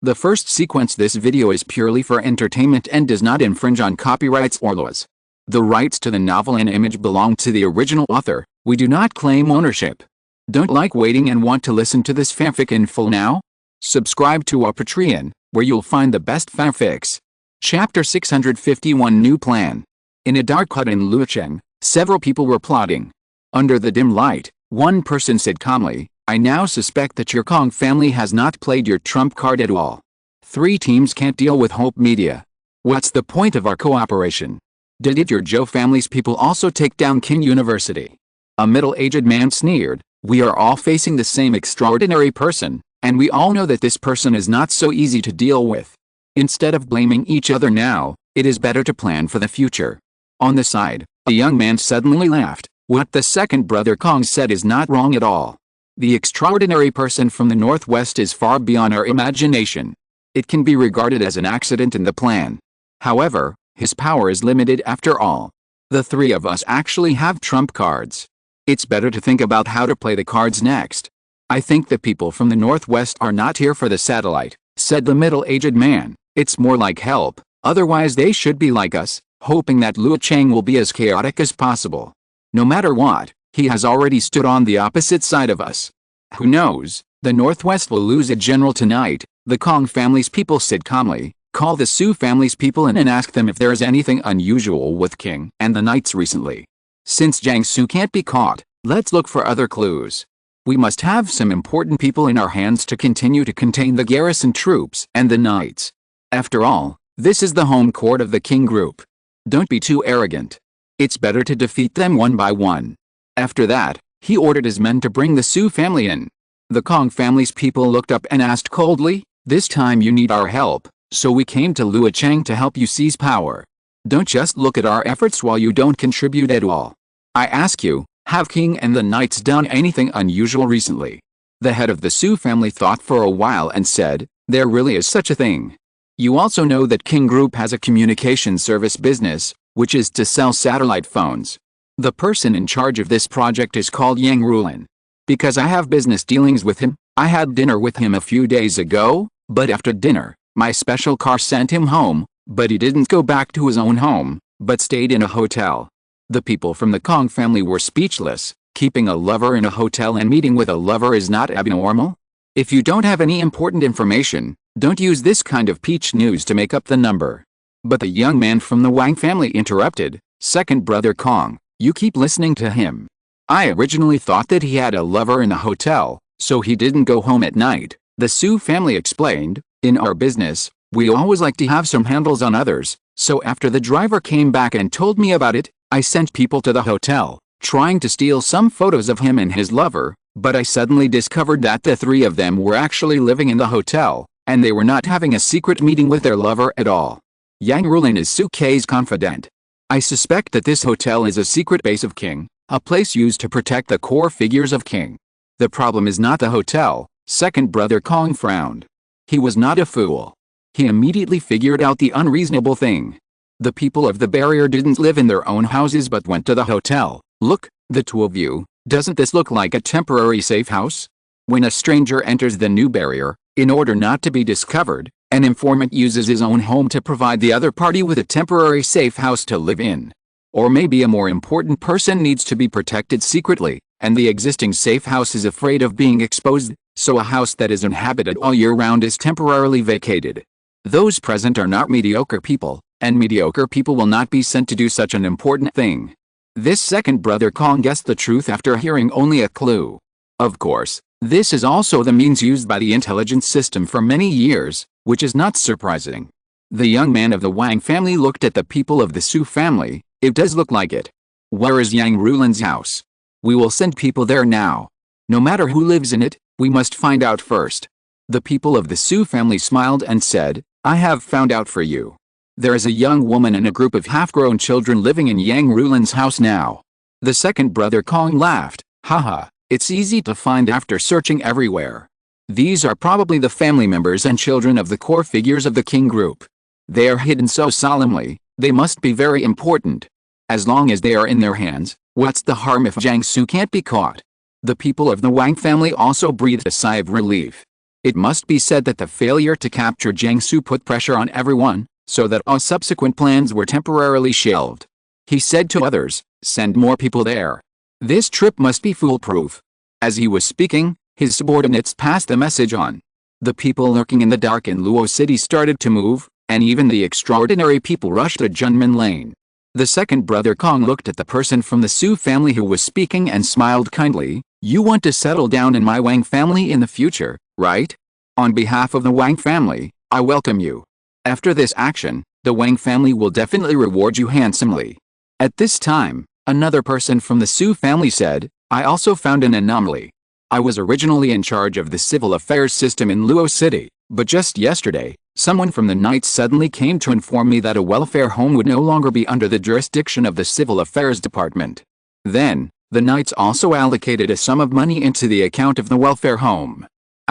The first sequence this video is purely for entertainment and does not infringe on copyrights or laws. The rights to the novel and image belong to the original author. We do not claim ownership. Don't like waiting and want to listen to this fanfic in full now? Subscribe to our Patreon, where you'll find the best fanfics. Chapter 651 New Plan. In a dark hut in Luocheng, several people were plotting. Under the dim light, one person said calmly, "I now suspect that your Kong family has not played your trump card at all. 3 teams can't deal with Hope Media. What's the point of our cooperation? Did it your Zhou family's people also take down King University?" A middle-aged man sneered, "We are all facing the same extraordinary person, and we all know that this person is not so easy to deal with. Instead of blaming each other now, it is better to plan for the future." On the side, a young man suddenly laughed. "What the second brother Kong said is not wrong at all. The extraordinary person from the northwest is far beyond our imagination. It can be regarded as an accident in the plan. However, his power is limited after all. The 3 of us actually have trump cards. It's better to think about how to play the cards next. I think the people from the northwest are not here for the satellite," said the middle-aged man. "It's more like help, otherwise they should be like us, hoping that Luocheng will be as chaotic as possible. No matter what, he has already stood on the opposite side of us. Who knows, the northwest will lose a general tonight," the Kong family's people said calmly. "Call the Su family's people in and ask them if there is anything unusual with King and the Knights recently. Since Jiangsu can't be caught, let's look for other clues. We must have some important people in our hands to continue to contain the garrison troops and the Knights. After all, this is the home court of the King group. Don't be too arrogant. It's better to defeat them one by one." After that, he ordered his men to bring the Su family in. The Kong family's people looked up and asked coldly, "This time you need our help, so we came to Luocheng to help you seize power. Don't just look at our efforts while you don't contribute at all. I ask you, have King and the Knights done anything unusual recently?" The head of the Su family thought for a while and said, "There really is such a thing. You also know that King Group has a communication service business, which is to sell satellite phones. The person in charge of this project is called Yang Rulin. Because I have business dealings with him, I had dinner with him a few days ago, but after dinner, my special car sent him home, but he didn't go back to his own home, but stayed in a hotel." The people from the Kong family were speechless. Keeping a lover in a hotel and meeting with a lover is not abnormal? If you don't have any important information, don't use this kind of peach news to make up the number. But the young man from the Wang family interrupted, "Second brother Kong, you keep listening to him. I originally thought that he had a lover in a hotel, so he didn't go home at night," the Su family explained. "In our business, we always like to have some handles on others, so after the driver came back and told me about it, I sent people to the hotel, trying to steal some photos of him and his lover, but I suddenly discovered that the 3 of them were actually living in the hotel, and they were not having a secret meeting with their lover at all. Yang Rulin is Su Kei's confidant. I suspect that this hotel is a secret base of King, a place used to protect the core figures of King. The problem is not the hotel," second brother Kong frowned. He was not a fool. He immediately figured out the unreasonable thing. The people of the barrier didn't live in their own houses but went to the hotel. "Look, the 2 of you, doesn't this look like a temporary safe house?" When a stranger enters the new barrier, in order not to be discovered, an informant uses his own home to provide the other party with a temporary safe house to live in. Or maybe a more important person needs to be protected secretly, and the existing safe house is afraid of being exposed, so a house that is inhabited all year round is temporarily vacated. Those present are not mediocre people, and mediocre people will not be sent to do such an important thing. This second brother Kong guessed the truth after hearing only a clue. Of course, this is also the means used by the intelligence system for many years, which is not surprising. The young man of the Wang family looked at the people of the Su family. "It does look like it. Where is Yang Rulin's house? We will send people there now. No matter who lives in it, we must find out first." The people of the Su family smiled and said, "I have found out for you. There is a young woman and a group of half-grown children living in Yang Rulin's house now." The second brother Kong laughed, "Haha, it's easy to find after searching everywhere. These are probably the family members and children of the core figures of the King group. They are hidden so solemnly, they must be very important. As long as they are in their hands, what's the harm if Jiangsu can't be caught?" The people of the Wang family also breathed a sigh of relief. It must be said that the failure to capture Jiangsu put pressure on everyone, so that all subsequent plans were temporarily shelved. He said to others, "Send more people there. This trip must be foolproof." As he was speaking, his subordinates passed the message on. The people lurking in the dark in Luo City started to move, and even the extraordinary people rushed to Junmen Lane. The second brother Kong looked at the person from the Su family who was speaking and smiled kindly. "You want to settle down in my Wang family in the future, right? On behalf of the Wang family, I welcome you. After this action, the Wang family will definitely reward you handsomely." At this time, another person from the Su family said, "I also found an anomaly. I was originally in charge of the civil affairs system in Luo City, but just yesterday, someone from the Knights suddenly came to inform me that a welfare home would no longer be under the jurisdiction of the civil affairs department. Then, the Knights also allocated a sum of money into the account of the welfare home.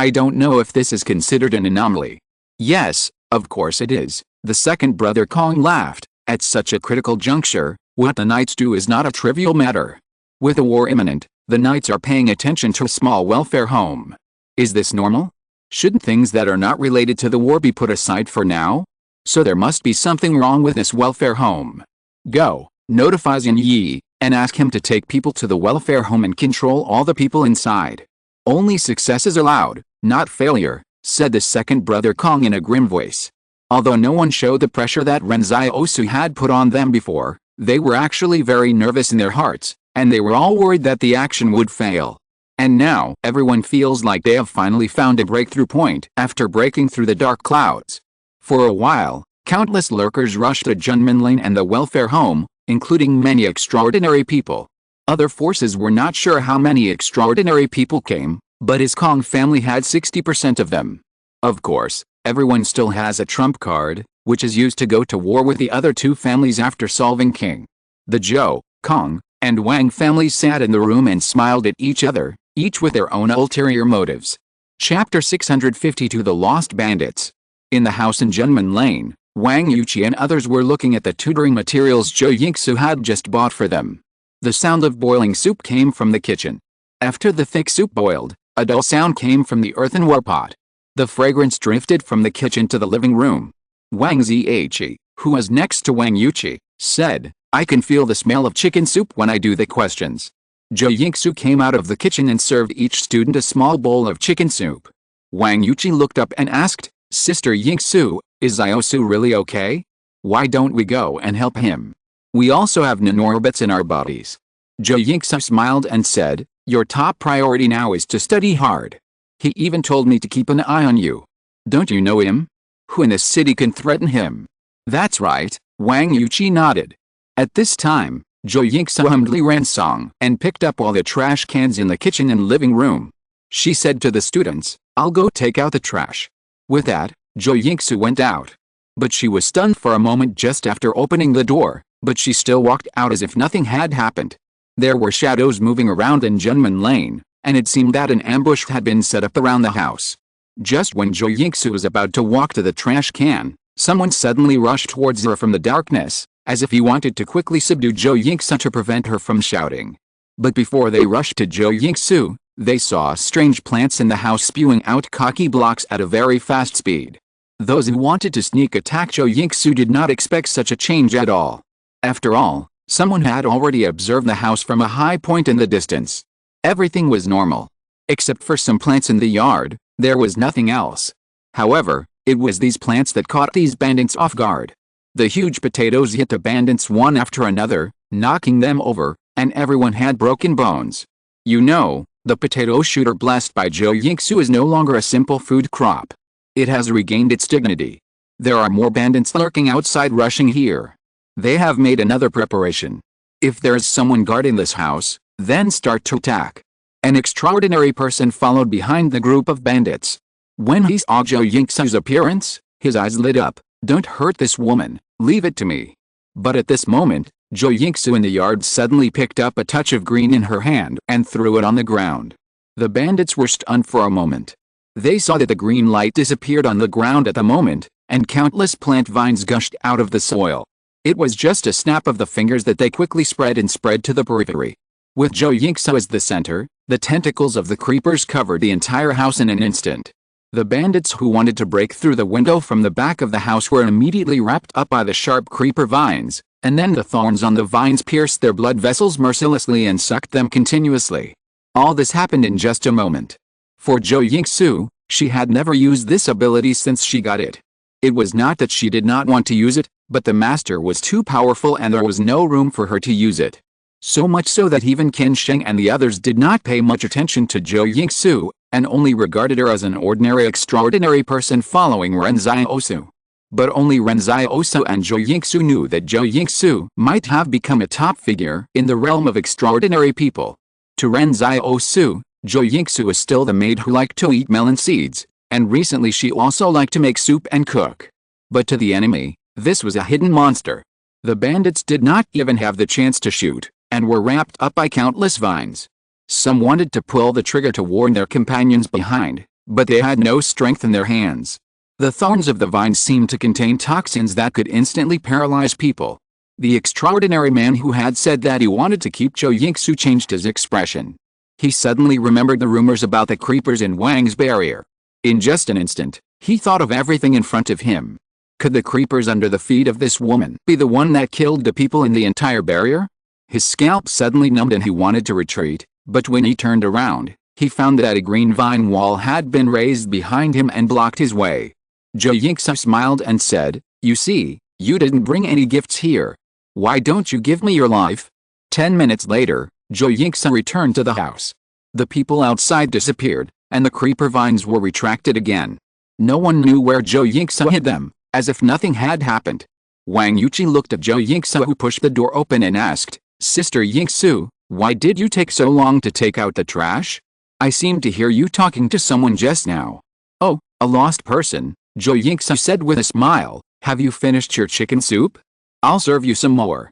I don't know if this is considered an anomaly." "Yes, of course it is," the second brother Kong laughed. "At such a critical juncture, what the Knights do is not a trivial matter. With a war imminent, the Knights are paying attention to a small welfare home. Is this normal? Shouldn't things that are not related to the war be put aside for now? So there must be something wrong with this welfare home. Go, notify Xin Yi, and ask him to take people to the welfare home and control all the people inside. Only success is allowed, not failure," said the second brother Kong in a grim voice. Although no one showed the pressure that Ren Xiaosu had put on them before, they were actually very nervous in their hearts, and they were all worried that the action would fail. And now, everyone feels like they have finally found a breakthrough point after breaking through the dark clouds. For a while, countless lurkers rushed to Junmen Lane and the welfare home, including many extraordinary people. Other forces were not sure how many extraordinary people came, but his Kong family had 60% of them. Of course, everyone still has a trump card, which is used to go to war with the other two families after solving King. The Zhou, Kong, and Wang families sat in the room and smiled at each other, each with their own ulterior motives. Chapter 652 The Lost Bandits. In the house in Junmen Lane, Wang Yuqi and others were looking at the tutoring materials Zhou Yingsu had just bought for them. The sound of boiling soup came from the kitchen. After the thick soup boiled, a dull sound came from the earthenware pot. The fragrance drifted from the kitchen to the living room. Wang Zhi, who was next to Wang Yuqi, said, "I can feel the smell of chicken soup when I do the questions." Zhou Yingsu came out of the kitchen and served each student a small bowl of chicken soup. Wang Yuqi looked up and asked, "Sister Yingsu, is Xiaosu really okay? Why don't we go and help him? We also have nanorbits in our bodies." Zhou Yingsu smiled and said, "Your top priority now is to study hard. He even told me to keep an eye on you. Don't you know him? Who in this city can threaten him?" "That's right," Wang Yuqi nodded. At this time, Zhou Yingsu humbly ran song and picked up all the trash cans in the kitchen and living room. She said to the students, "I'll go take out the trash." With that, Zhou Yingsu went out. But she was stunned for a moment just after opening the door, but she still walked out as if nothing had happened. There were shadows moving around in Junmen Lane, and it seemed that an ambush had been set up around the house. Just when Zhou Yingsu was about to walk to the trash can, someone suddenly rushed towards her from the darkness, as if he wanted to quickly subdue Zhou Yingsu to prevent her from shouting. But before they rushed to Zhou Yingsu, they saw strange plants in the house spewing out cocky blocks at a very fast speed. Those who wanted to sneak attack Zhou Yingsu did not expect such a change at all. After all, someone had already observed the house from a high point in the distance. Everything was normal. Except for some plants in the yard, there was nothing else. However, it was these plants that caught these bandits off guard. The huge potatoes hit the bandits one after another, knocking them over, and everyone had broken bones. You know, the potato shooter blessed by Zhou Yingsu is no longer a simple food crop. It has regained its dignity. There are more bandits lurking outside rushing here. They have made another preparation. If there is someone guarding this house, then start to attack. An extraordinary person followed behind the group of bandits. When he saw Zhou Yingsu's appearance, his eyes lit up. "Don't hurt this woman, leave it to me." But at this moment, Zhou Yingsu in the yard suddenly picked up a touch of green in her hand and threw it on the ground. The bandits were stunned for a moment. They saw that the green light disappeared on the ground at the moment, and countless plant vines gushed out of the soil. It was just a snap of the fingers that they quickly spread to the periphery. With Zhou Yingsu as the center, the tentacles of the creepers covered the entire house in an instant. The bandits who wanted to break through the window from the back of the house were immediately wrapped up by the sharp creeper vines, and then the thorns on the vines pierced their blood vessels mercilessly and sucked them continuously. All this happened in just a moment. For Zhou Yingsu, she had never used this ability since she got it. It was not that she did not want to use it, but the master was too powerful and there was no room for her to use it. So much so that even Qin Sheng and the others did not pay much attention to Zhou Yingsu, and only regarded her as an ordinary extraordinary person following Ren Xiaosu. But only Ren Xiaosu and Zhou Yingsu knew that Zhou Yingsu might have become a top figure in the realm of extraordinary people. To Ren Xiaosu, Zhou Yingsu was still the maid who liked to eat melon seeds, and recently she also liked to make soup and cook. But to the enemy, this was a hidden monster. The bandits did not even have the chance to shoot, and were wrapped up by countless vines. Some wanted to pull the trigger to warn their companions behind, but they had no strength in their hands. The thorns of the vines seemed to contain toxins that could instantly paralyze people. The extraordinary man who had said that he wanted to keep Zhou Yingsu changed his expression. He suddenly remembered the rumors about the creepers in Wang's barrier. In just an instant, he thought of everything in front of him. Could the creepers under the feet of this woman be the one that killed the people in the entire barrier? His scalp suddenly numbed and he wanted to retreat, but when he turned around, he found that a green vine wall had been raised behind him and blocked his way. Zhou Yingsu smiled and said, "You see, you didn't bring any gifts here. Why don't you give me your life?" 10 minutes later, Zhou Yingsu returned to the house. The people outside disappeared, and the creeper vines were retracted again. No one knew where Zhou Yingsu hid them, as if nothing had happened. Wang Yuqi looked at Zhou Yingsu, who pushed the door open, and asked, "Sister Yingsu, why did you take so long to take out the trash? I seemed to hear you talking to someone just now." "Oh, a lost person," Zhou Yingsu said with a smile. "Have you finished your chicken soup? I'll serve you some more."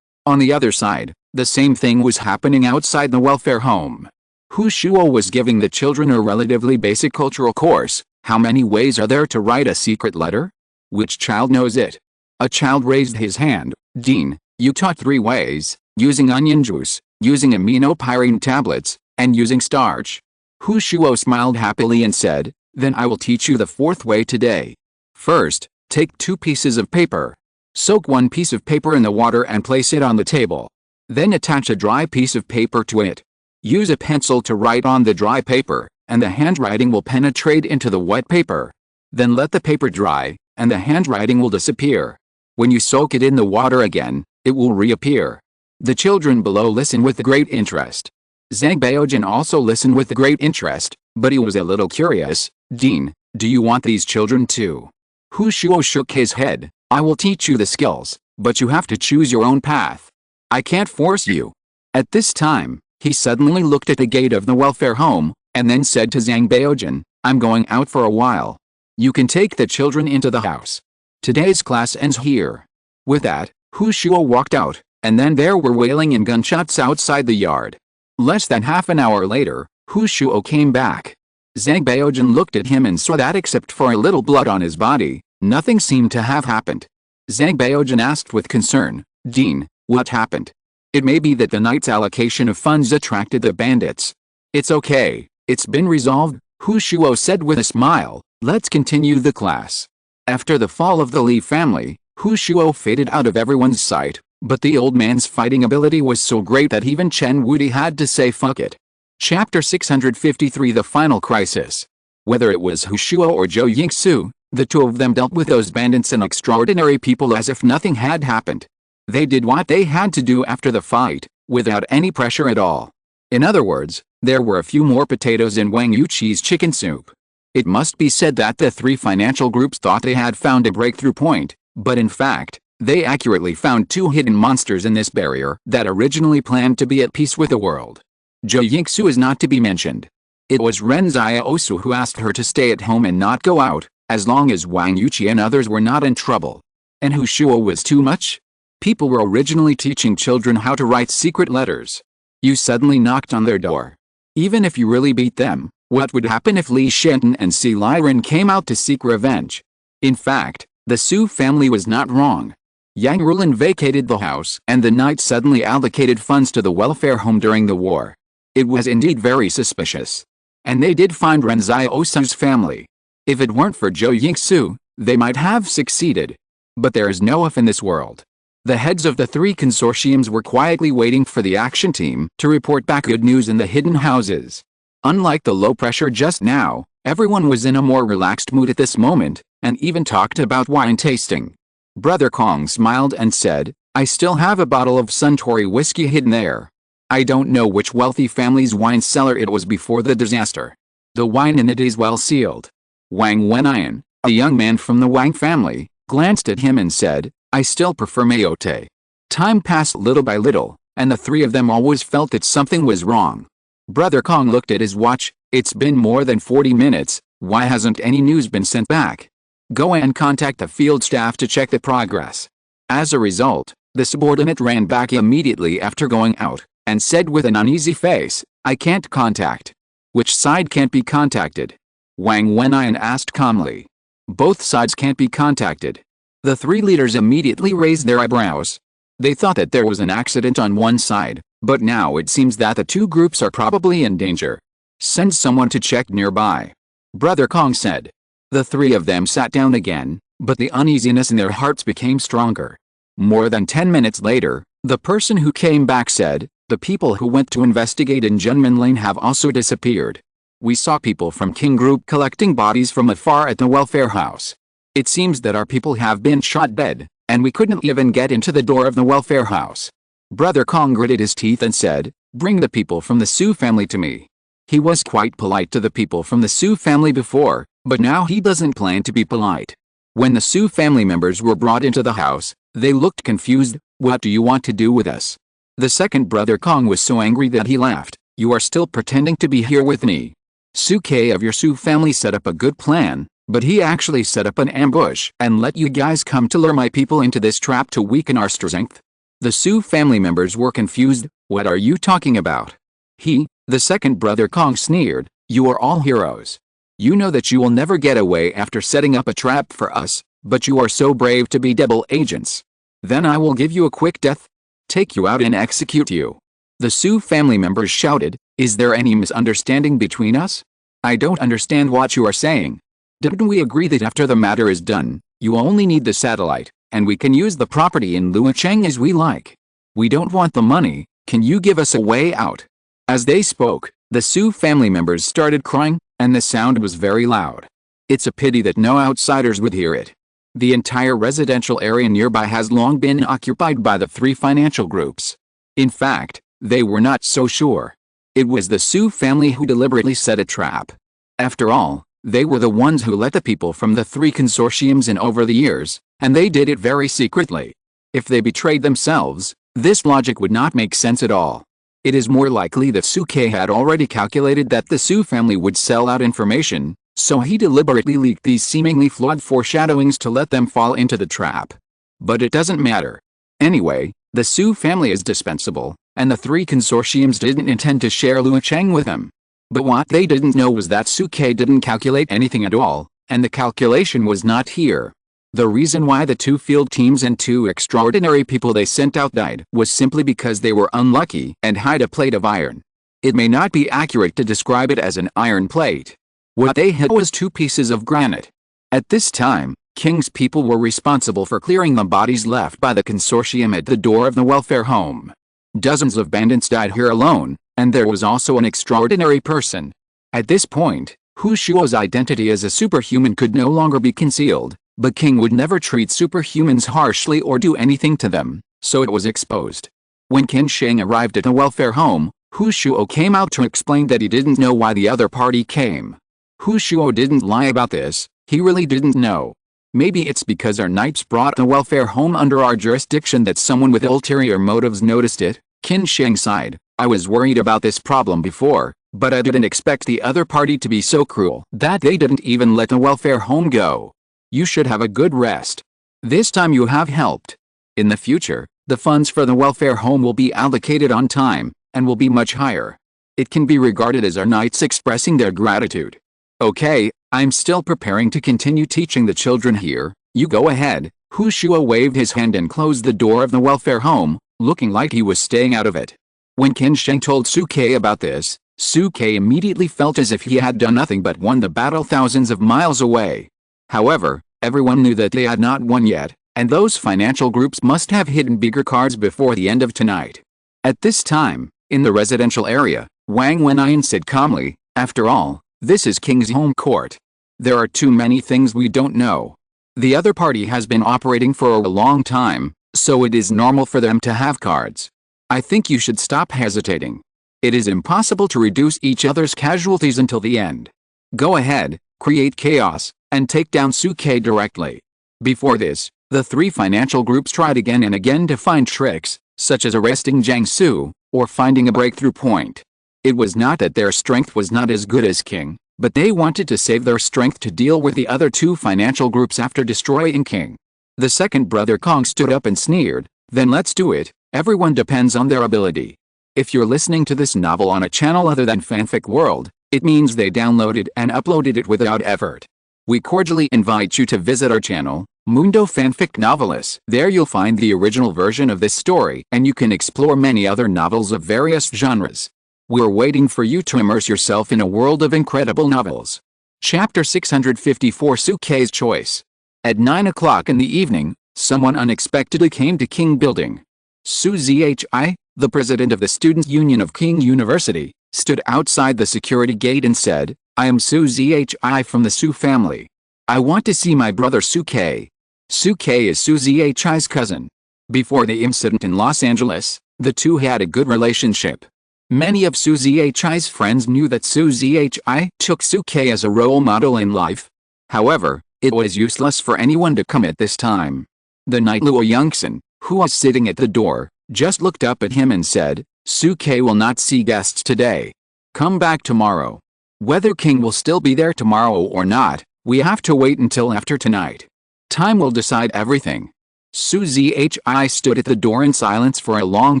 On the other side, the same thing was happening outside the welfare home. Hu Shuo was giving the children a relatively basic cultural course. How many ways are there to write a secret letter? Which child knows it? A child raised his hand. "Dean, you taught 3 ways, using onion juice, using aminopyrine tablets, and using starch." Hu Shuo smiled happily and said, "Then I will teach you the 4th way today. First, take 2 pieces of paper. Soak 1 piece of paper in the water and place it on the table. Then attach a dry piece of paper to it. Use a pencil to write on the dry paper, and the handwriting will penetrate into the wet paper. Then let the paper dry, and the handwriting will disappear. When you soak it in the water again, it will reappear." The children below listened with great interest. Zhang Baojin also listened with great interest, but he was a little curious. "Dean, do you want these children too?" Hu Shuo shook his head. "I will teach you the skills, but you have to choose your own path. I can't force you." At this time, he suddenly looked at the gate of the welfare home, and then said to Zhang Baojin, "I'm going out for a while. You can take the children into the house. Today's class ends here." With that, Hu Shuo walked out, and then there were wailing and gunshots outside the yard. Less than half an hour later, Hu Shuo came back. Zhang Baojin looked at him and saw that except for a little blood on his body, nothing seemed to have happened. Zhang Baojin asked with concern, "Dean, what happened?" "It may be that the night's allocation of funds attracted the bandits." "It's okay, it's been resolved," Hu Shuo said with a smile. "Let's continue the class." After the fall of the Li family, Hu Shuo faded out of everyone's sight, but the old man's fighting ability was so great that even Chen Wudi had to say fuck it. Chapter 653, The Final Crisis. Whether it was Hu Shuo or Zhou Yingsu, the 2 of them dealt with those bandits and extraordinary people as if nothing had happened. They did what they had to do after the fight, without any pressure at all. In other words, there were a few more potatoes in Wang Yuqi's chicken soup. It must be said that the 3 financial groups thought they had found a breakthrough point, but in fact, they accurately found 2 hidden monsters in this barrier that originally planned to be at peace with the world. Zhou Yingsu is not to be mentioned. It was Ren Xiaosu who asked her to stay at home and not go out, as long as Wang Yuqi and others were not in trouble. And Hu Shuo was too much? People were originally teaching children how to write secret letters. You suddenly knocked on their door. Even if you really beat them, what would happen if Li Shenton and Si Liren came out to seek revenge? In fact, the Su family was not wrong. Yang Rulin vacated the house, and the knight suddenly allocated funds to the welfare home during the war. It was indeed very suspicious. And they did find Ren Xiaosu's family. If it weren't for Zhou Yingsu, they might have succeeded. But there is no if in this world. The heads of the three consortiums were quietly waiting for the action team to report back good news in the hidden houses. Unlike the low pressure just now, everyone was in a more relaxed mood at this moment, and even talked about wine tasting. Brother Kong smiled and said, I still have a bottle of Suntory whiskey hidden there. I don't know which wealthy family's wine cellar it was before the disaster. The wine in it is well sealed. Wang Wenyan, a young man from the Wang family, glanced at him and said, I still prefer Mayotte. Time passed little by little, and the three of them always felt that something was wrong. Brother Kong looked at his watch. It's been more than 40 minutes, why hasn't any news been sent back? Go and contact the field staff to check the progress. As a result, the subordinate ran back immediately after going out, and said with an uneasy face, I can't contact. Which side can't be contacted? Wang Wenyan asked calmly. Both sides can't be contacted. The three leaders immediately raised their eyebrows. They thought that there was an accident on one side, but now it seems that the two groups are probably in danger. Send someone to check nearby. Brother Kong said. The three of them sat down again, but the uneasiness in their hearts became stronger. More than 10 minutes later, the person who came back said, the people who went to investigate in Junmin Lane have also disappeared. We saw people from King Group collecting bodies from afar at the welfare house. It seems that our people have been shot dead, and we couldn't even get into the door of the welfare house. Brother Kong gritted his teeth and said, bring the people from the Su family to me. He was quite polite to the people from the Su family before, but now he doesn't plan to be polite. When the Su family members were brought into the house, they looked confused. What do you want to do with us? The second brother Kong was so angry that he laughed. You are still pretending to be here with me. Suke of your Su family set up a good plan, but he actually set up an ambush and let you guys come to lure my people into this trap to weaken our strength. The Su family members were confused. What are you talking about? The second brother Kong sneered, you are all heroes. You know that you will never get away after setting up a trap for us, but you are so brave to be double agents. Then I will give you a quick death. Take you out and execute you. The Su family members shouted, is there any misunderstanding between us? I don't understand what you are saying. Didn't we agree that after the matter is done, you only need the satellite, and we can use the property in Luocheng as we like? We don't want the money, can you give us a way out? As they spoke, the Su family members started crying, and the sound was very loud. It's a pity that no outsiders would hear it. The entire residential area nearby has long been occupied by the three financial groups. In fact, they were not so sure. It was the Su family who deliberately set a trap. After all, they were the ones who let the people from the three consortiums in over the years, and they did it very secretly. If they betrayed themselves, this logic would not make sense at all. It is more likely that Suke had already calculated that the Su family would sell out information, so he deliberately leaked these seemingly flawed foreshadowings to let them fall into the trap. But it doesn't matter. Anyway, the Su family is dispensable, and the three consortiums didn't intend to share Luocheng with them. But what they didn't know was that Suke didn't calculate anything at all, and the calculation was not here. The reason why the two field teams and two extraordinary people they sent out died was simply because they were unlucky and hid a plate of iron. It may not be accurate to describe it as an iron plate. What they hid was two pieces of granite. At this time, King's people were responsible for clearing the bodies left by the consortium at the door of the welfare home. Dozens of bandits died here alone, and there was also an extraordinary person. At this point, Hu Shuo's identity as a superhuman could no longer be concealed, but King would never treat superhumans harshly or do anything to them, so it was exposed. When Qin Sheng arrived at the welfare home, Hu Shuo came out to explain that he didn't know why the other party came. Hu Shuo didn't lie about this, he really didn't know. Maybe it's because our knights brought the welfare home under our jurisdiction that someone with ulterior motives noticed it. Qin Sheng sighed, I was worried about this problem before, but I didn't expect the other party to be so cruel that they didn't even let the welfare home go. You should have a good rest. This time you have helped. In the future, the funds for the welfare home will be allocated on time, and will be much higher. It can be regarded as our knights expressing their gratitude. Okay, I'm still preparing to continue teaching the children here, you go ahead. Hu Shuo waved his hand and closed the door of the welfare home, looking like he was staying out of it. When Qin Sheng told Suke about this, Suke immediately felt as if he had done nothing but won the battle thousands of miles away. However, everyone knew that they had not won yet, and those financial groups must have hidden bigger cards before the end of tonight. At this time, in the residential area, Wang Wenyan said calmly, "After all, this is King's home court. There are too many things we don't know. The other party has been operating for a long time, so it is normal for them to have cards. I think you should stop hesitating. It is impossible to reduce each other's casualties until the end. Go ahead, create chaos, and take down Suke directly." Before this, the three financial groups tried again and again to find tricks, such as arresting Jiang Su, or finding a breakthrough point. It was not that their strength was not as good as King, but they wanted to save their strength to deal with the other two financial groups after destroying King. The second brother Kong stood up and sneered, "Then let's do it, everyone depends on their ability." If you're listening to this novel on a channel other than Fanfic World, it means they downloaded and uploaded it without effort. We cordially invite you to visit our channel, Mundo Fanfic Novelists. There you'll find the original version of this story and you can explore many other novels of various genres. We're waiting for you to immerse yourself in a world of incredible novels. Chapter 654 Suke's Choice. At 9 o'clock in the evening, someone unexpectedly came to King Building. Su Zhi, the president of the Students' Union of King University, stood outside the security gate and said, "I am Su Zhi from the Su family. I want to see my brother Suke." Suke is Su Zhi's cousin. Before the incident in Los Angeles, the two had a good relationship. Many of Su Zhi's friends knew that Su Zhi took Suke as a role model in life. However, it was useless for anyone to come at this time. The knight Luo Yongxin, who was sitting at the door, just looked up at him and said, "Suke will not see guests today. Come back tomorrow." Whether King will still be there tomorrow or not, we have to wait until after tonight. Time will decide everything. Su Zhi stood at the door in silence for a long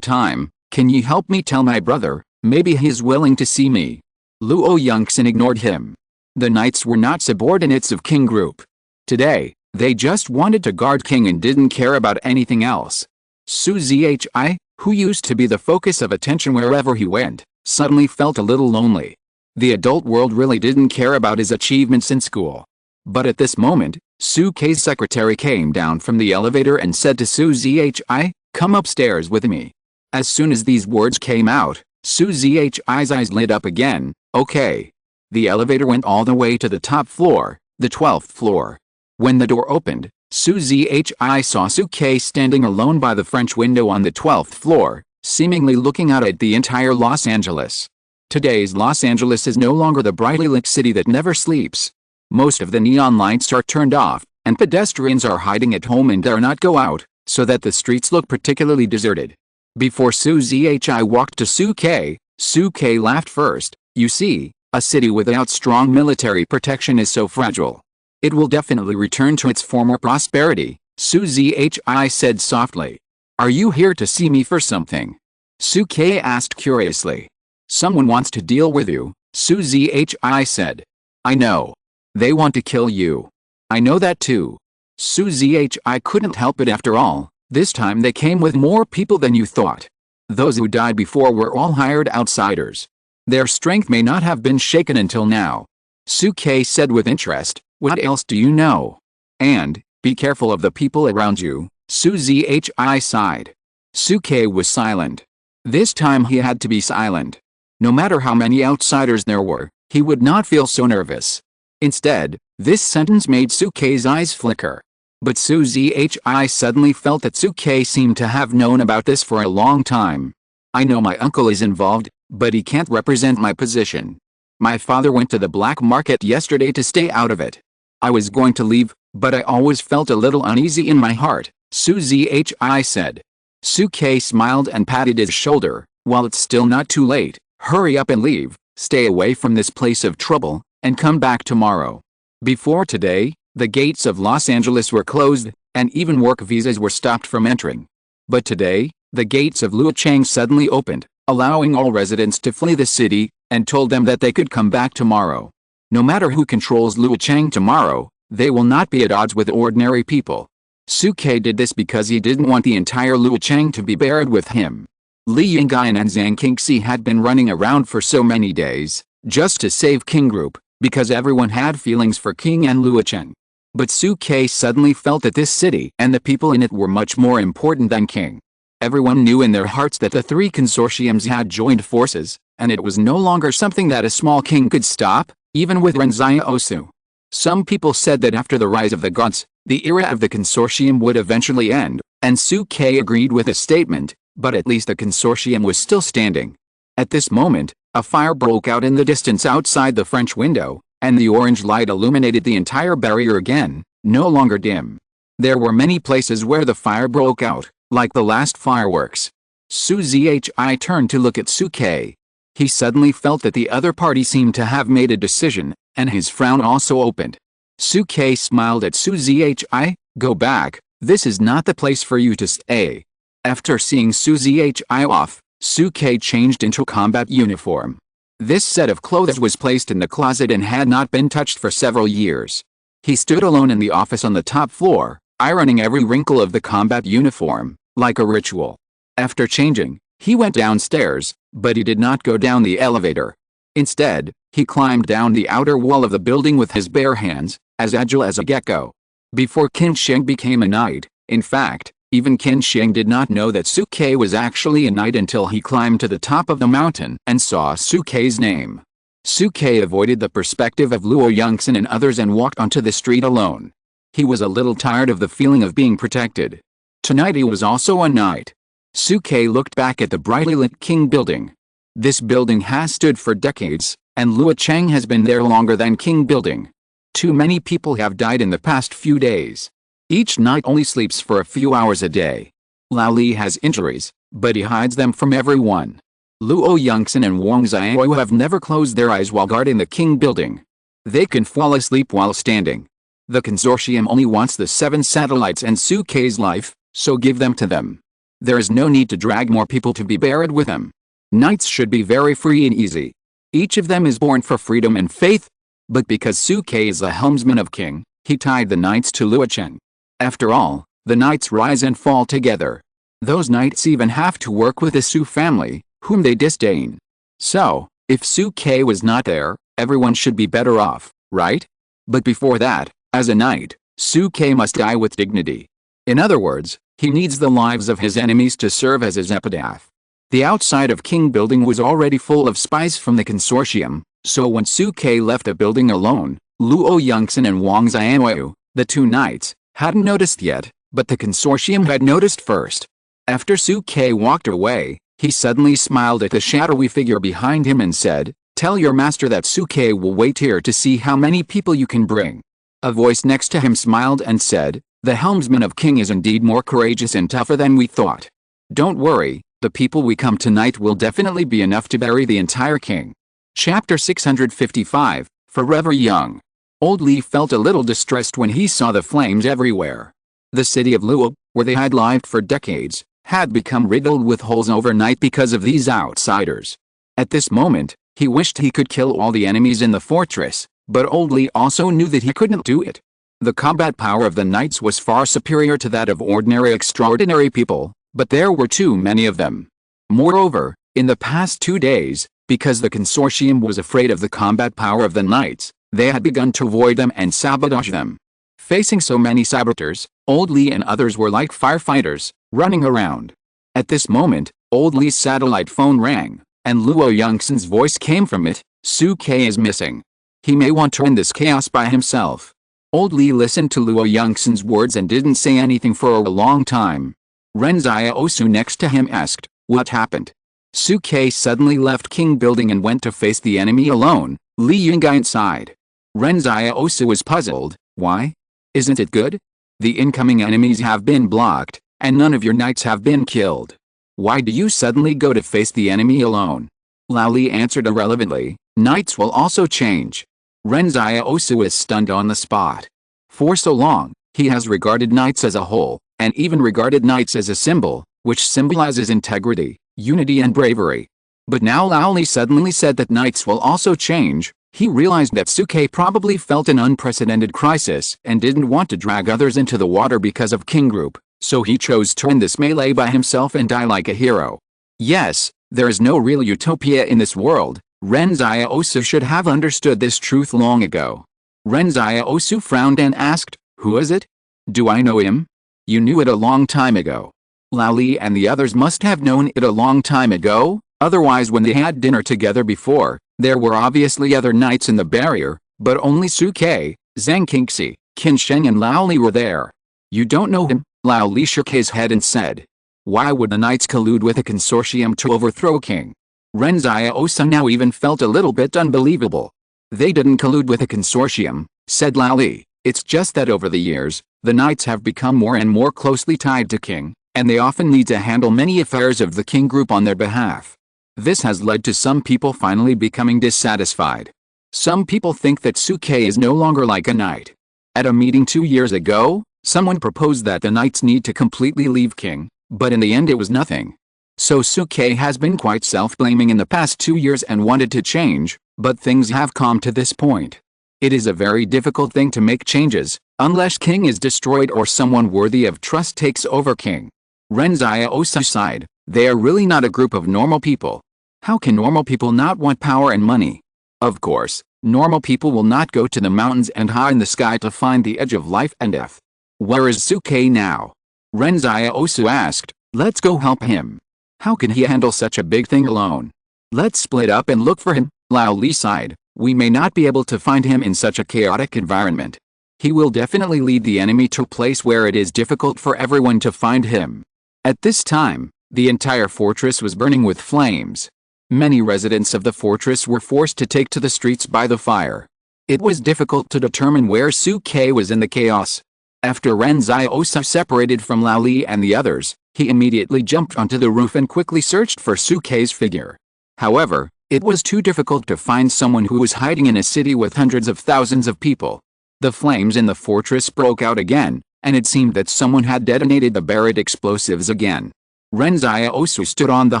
time. "Can you help me tell my brother, maybe he's willing to see me?" Luo Yongxin ignored him. The knights were not subordinates of King Group. Today, they just wanted to guard King and didn't care about anything else. Su Zhi, who used to be the focus of attention wherever he went, suddenly felt a little lonely. The adult world really didn't care about his achievements in school. But at this moment, Suke's secretary came down from the elevator and said to Su Zhi, "Come upstairs with me." As soon as these words came out, Su Zhi's eyes lit up again. "Okay." The elevator went all the way to the top floor, the 12th floor. When the door opened, Su Zhi saw Suke standing alone by the French window on the 12th floor, seemingly looking out at the entire Los Angeles. Today's Los Angeles is no longer the brightly lit city that never sleeps. Most of the neon lights are turned off, and pedestrians are hiding at home and dare not go out, so that the streets look particularly deserted. Before Su Zhi walked to Suke, Suke laughed first. "You see, a city without strong military protection is so fragile. It will definitely return to its former prosperity," Su Zhi said softly. "Are you here to see me for something?" Suke asked curiously. "Someone wants to deal with you," Su Zhi said. "I know. They want to kill you. I know that too." Su Zhi couldn't help it after all. This time they came with more people than you thought. Those who died before were all hired outsiders. Their strength may not have been shaken until now. Suke said with interest, "What else do you know? And, be careful of the people around you," Su Zhi sighed. Suke was silent. This time he had to be silent. No matter how many outsiders there were, he would not feel so nervous. Instead, this sentence made Suke's eyes flicker. But Su Zhi suddenly felt that Suke seemed to have known about this for a long time. "I know my uncle is involved, but he can't represent my position. My father went to the black market yesterday to stay out of it. I was going to leave, but I always felt a little uneasy in my heart," Su Zhi said. Suke smiled and patted his shoulder. "While it's still not too late, hurry up and leave, stay away from this place of trouble, and come back tomorrow." Before today, the gates of Los Angeles were closed, and even work visas were stopped from entering. But today, the gates of Luochang suddenly opened, allowing all residents to flee the city, and told them that they could come back tomorrow. No matter who controls Luochang tomorrow, they will not be at odds with ordinary people. Suke did this because he didn't want the entire Luochang to be buried with him. Li Yingyan and Zhang Qingxi had been running around for so many days, just to save King Group, because everyone had feelings for King and Luocheng. But Su Ke suddenly felt that this city and the people in it were much more important than King. Everyone knew in their hearts that the three consortiums had joined forces, and it was no longer something that a small king could stop, even with Ren Xiaosu. Some people said that after the rise of the gods, the era of the consortium would eventually end, and Su Ke agreed with the statement, but at least the consortium was still standing. At this moment, a fire broke out in the distance outside the French window, and the orange light illuminated the entire barrier again, no longer dim. There were many places where the fire broke out, like the last fireworks. Su Zhi turned to look at Su Ke. He suddenly felt that the other party seemed to have made a decision, and his frown also opened. Su Ke smiled at Su Zhi. Go back, this is not the place for you to stay. After seeing Su Zhi off, Su Ke changed into combat uniform. This set of clothes was placed in the closet and had not been touched for several years. He stood alone in the office on the top floor, ironing every wrinkle of the combat uniform, like a ritual. After changing, he went downstairs, but he did not go down the elevator. Instead, he climbed down the outer wall of the building with his bare hands, as agile as a gecko. Before Qin Sheng became a knight, in fact, even Qin Sheng did not know that Su Ke was actually a knight until he climbed to the top of the mountain and saw Su Ke's name. Su Ke avoided the perspective of Luo Yongxin and others and walked onto the street alone. He was a little tired of the feeling of being protected. Tonight he was also a knight. Su Ke looked back at the brightly lit King building. This building has stood for decades, and Luocheng has been there longer than King building. Too many people have died in the past few days. Each knight only sleeps for a few hours a day. Lao Li has injuries, but he hides them from everyone. Luo Yongxin and Wang Xiao have never closed their eyes while guarding the King building. They can fall asleep while standing. The consortium only wants the 7 satellites and Su Ke's life, so give them to them. There is no need to drag more people to be buried with them. Knights should be very free and easy. Each of them is born for freedom and faith. But because Su Ke is the helmsman of King, he tied the knights to Luocheng. After all, the knights rise and fall together. Those knights even have to work with the Su family, whom they disdain. So, if Su Ke was not there, everyone should be better off, right? But before that, as a knight, Su Ke must die with dignity. In other words, he needs the lives of his enemies to serve as his epitaph. The outside of King building was already full of spies from the consortium, so when Su Ke left the building alone, Luo Yongxin and Wang Xiao, the 2 knights, hadn't noticed yet, but the consortium had noticed first. After Su Ke walked away, he suddenly smiled at the shadowy figure behind him and said, "Tell your master that Su Ke will wait here to see how many people you can bring." A voice next to him smiled and said, "The helmsman of King is indeed more courageous and tougher than we thought. Don't worry, the people we come tonight will definitely be enough to bury the entire king." Chapter 655, Forever Young. Old Li felt a little distressed when he saw the flames everywhere. The city of Luo, where they had lived for decades, had become riddled with holes overnight because of these outsiders. At this moment, he wished he could kill all the enemies in the fortress, but Old Li also knew that he couldn't do it. The combat power of the knights was far superior to that of ordinary extraordinary people, but there were too many of them. Moreover, in the past 2 days, because the consortium was afraid of the combat power of the knights, they had begun to avoid them and sabotage them. Facing so many saboteurs, Old Li and others were like firefighters, running around. At this moment, Old Li's satellite phone rang, and Luo Yongxin's voice came from it. "Su Ke is missing. He may want to end this chaos by himself." Old Li listened to Luo Yongxin's words and didn't say anything for a long time. Ren Xiaosu next to him asked, "What happened?" Su Ke suddenly left King building and went to face the enemy alone. Li Yingyan sighed. Ren Xiaosu was puzzled. "Why? Isn't it good? The incoming enemies have been blocked, and none of your knights have been killed. Why do you suddenly go to face the enemy alone?" Lao Li answered irrelevantly, "Knights will also change." Ren Xiaosu is stunned on the spot. For so long, he has regarded knights as a whole, and even regarded knights as a symbol, which symbolizes integrity, unity and bravery. But now Lao Li suddenly said that knights will also change. He realized that Su Ke probably felt an unprecedented crisis and didn't want to drag others into the water because of King Group, so he chose to end this melee by himself and die like a hero. Yes, there is no real utopia in this world. Ren Xiaosu should have understood this truth long ago. Ren Xiaosu frowned and asked, "Who is it? Do I know him?" "You knew it a long time ago. Lao Li and the others must have known it a long time ago, otherwise when they had dinner together before, there were obviously other knights in the barrier, but only Su Ke, Zhang Qingxi, Qin Sheng and Lao Li were there." "You don't know him?" Lao Li shook his head and said. "Why would the knights collude with a consortium to overthrow King?" Ren Xiaosu now even felt a little bit unbelievable. "They didn't collude with a consortium," said Lao Li. "It's just that over the years, the knights have become more and more closely tied to King, and they often need to handle many affairs of the King group on their behalf. This has led to some people finally becoming dissatisfied. Some people think that Su Ke is no longer like a knight. At a meeting 2 years ago, someone proposed that the knights need to completely leave King, but in the end it was nothing. So Su Ke has been quite self-blaming in the past 2 years and wanted to change, but things have come to this point. It is a very difficult thing to make changes, unless King is destroyed or someone worthy of trust takes over King." Ren Xiaosu sighed. "They are really not a group of normal people. How can normal people not want power and money? Of course, normal people will not go to the mountains and high in the sky to find the edge of life and death. Where is Su Ke now?" Ren Xiaosu asked. "Let's go help him. How can he handle such a big thing alone? Let's split up and look for him." Lao Li sighed. "We may not be able to find him in such a chaotic environment. He will definitely lead the enemy to a place where it is difficult for everyone to find him." At this time, the entire fortress was burning with flames. Many residents of the fortress were forced to take to the streets by the fire. It was difficult to determine where Su Ke was in the chaos. After Ren Xiaosu separated from Lao Li and the others, he immediately jumped onto the roof and quickly searched for Su Ke's figure. However, it was too difficult to find someone who was hiding in a city with hundreds of thousands of people. The flames in the fortress broke out again, and it seemed that someone had detonated the buried explosives again. Ren Xiaosu stood on the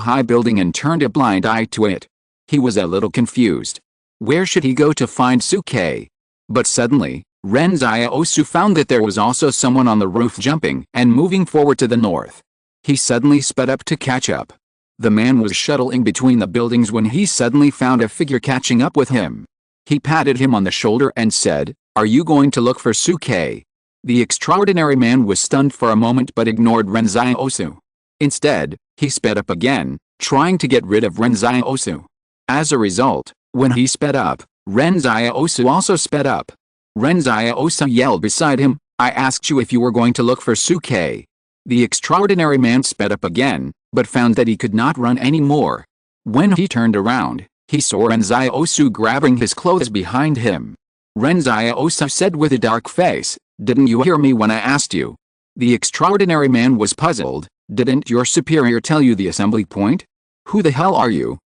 high building and turned a blind eye to it. He was a little confused. Where should he go to find Su Ke? But suddenly, Ren Xiaosu found that there was also someone on the roof jumping and moving forward to the north. He suddenly sped up to catch up. The man was shuttling between the buildings when he suddenly found a figure catching up with him. He patted him on the shoulder and said, "Are you going to look for Su Ke?" The extraordinary man was stunned for a moment but ignored Ren Xiaosu. Instead, he sped up again, trying to get rid of Ren Xiaosu. As a result, when he sped up, Ren Xiaosu also sped up. Ren Xiaosu yelled beside him, "I asked you if you were going to look for Su Ke." The extraordinary man sped up again, but found that he could not run anymore. When he turned around, he saw Ren Xiaosu grabbing his clothes behind him. Ren Xiaosu said with a dark face, "Didn't you hear me when I asked you?" The extraordinary man was puzzled. "Didn't your superior tell you the assembly point? Who the hell are you?"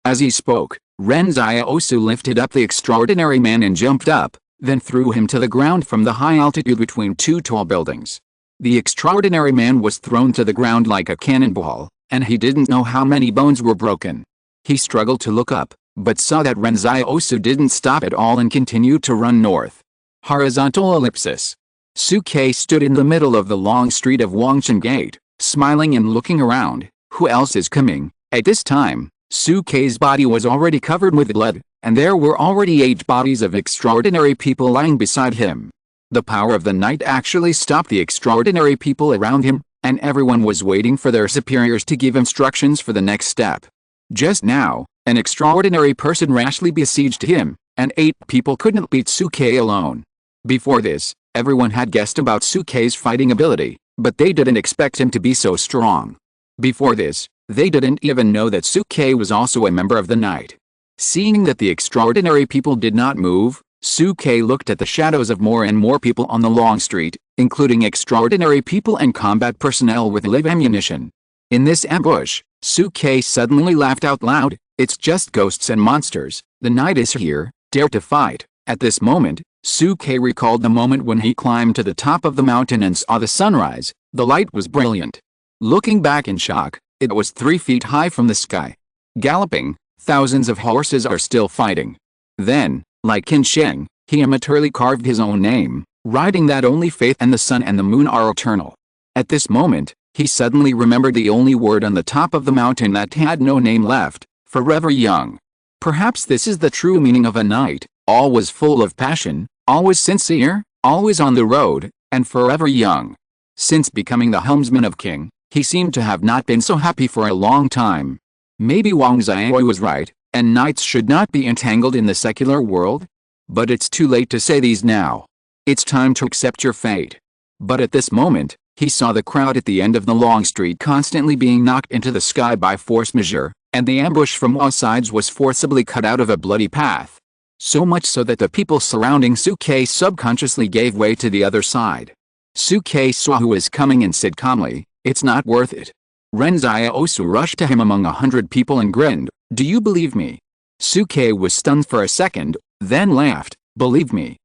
As he spoke, Ren Xiaosu lifted up the extraordinary man and jumped up, then threw him to the ground from the high altitude between two tall buildings. The extraordinary man was thrown to the ground like a cannonball, and he didn't know how many bones were broken. He struggled to look up, but saw that Ren Xiaosu didn't stop at all and continued to run north. Horizontal ellipsis. Su Ke stood in the middle of the long street of Wangchen Gate, smiling and looking around. Who else is coming? At this time, Su Ke's body was already covered with blood, and there were already 8 bodies of extraordinary people lying beside him. The power of the night actually stopped the extraordinary people around him, and everyone was waiting for their superiors to give instructions for the next step. Just now, an extraordinary person rashly besieged him, and 8 people couldn't beat Su Ke alone. Before this, everyone had guessed about Su Ke's fighting ability, but they didn't expect him to be so strong. Before this, they didn't even know that Su Ke was also a member of the night. Seeing that the extraordinary people did not move, Su Ke looked at the shadows of more and more people on the long street, including extraordinary people and combat personnel with live ammunition. In this ambush, Su Ke suddenly laughed out loud. "It's just ghosts and monsters. The night is here, dare to fight." At this moment, Su Ke recalled the moment when he climbed to the top of the mountain and saw the sunrise. The light was brilliant. Looking back in shock, it was 3 feet high from the sky. Galloping, thousands of horses are still fighting. Then, like Qin Sheng, he amateurly carved his own name, writing that only faith and the sun and the moon are eternal. At this moment, He suddenly remembered the only word on the top of the mountain that had no name left: forever young. Perhaps this is the true meaning of a knight, always full of passion, always sincere, always on the road, and forever young. Since becoming the helmsman of King, he seemed to have not been so happy for a long time. Maybe Wang Xiao was right, and knights should not be entangled in the secular world? But it's too late to say these now. It's time to accept your fate. But at this moment, he saw the crowd at the end of the long street constantly being knocked into the sky by force majeure, and the ambush from all sides was forcibly cut out of a bloody path. So much so that the people surrounding Suke subconsciously gave way to the other side. Suke saw who was coming and said calmly, "It's not worth it." Ren Xiaosu rushed to him among 100 people and grinned, "Do you believe me?" Suke was stunned for a second, then laughed, "Believe me.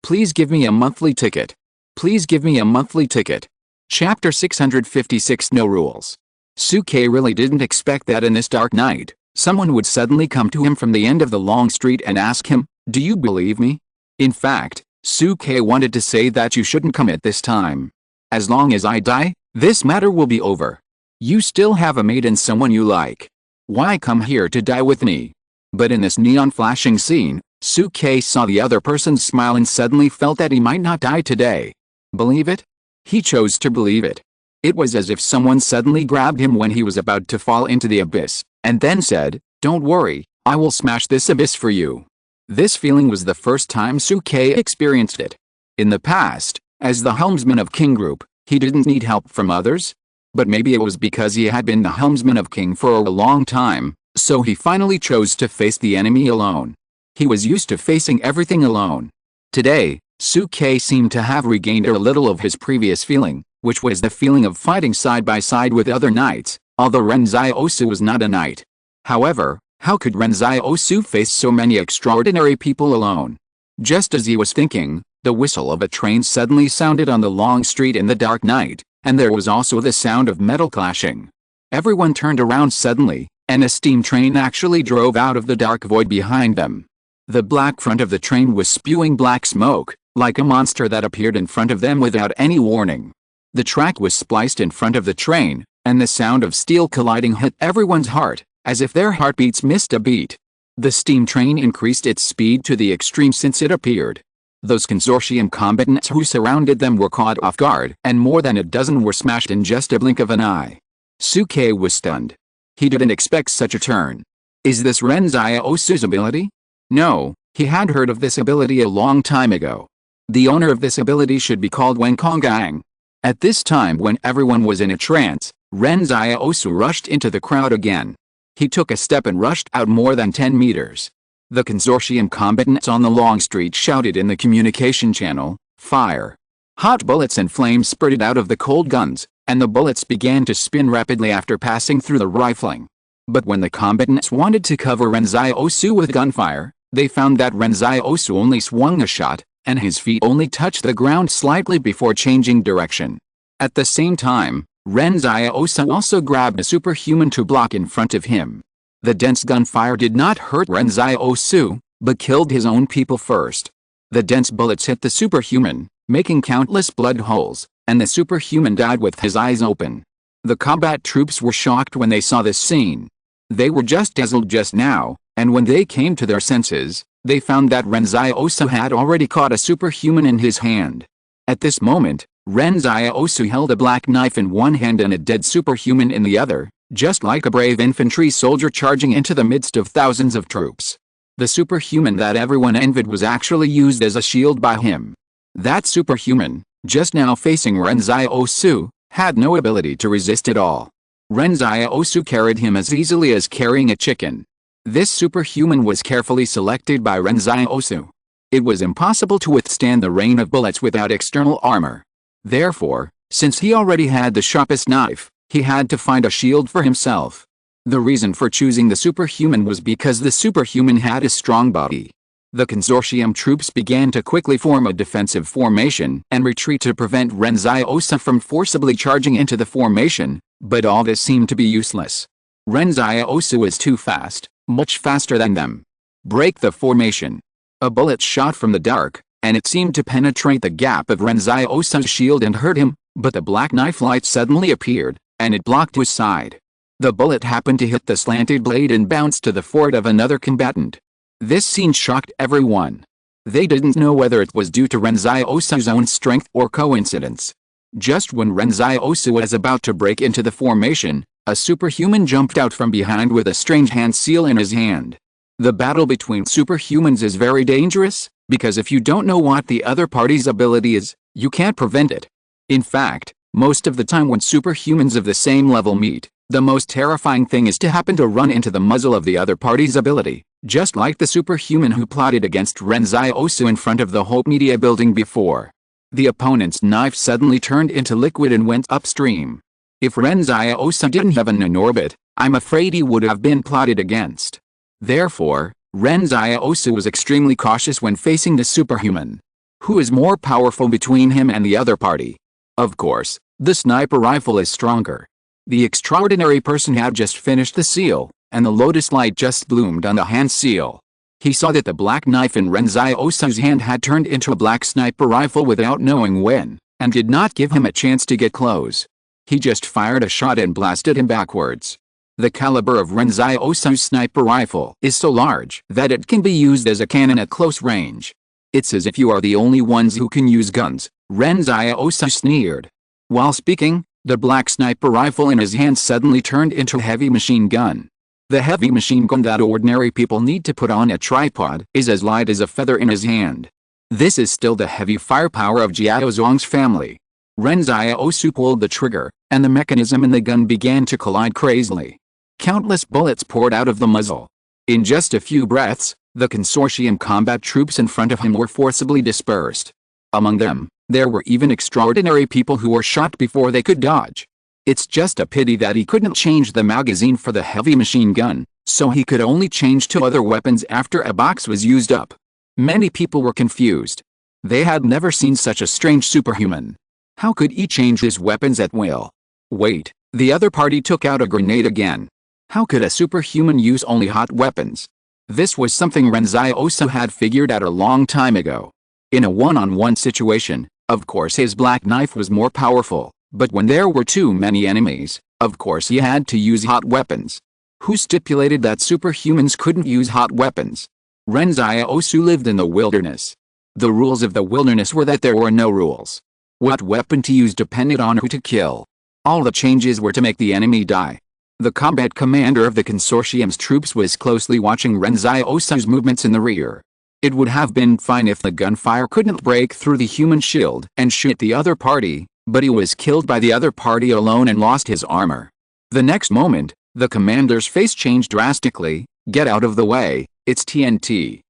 Please give me a monthly ticket. Please give me a monthly ticket." Chapter 656 No Rules. Suke really didn't expect that in this dark night, someone would suddenly come to him from the end of the long street and ask him, "Do you believe me?" In fact, Suke wanted to say that you shouldn't come at this time. As long as I die, this matter will be over. You still have a mate and someone you like. Why come here to die with me? But in this neon flashing scene, Suke saw the other person's smile and suddenly felt that he might not die today. Believe it? He chose to believe it. It was as if someone suddenly grabbed him when he was about to fall into the abyss, and then said, "Don't worry, I will smash this abyss for you." This feeling was the first time Suke experienced it. In the past, as the helmsman of King Group, he didn't need help from others. But maybe it was because he had been the helmsman of King for a long time, so he finally chose to face the enemy alone. He was used to facing everything alone. Today, Suke seemed to have regained a little of his previous feeling, which was the feeling of fighting side by side with other knights, although Ren Xiaosu was not a knight. However, how could Ren Xiaosu face so many extraordinary people alone? Just as he was thinking, the whistle of a train suddenly sounded on the long street in the dark night, and there was also the sound of metal clashing. Everyone turned around suddenly, and a steam train actually drove out of the dark void behind them. The black front of the train was spewing black smoke, like a monster that appeared in front of them without any warning. The track was spliced in front of the train, and the sound of steel colliding hit everyone's heart, as if their heartbeats missed a beat. The steam train increased its speed to the extreme since it appeared. Those consortium combatants who surrounded them were caught off guard, and more than a dozen were smashed in just a blink of an eye. Suke was stunned. He didn't expect such a turn. Is this Ren Xiaosu's ability? No, he had heard of this ability a long time ago. The owner of this ability should be called Wen Konggang. At this time, when everyone was in a trance, Ren Xiaosu rushed into the crowd again. He took a step and rushed out more than 10 meters. The consortium combatants on the long street shouted in the communication channel, "Fire!" Hot bullets and flames spurted out of the cold guns, and the bullets began to spin rapidly after passing through the rifling. But when the combatants wanted to cover Ren Xiaosu with gunfire, they found that Ren Xiaosu only swung a shot, and his feet only touched the ground slightly before changing direction. At the same time, Ren Xiaosu also grabbed a superhuman to block in front of him. The dense gunfire did not hurt Ren Xiaosu, but killed his own people first. The dense bullets hit the superhuman, making countless blood holes, and the superhuman died with his eyes open. The combat troops were shocked when they saw this scene. They were just dazzled just now, and when they came to their senses, they found that Ren Xiaosu had already caught a superhuman in his hand. At this moment, Ren Xiaosu held a black knife in one hand and a dead superhuman in the other, just like a brave infantry soldier charging into the midst of thousands of troops. The superhuman that everyone envied was actually used as a shield by him. That superhuman, just now facing Ren Xiaosu, had no ability to resist at all. Ren Xiaosu carried him as easily as carrying a chicken. This superhuman was carefully selected by Ren Xiaosu. It was impossible to withstand the rain of bullets without external armor. Therefore, since he already had the sharpest knife, he had to find a shield for himself. The reason for choosing the superhuman was because the superhuman had a strong body. The consortium troops began to quickly form a defensive formation and retreat to prevent Ren Xiaosu from forcibly charging into the formation, but all this seemed to be useless. Ren Xiaosu was too fast, much faster than them. Break the formation. A bullet shot from the dark, and it seemed to penetrate the gap of Ren Xiaosu's shield and hurt him, But the black knife light suddenly appeared, and it blocked his side. The bullet happened to hit the slanted blade and bounce to the forehead of another combatant. This scene shocked everyone. They didn't know whether it was due to Ren Xiaosu's own strength or coincidence. Just when Ren Xiaosu was about to break into the formation, a superhuman jumped out from behind with a strange hand seal in his hand. The battle between superhumans is very dangerous, because if you don't know what the other party's ability is, you can't prevent it. In fact, most of the time when superhumans of the same level meet, the most terrifying thing is to happen to run into the muzzle of the other party's ability, just like the superhuman who plotted against Ren Xiaosu in front of the Hope Media building before. The opponent's knife suddenly turned into liquid and went upstream. If Ren Xiaosu didn't have an orbit, I'm afraid he would have been plotted against. Therefore, Ren Xiaosu was extremely cautious when facing the superhuman. Who is more powerful between him and the other party? Of course, the sniper rifle is stronger. The extraordinary person had just finished the seal, and the lotus light just bloomed on the hand seal. He saw that the black knife in Ren Xiaosu's hand had turned into a black sniper rifle without knowing when, and did not give him a chance to get close. He just fired a shot and blasted him backwards. The caliber of Ren Xiaosu's sniper rifle is so large that it can be used as a cannon at close range. It's as if you are the only ones who can use guns, Ren Xiaosu sneered. While speaking, the black sniper rifle in his hand suddenly turned into a heavy machine gun. The heavy machine gun that ordinary people need to put on a tripod is as light as a feather in his hand. This is still the heavy firepower of Jiao Zhuang's family. Ren Xiaosu pulled the trigger, and the mechanism in the gun began to collide crazily. Countless bullets poured out of the muzzle. In just a few breaths, the consortium combat troops in front of him were forcibly dispersed. Among them, there were even extraordinary people who were shot before they could dodge. It's just a pity that he couldn't change the magazine for the heavy machine gun, so he could only change to other weapons after a box was used up. Many people were confused. They had never seen such a strange superhuman. How could he change his weapons at will? Wait, the other party took out a grenade again. How could a superhuman use only hot weapons? This was something Ren Xiaosu had figured out a long time ago. In a one-on-one situation, of course his black knife was more powerful, but when there were too many enemies, of course he had to use hot weapons. Who stipulated that superhumans couldn't use hot weapons? Ren Xiaosu lived in the wilderness. The rules of the wilderness were that there were no rules. What weapon to use depended on who to kill. All the changes were to make the enemy die. The combat commander of the consortium's troops was closely watching Ren Xiaosu's movements in the rear. It would have been fine if the gunfire couldn't break through the human shield and shoot the other party, but he was killed by the other party alone and lost his armor. The next moment, the commander's face changed drastically. Get out of the way, it's TNT.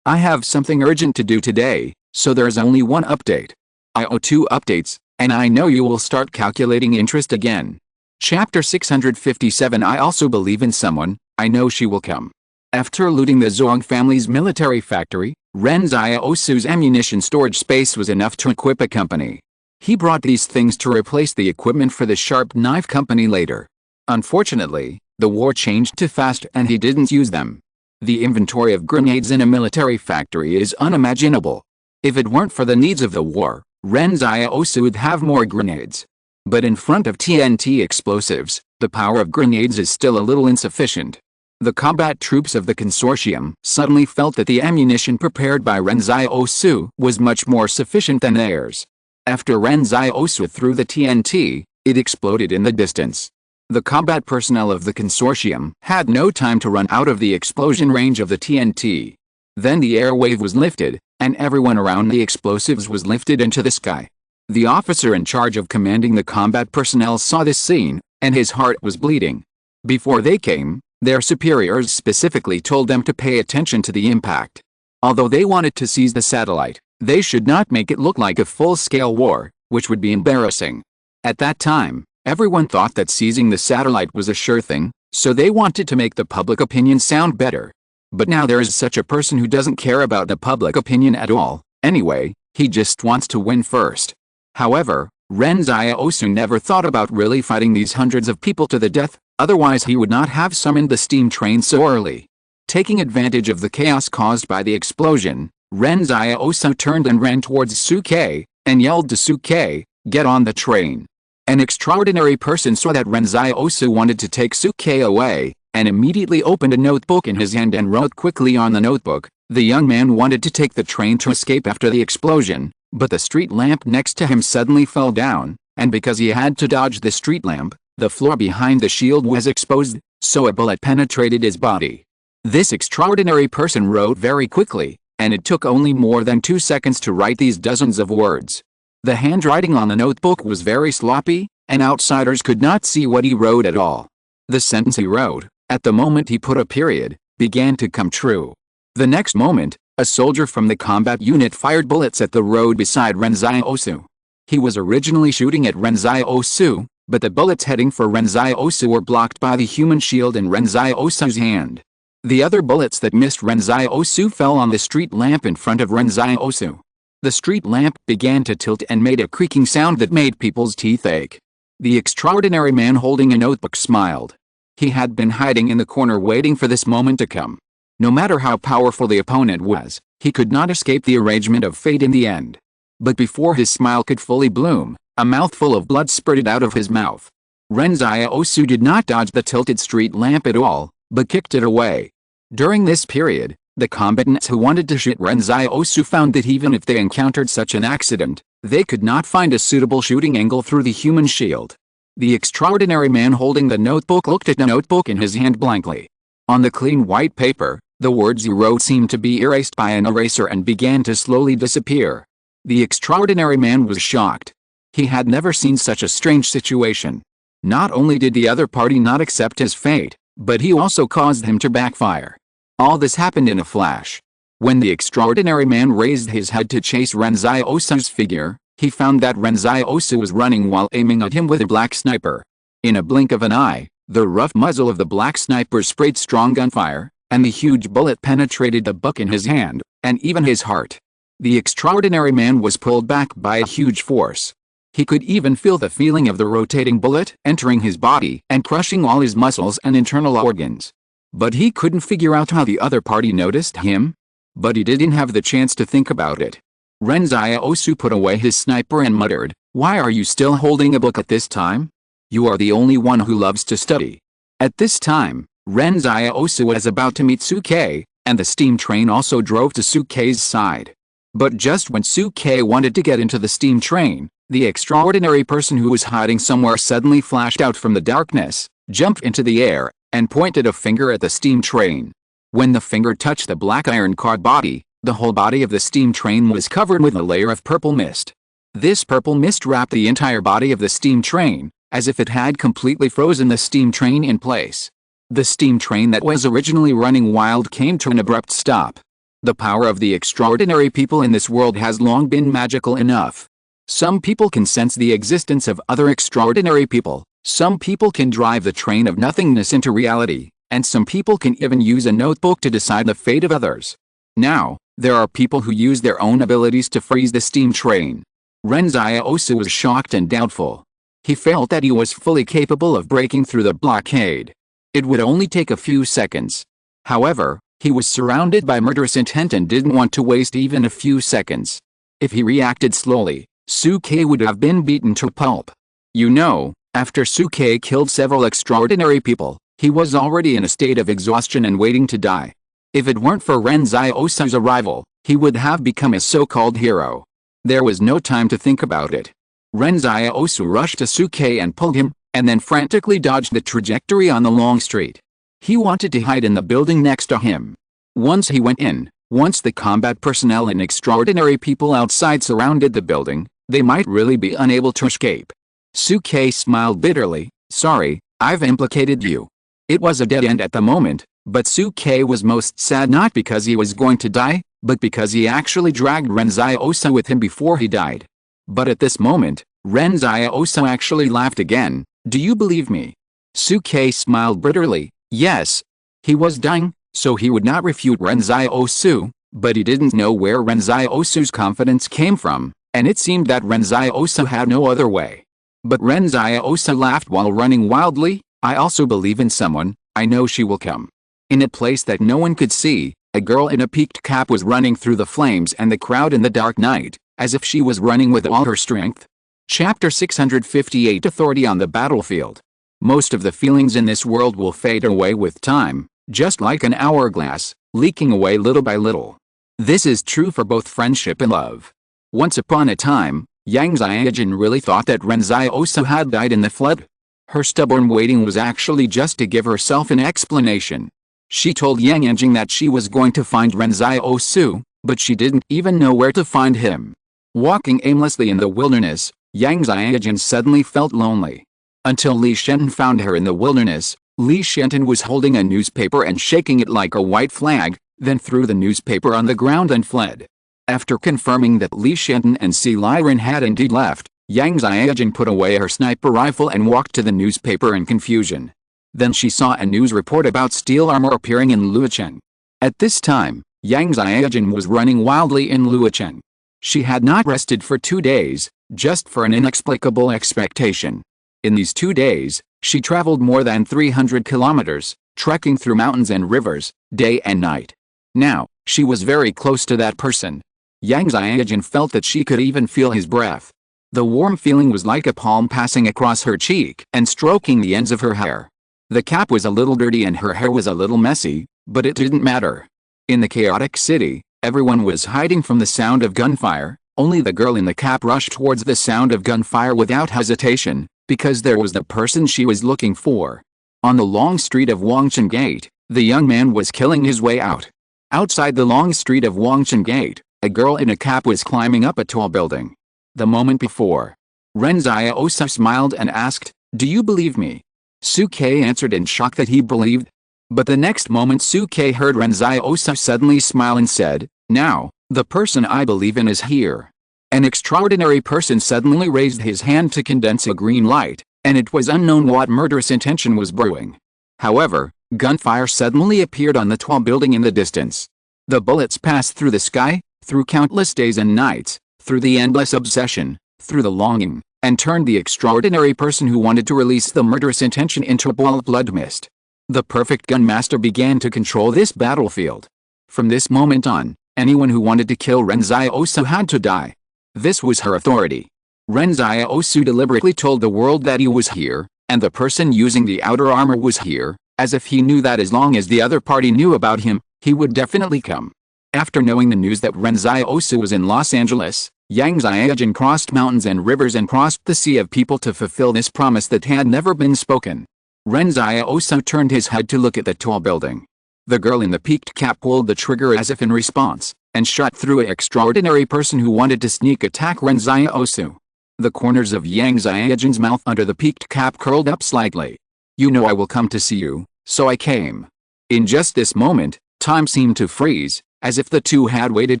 I have something urgent to do today, so there's only one update. I owe 2 updates, and I know you will start calculating interest again. Chapter 657. I also believe in someone, I know she will come. After looting the Zhuang family's military factory, Ren Xiaosu's ammunition storage space was enough to equip a company. He brought these things to replace the equipment for the sharp knife company later. Unfortunately, the war changed too fast and he didn't use them. The inventory of grenades in a military factory is unimaginable. If it weren't for the needs of the war, Ren Xiaosu would have more grenades. But in front of TNT explosives, the power of grenades is still a little insufficient. The combat troops of the consortium suddenly felt that the ammunition prepared by Ren Xiaosu was much more sufficient than theirs. After Ren Xiaosu threw the TNT, it exploded in the distance. The combat personnel of the consortium had no time to run out of the explosion range of the TNT. Then the air wave was lifted, and everyone around the explosives was lifted into the sky. The officer in charge of commanding the combat personnel saw this scene, and his heart was bleeding. Before they came, their superiors specifically told them to pay attention to the impact. Although they wanted to seize the satellite, they should not make it look like a full-scale war, which would be embarrassing. At that time, everyone thought that seizing the satellite was a sure thing, so they wanted to make the public opinion sound better. But now there is such a person who doesn't care about the public opinion at all. Anyway, he just wants to win first. However, Ren Xiaosu never thought about really fighting these hundreds of people to the death, otherwise he would not have summoned the steam train so early. Taking advantage of the chaos caused by the explosion, Ren Xiaosu turned and ran towards Suke, and yelled to Suke, Get on the train. An extraordinary person saw that Ren Xiaosu wanted to take Suke away, and immediately opened a notebook in his hand and wrote quickly on the notebook. The young man wanted to take the train to escape after the explosion, but the street lamp next to him suddenly fell down, and because he had to dodge the street lamp, the floor behind the shield was exposed, so a bullet penetrated his body. This extraordinary person wrote very quickly, and it took only more than 2 seconds to write these dozens of words. The handwriting on the notebook was very sloppy, and outsiders could not see what he wrote at all. The sentence he wrote, at the moment he put a period, began to come true. The next moment, a soldier from the combat unit fired bullets at the road beside Ren Xiaosu. He was originally shooting at Ren Xiaosu, but the bullets heading for Ren Xiaosu were blocked by the human shield in Ren Xiaosu's hand. The other bullets that missed Ren Xiaosu fell on the street lamp in front of Ren Xiaosu. The street lamp began to tilt and made a creaking sound that made people's teeth ache. The extraordinary man holding a notebook smiled. He had been hiding in the corner waiting for this moment to come. No matter how powerful the opponent was, he could not escape the arrangement of fate in the end. But before his smile could fully bloom, a mouthful of blood spurted out of his mouth. Ren Xiaosu did not dodge the tilted street lamp at all, but kicked it away. During this period, the combatants who wanted to shoot Ren Xiaosu found that even if they encountered such an accident, they could not find a suitable shooting angle through the human shield. The extraordinary man holding the notebook looked at the notebook in his hand blankly. On the clean white paper, the words he wrote seemed to be erased by an eraser and began to slowly disappear. The extraordinary man was shocked. He had never seen such a strange situation. Not only did the other party not accept his fate, but he also caused him to backfire. All this happened in a flash. When the extraordinary man raised his head to chase Ren Xiaosu's figure, he found that Ren Xiaosu was running while aiming at him with a black sniper. In a blink of an eye, the rough muzzle of the black sniper sprayed strong gunfire, and the huge bullet penetrated the buck in his hand, and even his heart. The extraordinary man was pulled back by a huge force. He could even feel the feeling of the rotating bullet entering his body and crushing all his muscles and internal organs. But he couldn't figure out how the other party noticed him. But he didn't have the chance to think about it. Ren Xiaosu put away his sniper and muttered, "Why are you still holding a book at this time? You are the only one who loves to study." At this time, Ren Xiaosu was about to meet Suke, and the steam train also drove to Suke's side. But just when Suke wanted to get into the steam train, the extraordinary person who was hiding somewhere suddenly flashed out from the darkness, jumped into the air, and pointed a finger at the steam train. When the finger touched the black iron car body, the whole body of the steam train was covered with a layer of purple mist. This purple mist wrapped the entire body of the steam train, as if it had completely frozen the steam train in place. The steam train that was originally running wild came to an abrupt stop. The power of the extraordinary people in this world has long been magical enough. Some people can sense the existence of other extraordinary people. Some people can drive the train of nothingness into reality, and some people can even use a notebook to decide the fate of others. Now, there are people who use their own abilities to freeze the steam train. Ren Xiaosu was shocked and doubtful. He felt that he was fully capable of breaking through the blockade. It would only take a few seconds. However, he was surrounded by murderous intent and didn't want to waste even a few seconds. If he reacted slowly, Suke would have been beaten to pulp. You know, after Suke killed several extraordinary people, he was already in a state of exhaustion and waiting to die. If it weren't for Ren Xiaosu's arrival, he would have become a so-called hero. There was no time to think about it. Ren Xiaosu rushed to Suke and pulled him, and then frantically dodged the trajectory on the long street. He wanted to hide in the building next to him. Once he went in, once the combat personnel and extraordinary people outside surrounded the building, they might really be unable to escape. Suke smiled bitterly. "Sorry, I've implicated you." It was a dead end at the moment, but Suke was most sad not because he was going to die, but because he actually dragged Ren Xiaosu with him before he died. But at this moment, Ren Xiaosu actually laughed again. "Do you believe me?" Suke smiled bitterly. Yes. He was dying, so he would not refute Ren Xiaosu, but he didn't know where Ren Xiaosu's confidence came from, and it seemed that Ren Xiaosu had no other way. But Ren Xiaosu laughed while running wildly. "I also believe in someone, I know she will come." In a place that no one could see, a girl in a peaked cap was running through the flames and the crowd in the dark night, as if she was running with all her strength. Chapter 658 Authority on the Battlefield. Most of the feelings in this world will fade away with time, just like an hourglass, leaking away little by little. This is true for both friendship and love. Once upon a time, Yang Xiaojun really thought that Ren Xiaosu had died in the flood. Her stubborn waiting was actually just to give herself an explanation. She told Yang Yanjing that she was going to find Ren Xiaosu, but she didn't even know where to find him. Walking aimlessly in the wilderness, Yang Xiaojun suddenly felt lonely. Until Li Shenton found her in the wilderness. Li Shenton was holding a newspaper and shaking it like a white flag, then threw the newspaper on the ground and fled. After confirming that Li Shenton and Si Liren had indeed left, Yang Xiaojun put away her sniper rifle and walked to the newspaper in confusion. Then she saw a news report about steel armor appearing in Luocheng. At this time, Yang Xiaojun was running wildly in Luocheng. She had not rested for 2 days, just for an inexplicable expectation. In these 2 days, she traveled more than 300 kilometers, trekking through mountains and rivers, day and night. Now, she was very close to that person. Yang Xiaojun felt that she could even feel his breath. The warm feeling was like a palm passing across her cheek and stroking the ends of her hair. The cap was a little dirty and her hair was a little messy, but it didn't matter. In the chaotic city, everyone was hiding from the sound of gunfire. Only the girl in the cap rushed towards the sound of gunfire without hesitation, because there was the person she was looking for. On the long street of Wangcheng Gate, the young man was killing his way out. Outside the long street of Wangcheng Gate, a girl in a cap was climbing up a tall building. The moment before, Ren Xiaosu smiled and asked, "Do you believe me?" Su Ke answered in shock that he believed. But the next moment Su Ke heard Ren Xiaosu suddenly smile and said, "Now, the person I believe in is here." An extraordinary person suddenly raised his hand to condense a green light, and it was unknown what murderous intention was brewing. However, gunfire suddenly appeared on the tall building in the distance. The bullets passed through the sky, through countless days and nights, through the endless obsession, through the longing, and turned the extraordinary person who wanted to release the murderous intention into a ball of blood mist. The perfect gunmaster began to control this battlefield. From this moment on, anyone who wanted to kill Ren Xiaosu had to die. This was her authority. Ren Xiaosu deliberately told the world that he was here, and the person using the outer armor was here, as if he knew that as long as the other party knew about him, he would definitely come. After knowing the news that Ren Xiaosu was in Los Angeles, Yang Xiaojun crossed mountains and rivers and crossed the sea of people to fulfill this promise that had never been spoken. Ren Xiaosu turned his head to look at the tall building. The girl in the peaked cap pulled the trigger as if in response, and shot through an extraordinary person who wanted to sneak attack Ren Xiaosu. The corners of Yang Xiaojun's mouth under the peaked cap curled up slightly. "You know I will come to see you, so I came." In just this moment, time seemed to freeze, as if the two had waited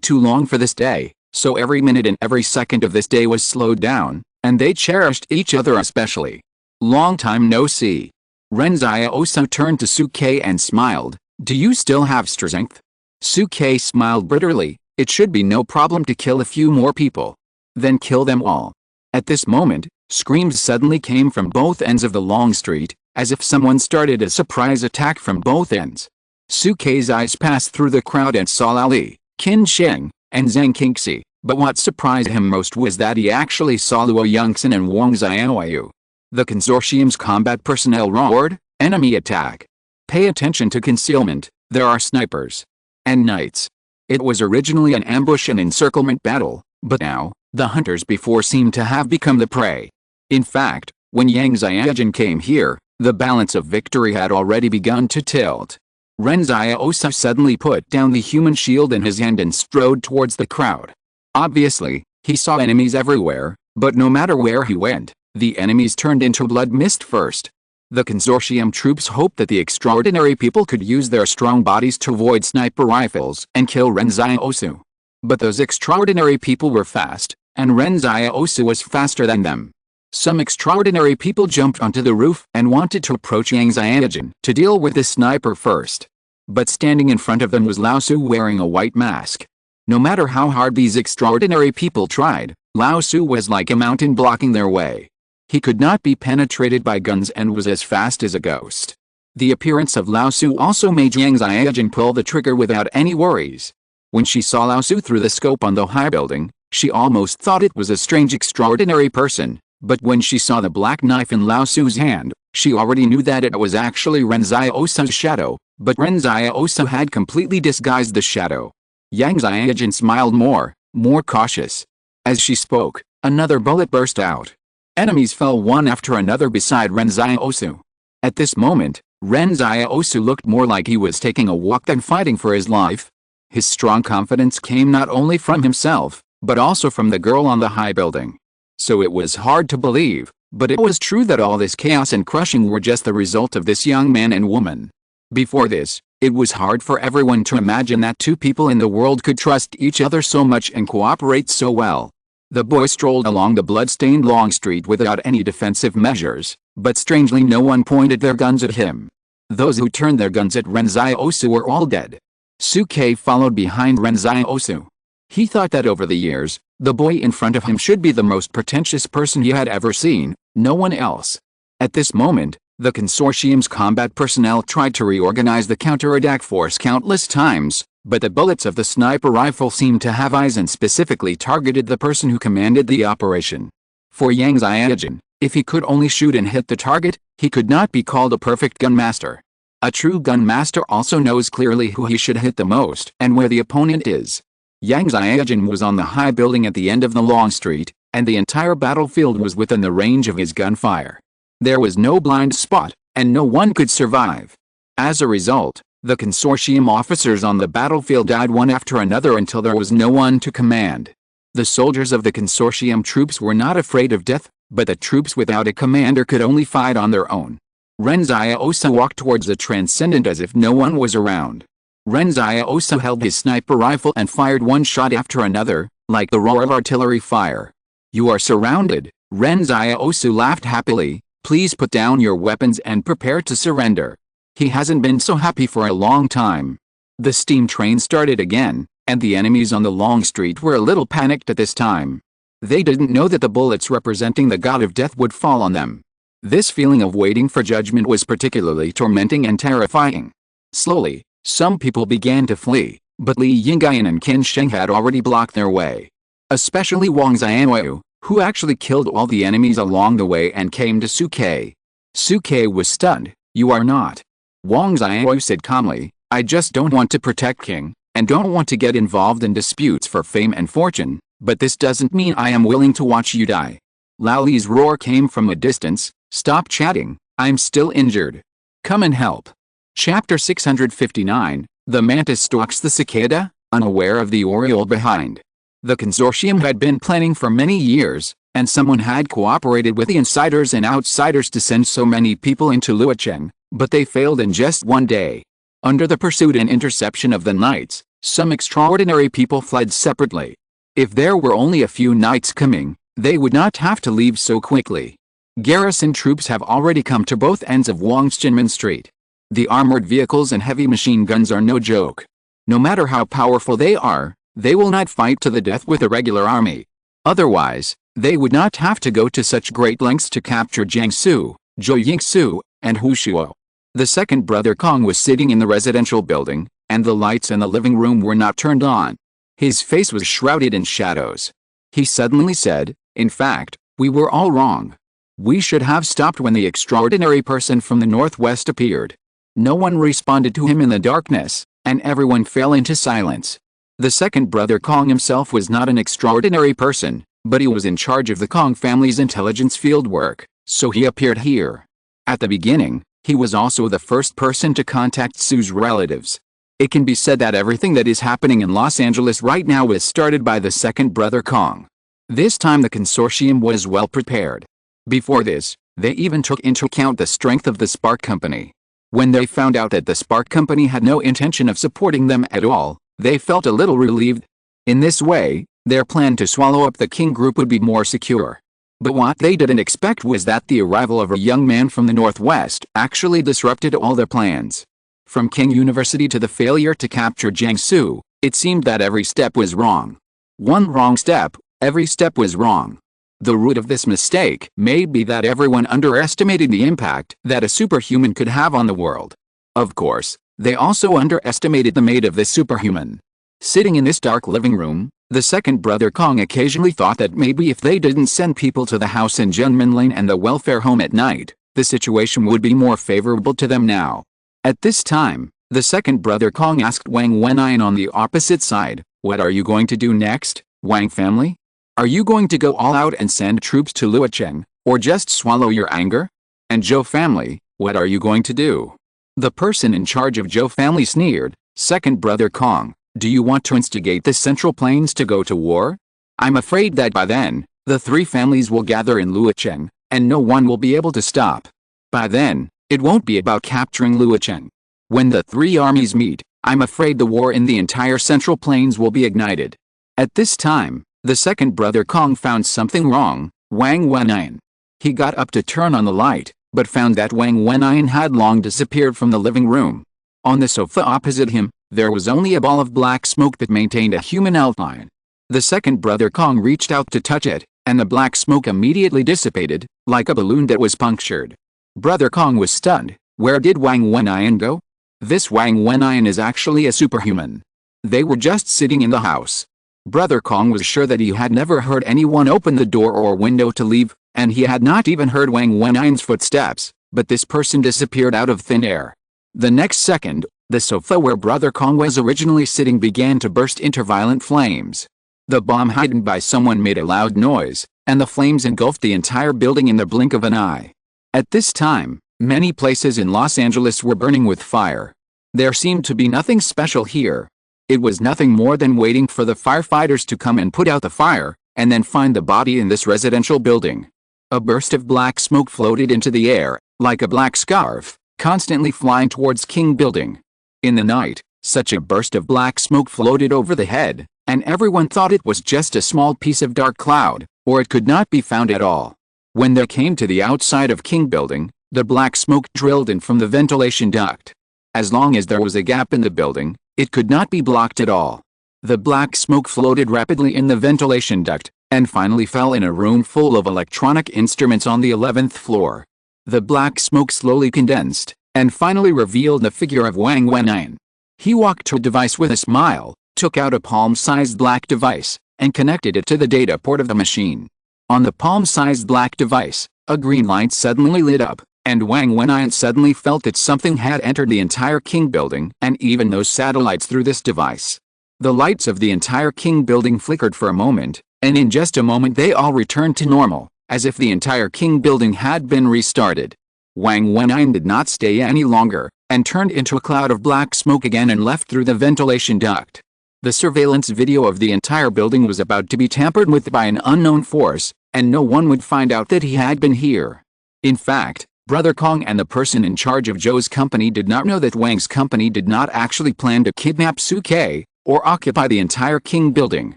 too long for this day, so every minute and every second of this day was slowed down, and they cherished each other especially. Long time no see. Ren Xiaosu turned to Su Ke and smiled, "Do you still have strength?" Su Ke smiled bitterly, "It should be no problem to kill a few more people. Then kill them all." At this moment, screams suddenly came from both ends of the long street, as if someone started a surprise attack from both ends. Su Ke's eyes passed through the crowd and saw Ali, Qin Sheng, and Zhang Qingxi, but what surprised him most was that he actually saw Luo Yongxin and Wang Xiaoyu. The consortium's combat personnel roared, "Enemy attack! Pay attention to concealment, there are snipers and knights." It was originally an ambush and encirclement battle, but now, the hunters before seemed to have become the prey. In fact, when Yang Xiaojun came here, the balance of victory had already begun to tilt. Ren Xiaosu suddenly put down the human shield in his hand and strode towards the crowd. Obviously, he saw enemies everywhere, but no matter where he went, the enemies turned into blood mist first. The consortium troops hoped that the extraordinary people could use their strong bodies to avoid sniper rifles and kill Ren Xiaosu. But those extraordinary people were fast, and Ren Xiaosu was faster than them. Some extraordinary people jumped onto the roof and wanted to approach Yang Xiaojun to deal with the sniper first. But standing in front of them was Lao Su wearing a white mask. No matter how hard these extraordinary people tried, Lao Su was like a mountain blocking their way. He could not be penetrated by guns and was as fast as a ghost. The appearance of Lao Su also made Yang Xiaojun pull the trigger without any worries. When she saw Lao Su through the scope on the high building, She almost thought it was a strange extraordinary person, but when she saw the black knife in Lao Su's hand, she already knew that it was actually Ren Xiaosu's shadow, but Ren Xiaosu had completely disguised the shadow. Yang Xiaojin smiled more cautious. As she spoke, another bullet burst out. Enemies fell one after another beside Ren Xiaosu. At this moment, Ren Xiaosu looked more like he was taking a walk than fighting for his life. His strong confidence came not only from himself, but also from the girl on the high building. So it was hard to believe, but it was true that all this chaos and crushing were just the result of this young man and woman. Before this, it was hard for everyone to imagine that two people in the world could trust each other so much and cooperate so well. The boy strolled along the blood-stained long street without any defensive measures, but strangely no one pointed their guns at him. Those who turned their guns at Ren Xiaosu were all dead. Suke followed behind Ren Xiaosu. He thought that over the years, the boy in front of him should be the most pretentious person he had ever seen, no one else. At this moment, the consortium's combat personnel tried to reorganize the counterattack force countless times, but the bullets of the sniper rifle seemed to have eyes and specifically targeted the person who commanded the operation. For Yang Xiaojin, if he could only shoot and hit the target, he could not be called a perfect gunmaster. A true gunmaster also knows clearly who he should hit the most and where the opponent is. Yang Xiaojin was on the high building at the end of the long street, and the entire battlefield was within the range of his gunfire. There was no blind spot, and no one could survive. As a result, the consortium officers on the battlefield died one after another until there was no one to command. The soldiers of the consortium troops were not afraid of death, but the troops without a commander could only fight on their own. Ren Xiaosu walked towards the transcendent as if no one was around. Ren Xiaosu held his sniper rifle and fired one shot after another, like the roar of artillery fire. "You are surrounded," Ren Xiaosu laughed happily. "Please put down your weapons and prepare to surrender." He hasn't been so happy for a long time. The steam train started again, and the enemies on the long street were a little panicked at this time. They didn't know that the bullets representing the god of death would fall on them. This feeling of waiting for judgment was particularly tormenting and terrifying. Slowly, some people began to flee, but Li Yingyan and Qin Sheng had already blocked their way. Especially Wang Xianwei, who actually killed all the enemies along the way and came to Suke. Suke was stunned. "You are not." Wang Xianwei said calmly, "I just don't want to protect King, and don't want to get involved in disputes for fame and fortune, but this doesn't mean I am willing to watch you die." Lao Li's roar came from a distance. "Stop chatting, I'm still injured. Come and help." Chapter 659, The Mantis Stalks the Cicada, Unaware of the Oriole Behind. The consortium had been planning for many years, and someone had cooperated with the insiders and outsiders to send so many people into Luocheng, but they failed in just one day. Under the pursuit and interception of the knights, some extraordinary people fled separately. If there were only a few knights coming, they would not have to leave so quickly. Garrison troops have already come to both ends of Wangxinmen Street. The armored vehicles and heavy machine guns are no joke. No matter how powerful they are, they will not fight to the death with a regular army. Otherwise, they would not have to go to such great lengths to capture Jiangsu, Zhou Yingsu, and Hushuo. The second brother Kong was sitting in the residential building, and the lights in the living room were not turned on. His face was shrouded in shadows. He suddenly said, "In fact, we were all wrong. We should have stopped when the extraordinary person from the northwest appeared." No one responded to him in the darkness, and everyone fell into silence. The second brother Kong himself was not an extraordinary person, but he was in charge of the Kong family's intelligence fieldwork, so he appeared here. At the beginning, he was also the first person to contact Sue's relatives. It can be said that everything that is happening in Los Angeles right now was started by the second brother Kong. This time the consortium was well prepared. Before this, they even took into account the strength of the Spark Company. When they found out that the Spark Company had no intention of supporting them at all, they felt a little relieved. In this way, their plan to swallow up the King Group would be more secure. But what they didn't expect was that the arrival of a young man from the Northwest actually disrupted all their plans. From King University to the failure to capture Jiangsu, it seemed that every step was wrong. One wrong step, every step was wrong. The root of this mistake may be that everyone underestimated the impact that a superhuman could have on the world. Of course, they also underestimated the mate of this superhuman. Sitting in this dark living room, The second brother Kong occasionally thought that maybe if they didn't send people to the house in Junmin Lane and the welfare home at night, the situation would be more favorable to them now. At this time, the second brother Kong asked Wang Wenyan on the opposite side, "What are you going to do next, Wang family? Are you going to go all out and send troops to Luocheng, or just swallow your anger? And Zhou family, what are you going to do?" The person in charge of Zhou family sneered, "Second brother Kong, do you want to instigate the Central Plains to go to war? I'm afraid that by then, the three families will gather in Luocheng, and no one will be able to stop. By then, it won't be about capturing Luocheng. When the three armies meet, I'm afraid the war in the entire Central Plains will be ignited." At this time, the second brother Kong found something wrong. Wang Wenyan. He got up to turn on the light, but found that Wang Wenyan had long disappeared from the living room. On the sofa opposite him, there was only a ball of black smoke that maintained a human outline. The second brother Kong reached out to touch it, and the black smoke immediately dissipated, like a balloon that was punctured. Brother Kong was stunned. Where did Wang Wenyan go? This Wang Wenyan is actually a superhuman. They were just sitting in the house. Brother Kong was sure that he had never heard anyone open the door or window to leave, and he had not even heard Wang Wenyan's footsteps, but this person disappeared out of thin air. The next second, the sofa where Brother Kong was originally sitting began to burst into violent flames. The bomb hidden by someone made a loud noise, and the flames engulfed the entire building in the blink of an eye. At this time, many places in Los Angeles were burning with fire. There seemed to be nothing special here. It was nothing more than waiting for the firefighters to come and put out the fire, and then find the body in this residential building. A burst of black smoke floated into the air, like a black scarf, constantly flying towards King Building. In the night, such a burst of black smoke floated over the head, and everyone thought it was just a small piece of dark cloud, or it could not be found at all. When they came to the outside of King Building, the black smoke drilled in from the ventilation duct. As long as there was a gap in the building, it could not be blocked at all. The black smoke floated rapidly in the ventilation duct, and finally fell in a room full of electronic instruments on the 11th floor. The black smoke slowly condensed, and finally revealed the figure of Wang Wenyan. He walked to a device with a smile, took out a palm-sized black device, and connected it to the data port of the machine. On the palm-sized black device, a green light suddenly lit up, and Wang Wenyan suddenly felt that something had entered the entire King Building and even those satellites through this device. The lights of the entire King Building flickered for a moment, and in just a moment they all returned to normal, as if the entire King Building had been restarted. Wang Wenyan did not stay any longer, and turned into a cloud of black smoke again and left through the ventilation duct. The surveillance video of the entire building was about to be tampered with by an unknown force, and no one would find out that he had been here. In fact, Brother Kong and the person in charge of Zhou's company did not know that Wang's company did not actually plan to kidnap Suke, or occupy the entire King Building.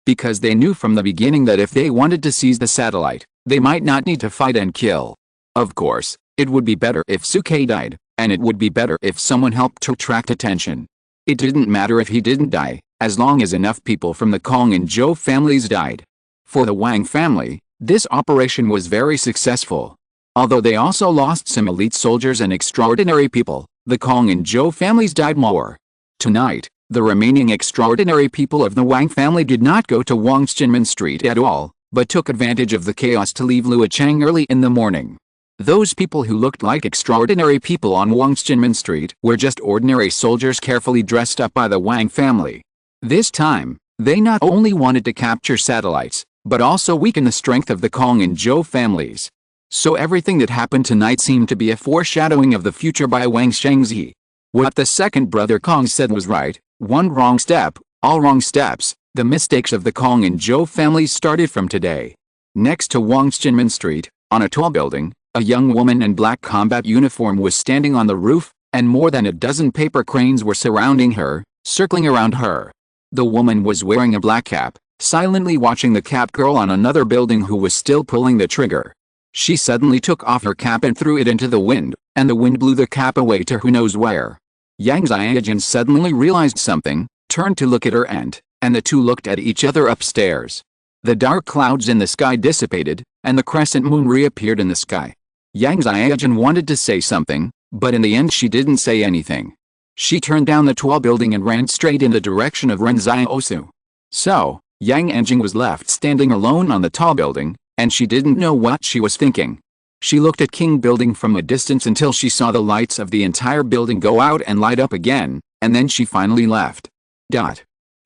Because they knew from the beginning that if they wanted to seize the satellite, they might not need to fight and kill. Of course, it would be better if Suke died, and it would be better if someone helped to attract attention. It didn't matter if he didn't die, as long as enough people from the Kong and Zhou families died. For the Wang family, this operation was very successful. Although they also lost some elite soldiers and extraordinary people, the Kong and Zhou families died more. Tonight, the remaining extraordinary people of the Wang family did not go to Wangsjinmen Street at all, but took advantage of the chaos to leave Luocheng early in the morning. Those people who looked like extraordinary people on Wangsjinmen Street were just ordinary soldiers carefully dressed up by the Wang family. This time, they not only wanted to capture satellites, but also weaken the strength of the Kong and Zhou families. So everything that happened tonight seemed to be a foreshadowing of the future by Wang Shengzi. What the second brother Kong said was right: one wrong step, all wrong steps. The mistakes of the Kong and Zhou families started from today. Next to Wangsjinmen Street, on a tall building, a young woman in black combat uniform was standing on the roof, and more than a dozen paper cranes were surrounding her, circling around her. The woman was wearing a black cap, silently watching the cap girl on another building who was still pulling the trigger. She suddenly took off her cap and threw it into the wind, and the wind blew the cap away to who knows where. Yang Xiaojun suddenly realized something, turned to look at her and the two looked at each other upstairs. The dark clouds in the sky dissipated, and the crescent moon reappeared in the sky. Yang Xiaojun wanted to say something, but in the end she didn't say anything. She turned down the tall building and ran straight in the direction of Ren Xiaosu. So, Yang Anjing was left standing alone on the tall building, and she didn't know what she was thinking. She looked at King Building from a distance until she saw the lights of the entire building go out and light up again, and then she finally left.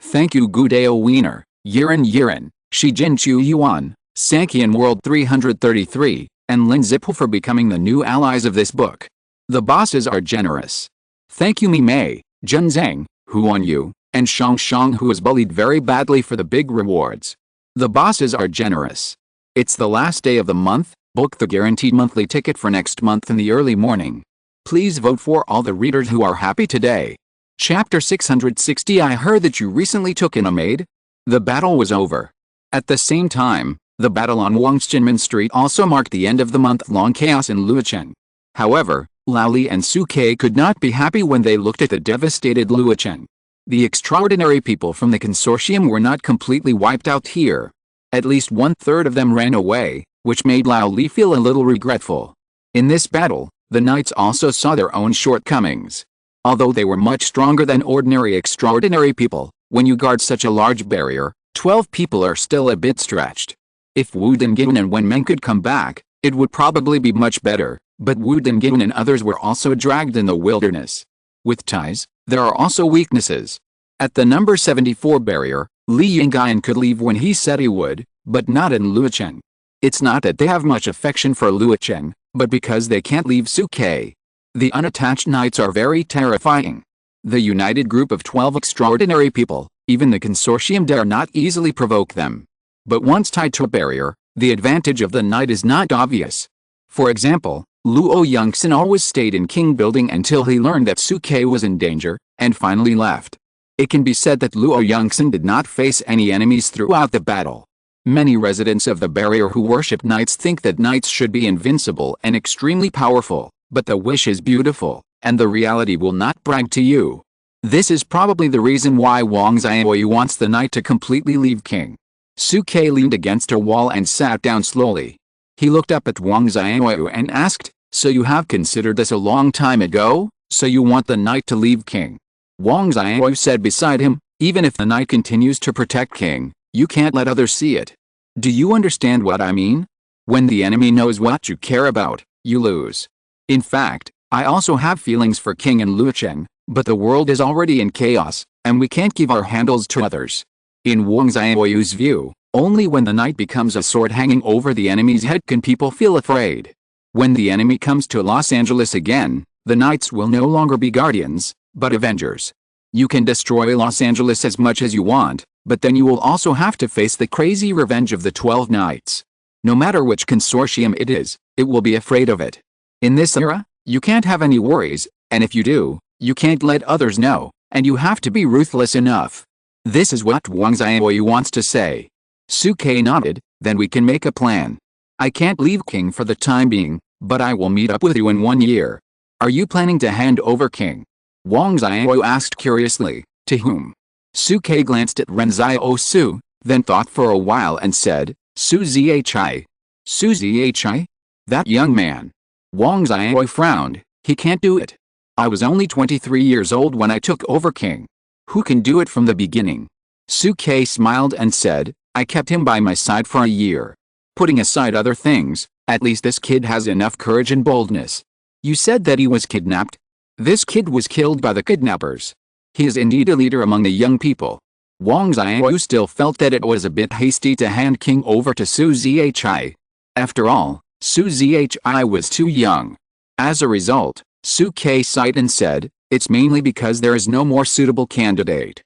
Thank you Gudeo Wiener, Yiren, Shijin Chu Yuan, Sankian World 333, and Lin Zipu for becoming the new allies of this book. The bosses are generous. Thank you Mei, Jun Zhang, Huan Yu, and Shang who was bullied very badly for the big rewards. The bosses are generous. It's the last day of the month, book the guaranteed monthly ticket for next month in the early morning. Please vote for all the readers who are happy today. Chapter 660 I heard that you recently took in a maid? The battle was over. At the same time, the battle on Wangxinmen Street also marked the end of the month-long chaos in Luocheng. However, Lao Li and Su Ke could not be happy when they looked at the devastated Luocheng. The extraordinary people from the consortium were not completely wiped out here. At least 1/3 of them ran away, which made Lao Li feel a little regretful. In this battle, the knights also saw their own shortcomings. Although they were much stronger than ordinary extraordinary people, when you guard such a large barrier, 12 people are still a bit stretched. If Wu Dengin and Wen Meng could come back, it would probably be much better, but Wu Dengin and others were also dragged in the wilderness. With ties, there are also weaknesses. At the number 74 barrier, Li Yingyan could leave when he said he would, but not in Luocheng. It's not that they have much affection for Luocheng, but because they can't leave Su Ke. The unattached knights are very terrifying. The united group of 12 extraordinary people, even the consortium dare not easily provoke them. But once tied to a barrier, the advantage of the knight is not obvious. For example, Luo Yongxin always stayed in King Building until he learned that Su Ke was in danger, and finally left. It can be said that Luo Yongxin did not face any enemies throughout the battle. Many residents of the barrier who worship knights think that knights should be invincible and extremely powerful, but the wish is beautiful, and the reality will not brag to you. This is probably the reason why Wang Xiaoyu wants the knight to completely leave King. Su Ke leaned against a wall and sat down slowly. He looked up at Wang Xiaoyu and asked, "So you have considered this a long time ago? So you want the knight to leave King?" Wang Xiaoyu said beside him, "Even if the knight continues to protect King, you can't let others see it. Do you understand what I mean? When the enemy knows what you care about, you lose. In fact, I also have feelings for King and Luocheng, but the world is already in chaos, and we can't give our handles to others." In Wang Xiaoyu's view, only when the knight becomes a sword hanging over the enemy's head can people feel afraid. When the enemy comes to Los Angeles again, the knights will no longer be guardians, but avengers. You can destroy Los Angeles as much as you want, but then you will also have to face the crazy revenge of the 12 knights. No matter which consortium it is, it will be afraid of it. In this era, you can't have any worries, and if you do, you can't let others know, and you have to be ruthless enough. This is what Wang Xiaoyu wants to say. Su Ke nodded, "Then we can make a plan. I can't leave King for the time being, but I will meet up with you in 1 year. Are you planning to hand over King?" Wang Xiaoyu asked curiously, "To whom?" Su Ke glanced at Ren Xiaosu, then thought for a while and said, "Su Zhi. Su Zhi? That young man." Wang Xiaoyu frowned, "He can't do it. I was only 23 years old when I took over King. Who can do it from the beginning?" Su Ke smiled and said, "I kept him by my side for a year. Putting aside other things, at least this kid has enough courage and boldness." "You said that he was kidnapped?" "This kid was killed by the kidnappers. He is indeed a leader among the young people." Wang Xiaoyu still felt that it was a bit hasty to hand King over to Su Zhi. After all, Su Zhi was too young. As a result, Su Ke sighed and said, "It's mainly because there is no more suitable candidate.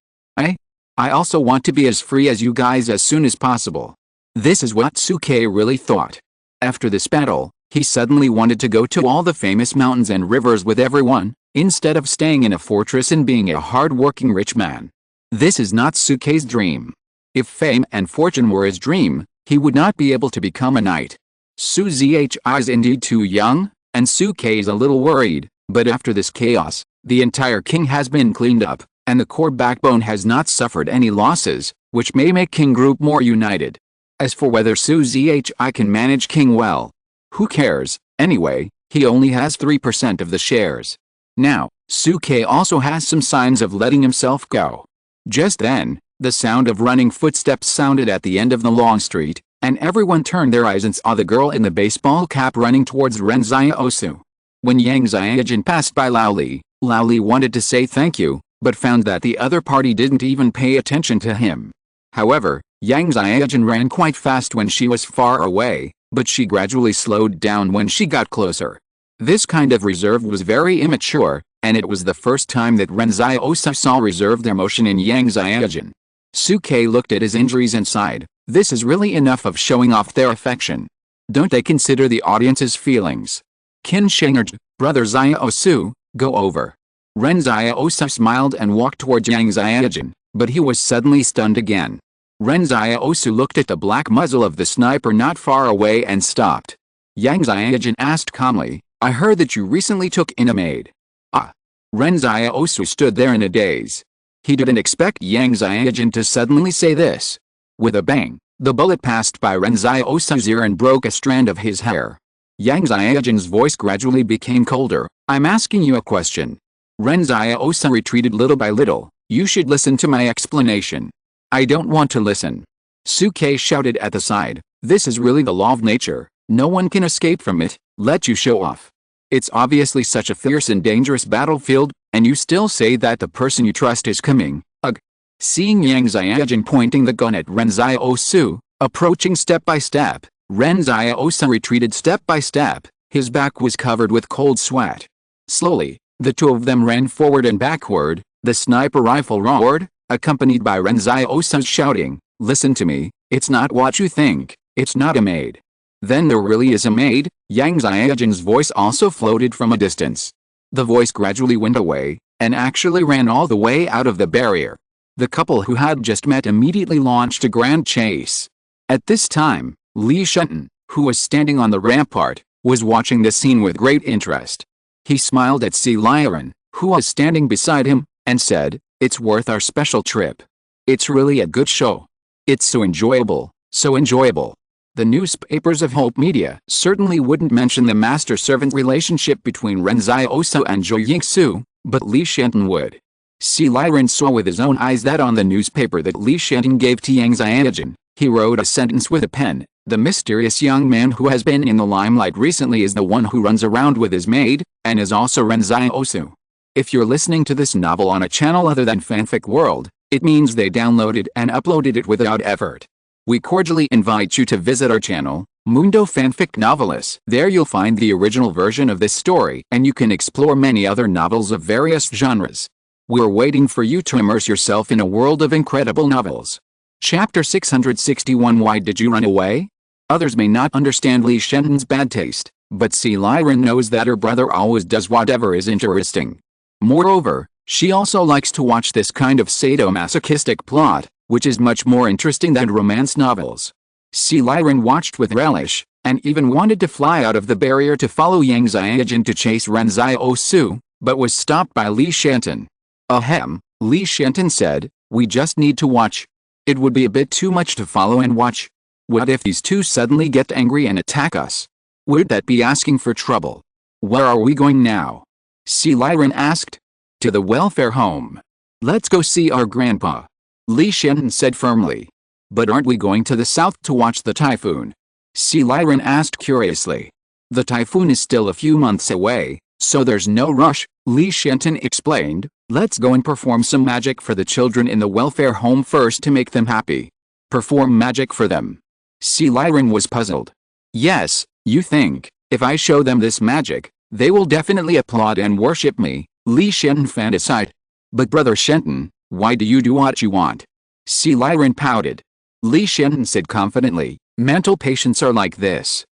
I also want to be as free as you guys as soon as possible." This is what Su Ke really thought. After this battle, he suddenly wanted to go to all the famous mountains and rivers with everyone, instead of staying in a fortress and being a hard-working rich man. This is not Su Ke's dream. If fame and fortune were his dream, he would not be able to become a knight. Su Zhi is indeed too young, and Su Ke is a little worried, but after this chaos, the entire King has been cleaned up, and the core backbone has not suffered any losses, which may make King Group more united. As for whether Su Zhi can manage King well, who cares? Anyway, he only has 3% of the shares. Now, Su Ke also has some signs of letting himself go. Just then, The sound of running footsteps sounded at the end of the long street, and everyone turned their eyes and saw the girl in the baseball cap running towards Ren Xiaosu. When Yang Xiaojin passed by Lao Li wanted to say thank you, but found that the other party didn't even pay attention to him. However, Yang Xiaojin ran quite fast when she was far away, but she gradually slowed down when she got closer. This kind of reserve was very immature, and it was the first time that Ren Xiaosu saw reserved emotion in Yang Xiaojin. Suke looked at his injuries and sighed. This is really enough of showing off their affection. Don't they consider the audience's feelings? Qin Sheng urged, Brother Xiaosu, go over. Ren Xiaosu smiled and walked towards Yang Xiaojin, but he was suddenly stunned again. Ren Xiaosu looked at the black muzzle of the sniper not far away and stopped. Yang Xiaojin asked calmly, I heard that you recently took in a maid. Ah. Ren Xiaosu stood there in a daze. He didn't expect Yang Xiaojin to suddenly say this. With a bang, the bullet passed by Ren Xiaosu's ear and broke a strand of his hair. Yang Xiaojin's voice gradually became colder. I'm asking you a question. Ren Xiaosu retreated little by little. You should listen to my explanation. I don't want to listen. Suke shouted at the side. This is really the law of nature. No one can escape from it. Let you show off. It's obviously such a fierce and dangerous battlefield, and you still say that the person you trust is coming. Ugh. Seeing Yang Xiaojin pointing the gun at Ren Xiaosu, approaching step by step, Ren Xiaosu retreated step by step. His back was covered with cold sweat. Slowly, the two of them ran forward and backward. The sniper rifle roared, accompanied by Ren Xiaosu shouting, Listen to me, it's not what you think, it's not a maid. Then there really is a maid. Yang Xiaojin's voice also floated from a distance. The voice gradually went away, and actually ran all the way out of the barrier. The couple who had just met immediately launched a grand chase. At this time, Li Shenten, who was standing on the rampart, was watching the scene with great interest. He smiled at Si Liren, who was standing beside him, and said, It's worth our special trip. It's really a good show. It's so enjoyable, so enjoyable. The newspapers of Hope Media certainly wouldn't mention the master-servant relationship between Ren Xiaosu and Zhou Yingsu, but Li Shenten would. Si Liren saw with his own eyes that on the newspaper that Li Shenten gave to Yang Xiaojin, he wrote a sentence with a pen. The mysterious young man who has been in the limelight recently is the one who runs around with his maid, and is also Ren Xiaosu. If you're listening to this novel on a channel other than Fanfic World, it means they downloaded and uploaded it without effort. We cordially invite you to visit our channel, Mundo Fanfic Novelists. There you'll find the original version of this story, and you can explore many other novels of various genres. We're waiting for you to immerse yourself in a world of incredible novels. Chapter 661 Why did you run away? Others may not understand Li Shenten's bad taste, but Si Liren knows that her brother always does whatever is interesting. Moreover, she also likes to watch this kind of sadomasochistic plot, which is much more interesting than romance novels. Si Liren watched with relish, and even wanted to fly out of the barrier to follow Yang Xiaojin to chase Ren Xiaosu, but was stopped by Li Shenten. Ahem, Li Shenten said, we just need to watch. It would be a bit too much to follow and watch. What if these two suddenly get angry and attack us? Would that be asking for trouble? Where are we going now? Si Liren asked. To the welfare home. Let's go see our grandpa. Li Shenten said firmly. But aren't we going to the south to watch the typhoon? Si Liren asked curiously. The typhoon is still a few months away, so there's no rush, Li Shenten explained. Let's go and perform some magic for the children in the welfare home first to make them happy. Perform magic for them. Si Liren was puzzled. Yes, you think, if I show them this magic, they will definitely applaud and worship me, Li Shenten fantasized. But Brother Shenten, why do you do what you want? Si Liren pouted. Li Shenten said confidently, mental patients are like this.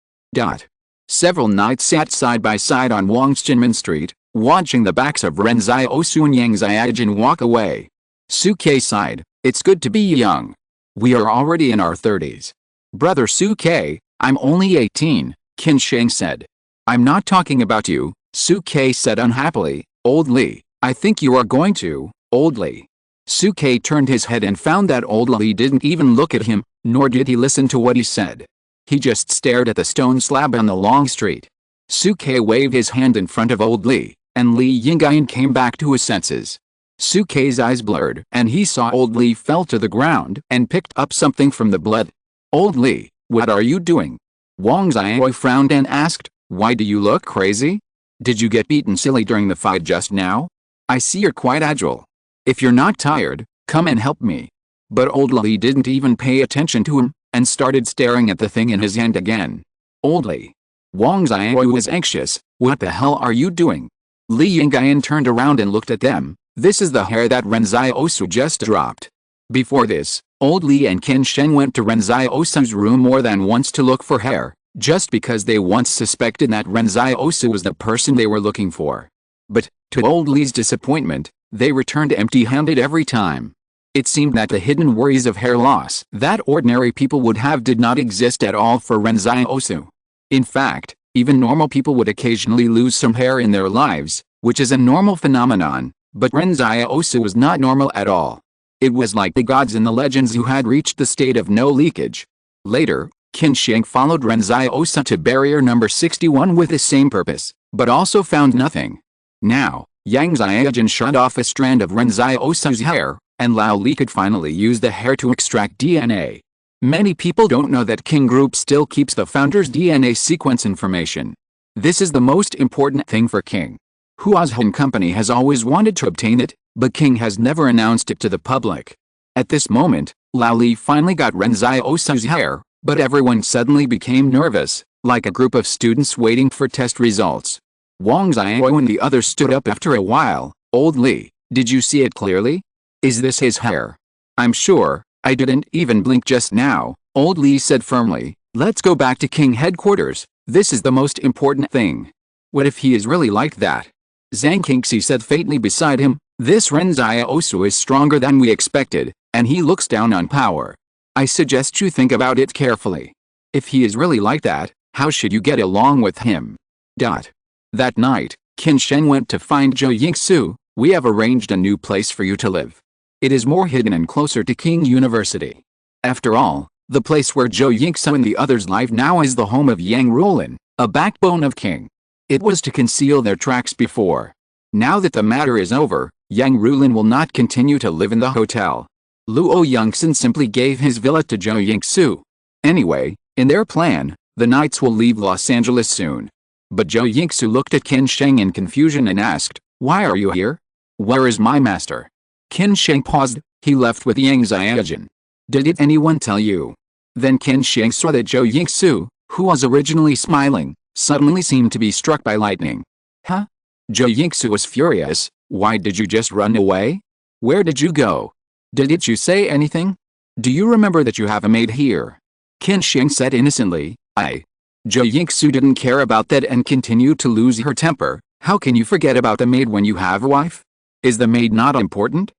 Several knights sat side by side on Wangxinmen Street, watching the backs of Ren Xiaosu and Yang Xiaojin walk away. Suke sighed, it's good to be young. We are already in our 30s. Brother Suke, I'm only 18, Qin Sheng said. I'm not talking about you, Suke said unhappily. Old Li, I think you are going to, Old Li. Suke turned his head and found that Old Li didn't even look at him, nor did he listen to what he said. He just stared at the stone slab on the long street. Suke waved his hand in front of Old Li, and Li Yingyan came back to his senses. Suke's eyes blurred, and he saw Old Li fell to the ground and picked up something from the blood. Old Li, what are you doing? Wang Xiaoyu frowned and asked, why do you look crazy? Did you get beaten silly during the fight just now? I see you're quite agile. If you're not tired, come and help me. But Old Li didn't even pay attention to him, and started staring at the thing in his hand again. Old Li. Wang Xiaoyu was anxious, what the hell are you doing? Li Yingyan turned around and looked at them. This is the hair that Ren Xiaosu just dropped. Before this, Old Li and Qin Sheng went to Ren Xiaosu's room more than once to look for hair, just because they once suspected that Ren Xiaosu was the person they were looking for. But, to Old Li's disappointment, they returned empty-handed every time. It seemed that the hidden worries of hair loss that ordinary people would have did not exist at all for Ren Xiaosu. In fact, even normal people would occasionally lose some hair in their lives, which is a normal phenomenon, but Ren Xiaosu was not normal at all. It was like the gods in the legends who had reached the state of no leakage. Later, Qin Sheng followed Ren Xiaosu to barrier number 61 with the same purpose, but also found nothing. Now, Yang Xiaojun shot off a strand of Ren Xiaosu's hair, and Lao Li could finally use the hair to extract DNA. Many people don't know that King Group still keeps the founder's DNA sequence information. This is the most important thing for King. Huazhen Company has always wanted to obtain it, but King has never announced it to the public. At this moment, Lao Li finally got Ren Xiaosu's hair, but everyone suddenly became nervous, like a group of students waiting for test results. Wang Xiaoyu and the others stood up after a while. Old Li, did you see it clearly? Is this his hair? I'm sure, I didn't even blink just now, Old Li said firmly. Let's go back to King headquarters, this is the most important thing. What if he is really like that? Zhang Qingxi said faintly beside him, this Ren Xiaosu is stronger than we expected, and he looks down on power. I suggest you think about it carefully. If he is really like that, how should you get along with him? That night, Qin Sheng went to find Zhou Yingsu. We have arranged a new place for you to live. It is more hidden and closer to King University. After all, the place where Zhou Yingsu and the others live now is the home of Yang Rulin, a backbone of King. It was to conceal their tracks before. Now that the matter is over, Yang Rulin will not continue to live in the hotel. Luo Yongxin simply gave his villa to Zhou Yingsu. Anyway, in their plan, the knights will leave Los Angeles soon. But Zhou Yingsu looked at Qin Sheng in confusion and asked, why are you here? Where is my master? Qin Sheng paused. He left with Yang Xiaojun. Did anyone tell you? Then Qin Sheng saw that Zhou Yingsu, who was originally smiling, suddenly seemed to be struck by lightning. Huh? Zhou Yingsu was furious. Why did you just run away? Where did you go? Didn't you say anything? Do you remember that you have a maid here? Qin Sheng said innocently, Zhou Yingsu didn't care about that and continued to lose her temper. How can you forget about the maid when you have a wife? Is the maid not important?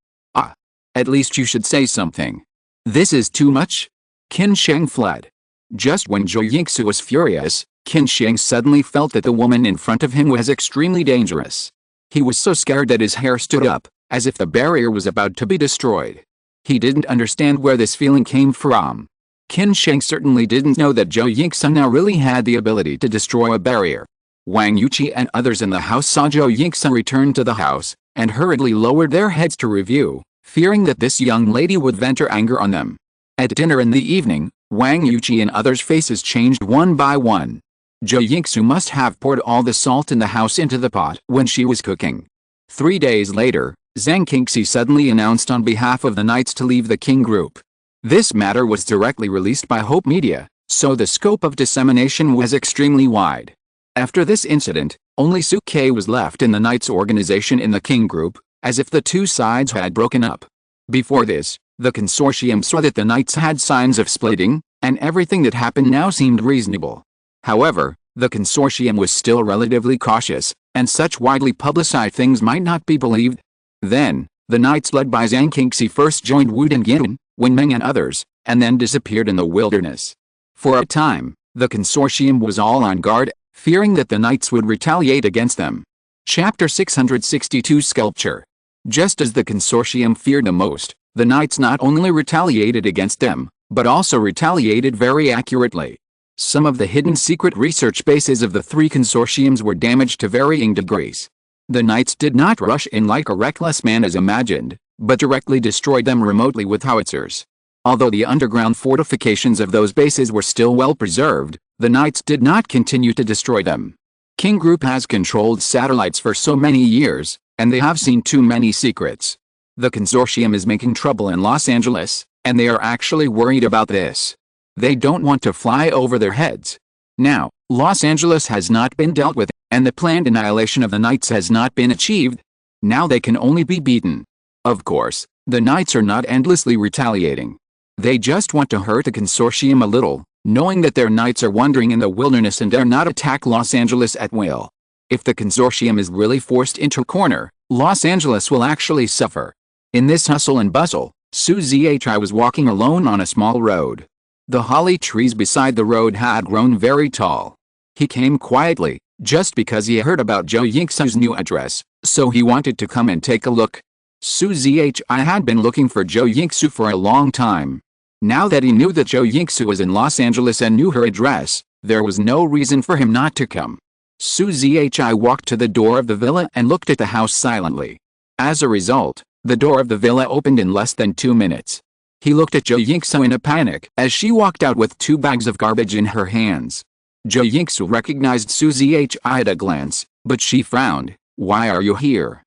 At least you should say something. This is too much? Qin Sheng fled. Just when Zhou Yingsu was furious, Qin Sheng suddenly felt that the woman in front of him was extremely dangerous. He was so scared that his hair stood up, as if the barrier was about to be destroyed. He didn't understand where this feeling came from. Qin Sheng certainly didn't know that Zhou Yingsu now really had the ability to destroy a barrier. Wang Yuqi and others in the house saw Zhou Yingsu return to the house, and hurriedly lowered their heads to review, fearing that this young lady would vent her anger on them. At dinner in the evening, Wang Yuqi and others' faces changed one by one. Zhou Yingsu must have poured all the salt in the house into the pot when she was cooking. 3 days later, Zhang Qingxi suddenly announced on behalf of the knights to leave the King Group. This matter was directly released by Hope Media, so the scope of dissemination was extremely wide. After this incident, only Suke was left in the Knights organization in the King Group, as if the two sides had broken up. Before this, the consortium saw that the Knights had signs of splitting, and everything that happened now seemed reasonable. However, the consortium was still relatively cautious, and such widely publicized things might not be believed. Then, the Knights led by Zhang Qingxi first joined Wu Dengyin, Wen Meng and others, and then disappeared in the wilderness. For a time, the consortium was all on guard, fearing that the Knights would retaliate against them. Chapter 662 Sculpture. Just as the consortium feared the most, the Knights not only retaliated against them, but also retaliated very accurately. Some of the hidden secret research bases of the three consortiums were damaged to varying degrees. The knights did not rush in like a reckless man as imagined, but directly destroyed them remotely with howitzers. Although the underground fortifications of those bases were still well preserved, the knights did not continue to destroy them. King Group has controlled satellites for so many years, and they have seen too many secrets. The consortium is making trouble in Los Angeles, and they are actually worried about this. They don't want to fly over their heads. Now, Los Angeles has not been dealt with, and the planned annihilation of the knights has not been achieved. Now they can only be beaten. Of course, the knights are not endlessly retaliating. They just want to hurt the consortium a little, knowing that their knights are wandering in the wilderness and dare not attack Los Angeles at will. If the consortium is really forced into a corner, Los Angeles will actually suffer. In this hustle and bustle, Su Zhi was walking alone on a small road. The holly trees beside the road had grown very tall. He came quietly, just because he heard about Zhou Yingxu's new address, so he wanted to come and take a look. Su Zhi had been looking for Zhou Yingxu for a long time. Now that he knew that Zhou Yingxu was in Los Angeles and knew her address, there was no reason for him not to come. Su Zhi walked to the door of the villa and looked at the house silently. As a result, the door of the villa opened in less than 2 minutes. He looked at Zhou Yingxu in a panic as she walked out with 2 bags of garbage in her hands. Zhou Yingxu recognized Su Zhi at a glance, but she frowned. "Why are you here?"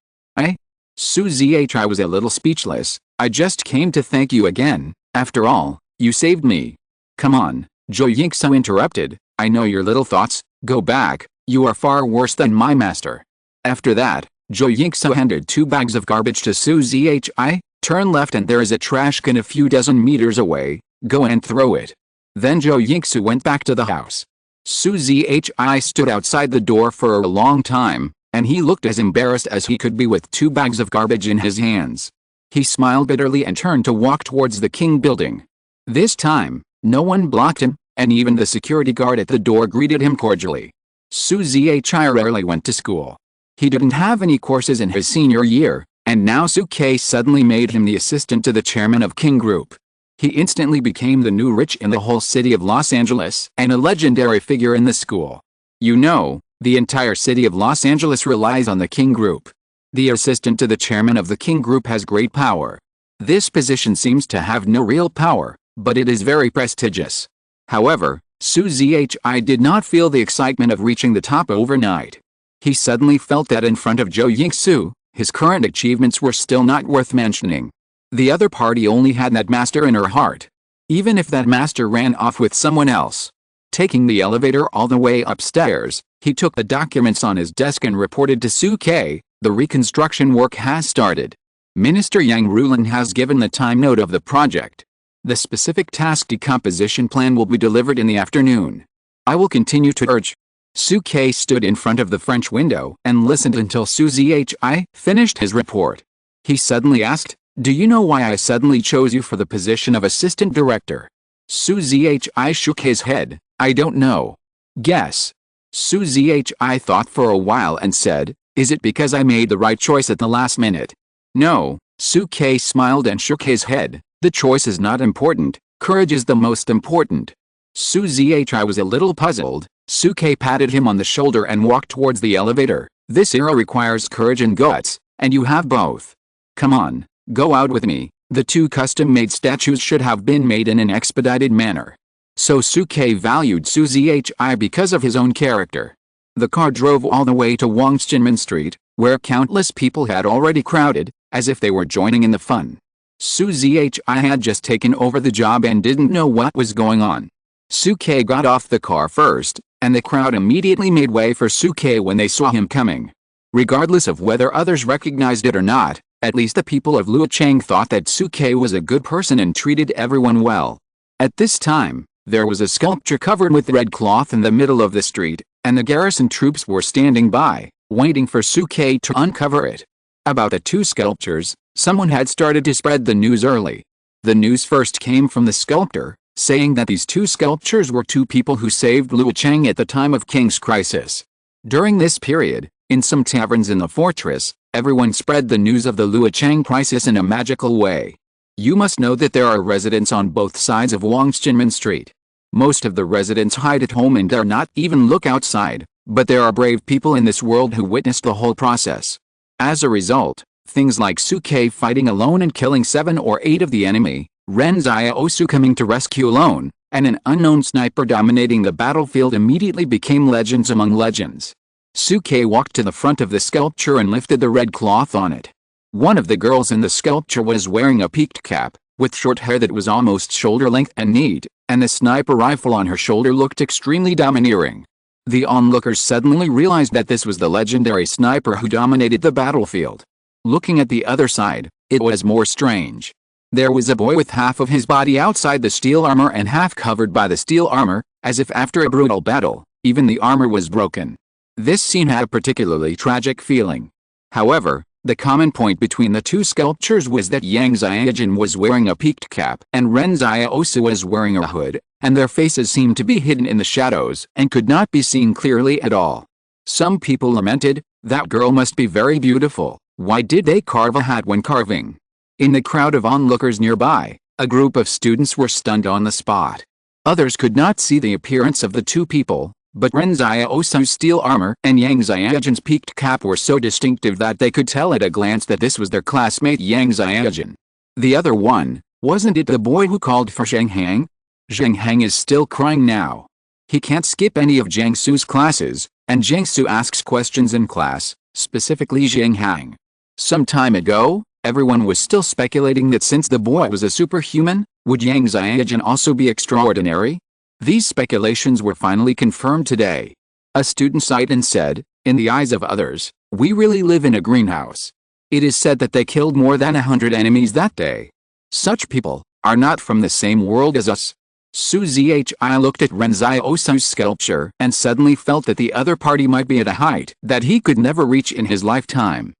Su Zhi was a little speechless. "I just came to thank you again. After all, you saved me." "Come on," Zhou Yingxu interrupted. "I know your little thoughts. Go back. You are far worse than my master." After that, Zhou Yingxu handed 2 bags of garbage to Su Zhi. "Turn left and there is a trash can a few dozen meters away. Go and throw it." Then Zhou Yingxu went back to the house. Su Zhi stood outside the door for a long time, and he looked as embarrassed as he could be with 2 bags of garbage in his hands. He smiled bitterly and turned to walk towards the King building. This time, no one blocked him, and even the security guard at the door greeted him cordially. Su Zhi rarely went to school. He didn't have any courses in his senior year, and now Su K suddenly made him the assistant to the chairman of King Group. He instantly became the new rich in the whole city of Los Angeles and a legendary figure in the school. You know, the entire city of Los Angeles relies on the King Group. The assistant to the chairman of the King Group has great power. This position seems to have no real power, but it is very prestigious. However, Su Zhi did not feel the excitement of reaching the top overnight. He suddenly felt that in front of Zhou Yingxu, his current achievements were still not worth mentioning. The other party only had that master in her heart. Even if that master ran off with someone else. Taking the elevator all the way upstairs, he took the documents on his desk and reported to Su K. The reconstruction work has started. Minister Yang Rulin has given the time note of the project. The specific task decomposition plan will be delivered in the afternoon. I will continue to urge. Su K stood in front of the French window and listened until Su Zhi finished his report. He suddenly asked, "Do you know why I suddenly chose you for the position of assistant director?" Su Zhi shook his head. "I don't know." "Guess." Su Zhi thought for a while and said, "Is it because I made the right choice at the last minute?" "No." Su K smiled and shook his head. "The choice is not important. Courage is the most important." Su Zhi was a little puzzled. Su K patted him on the shoulder and walked towards the elevator. "This era requires courage and guts, and you have both. Come on, go out with me." The 2 custom-made statues should have been made in an expedited manner. So Su K valued Su Zhi because of his own character. The car drove all the way to Wangxinmen Street, where countless people had already crowded, as if they were joining in the fun. Su Zhi had just taken over the job and didn't know what was going on. Su K got off the car first, and the crowd immediately made way for Su K when they saw him coming. Regardless of whether others recognized it or not, at least the people of Luocheng thought that Su K was a good person and treated everyone well. At this time, there was a sculpture covered with red cloth in the middle of the street, and the garrison troops were standing by, waiting for Su K to uncover it. About the 2 sculptures, someone had started to spread the news early. The news first came from the sculptor, saying that these 2 sculptures were 2 people who saved Luocheng at the time of King's crisis. During this period, in some taverns in the fortress, everyone spread the news of the Luocheng crisis in a magical way. You must know that there are residents on both sides of Wangxinmen Street. Most of the residents hide at home and dare not even look outside, But there are brave people in this world who witnessed the whole process. As a result, things like Suke fighting alone and killing 7 or 8 of the enemy, Ren Xiaosu coming to rescue alone, and an unknown sniper dominating the battlefield immediately became legends among legends. Suke walked to the front of the sculpture and lifted the red cloth on it. One of the girls in the sculpture was wearing a peaked cap, with short hair that was almost shoulder length and neat, and the sniper rifle on her shoulder looked extremely domineering. The onlookers suddenly realized that this was the legendary sniper who dominated the battlefield. Looking at the other side, it was more strange. There was a boy with half of his body outside the steel armor and half covered by the steel armor, as if after a brutal battle, even the armor was broken. This scene had a particularly tragic feeling. However, the common point between the two sculptures was that Yang Xiaojun was wearing a peaked cap and Ren Xiaosu was wearing a hood, and their faces seemed to be hidden in the shadows and could not be seen clearly at all. Some people lamented, "That girl must be very beautiful, why did they carve a hat when carving?" In the crowd of onlookers nearby, a group of students were stunned on the spot. Others could not see the appearance of the two people, but Ren Xiaosu's steel armor and Yang Xiaojun's peaked cap were so distinctive that they could tell at a glance that this was their classmate Yang Xiaojun. The other one, wasn't it the boy who called for Zheng Hang? Zheng Hang is still crying now. He can't skip any of Jiang Su's classes, and Jiang Su asks questions in class, specifically Zheng Hang. Some time ago, everyone was still speculating that since the boy was a superhuman, would Yang Xiaojun also be extraordinary? These speculations were finally confirmed today. A student sighed and said, "In the eyes of others, we really live in a greenhouse. It is said that they killed more than 100 enemies that day. Such people are not from the same world as us." Su Zhi looked at Ren Xiaosu's sculpture and suddenly felt that the other party might be at a height that he could never reach in his lifetime.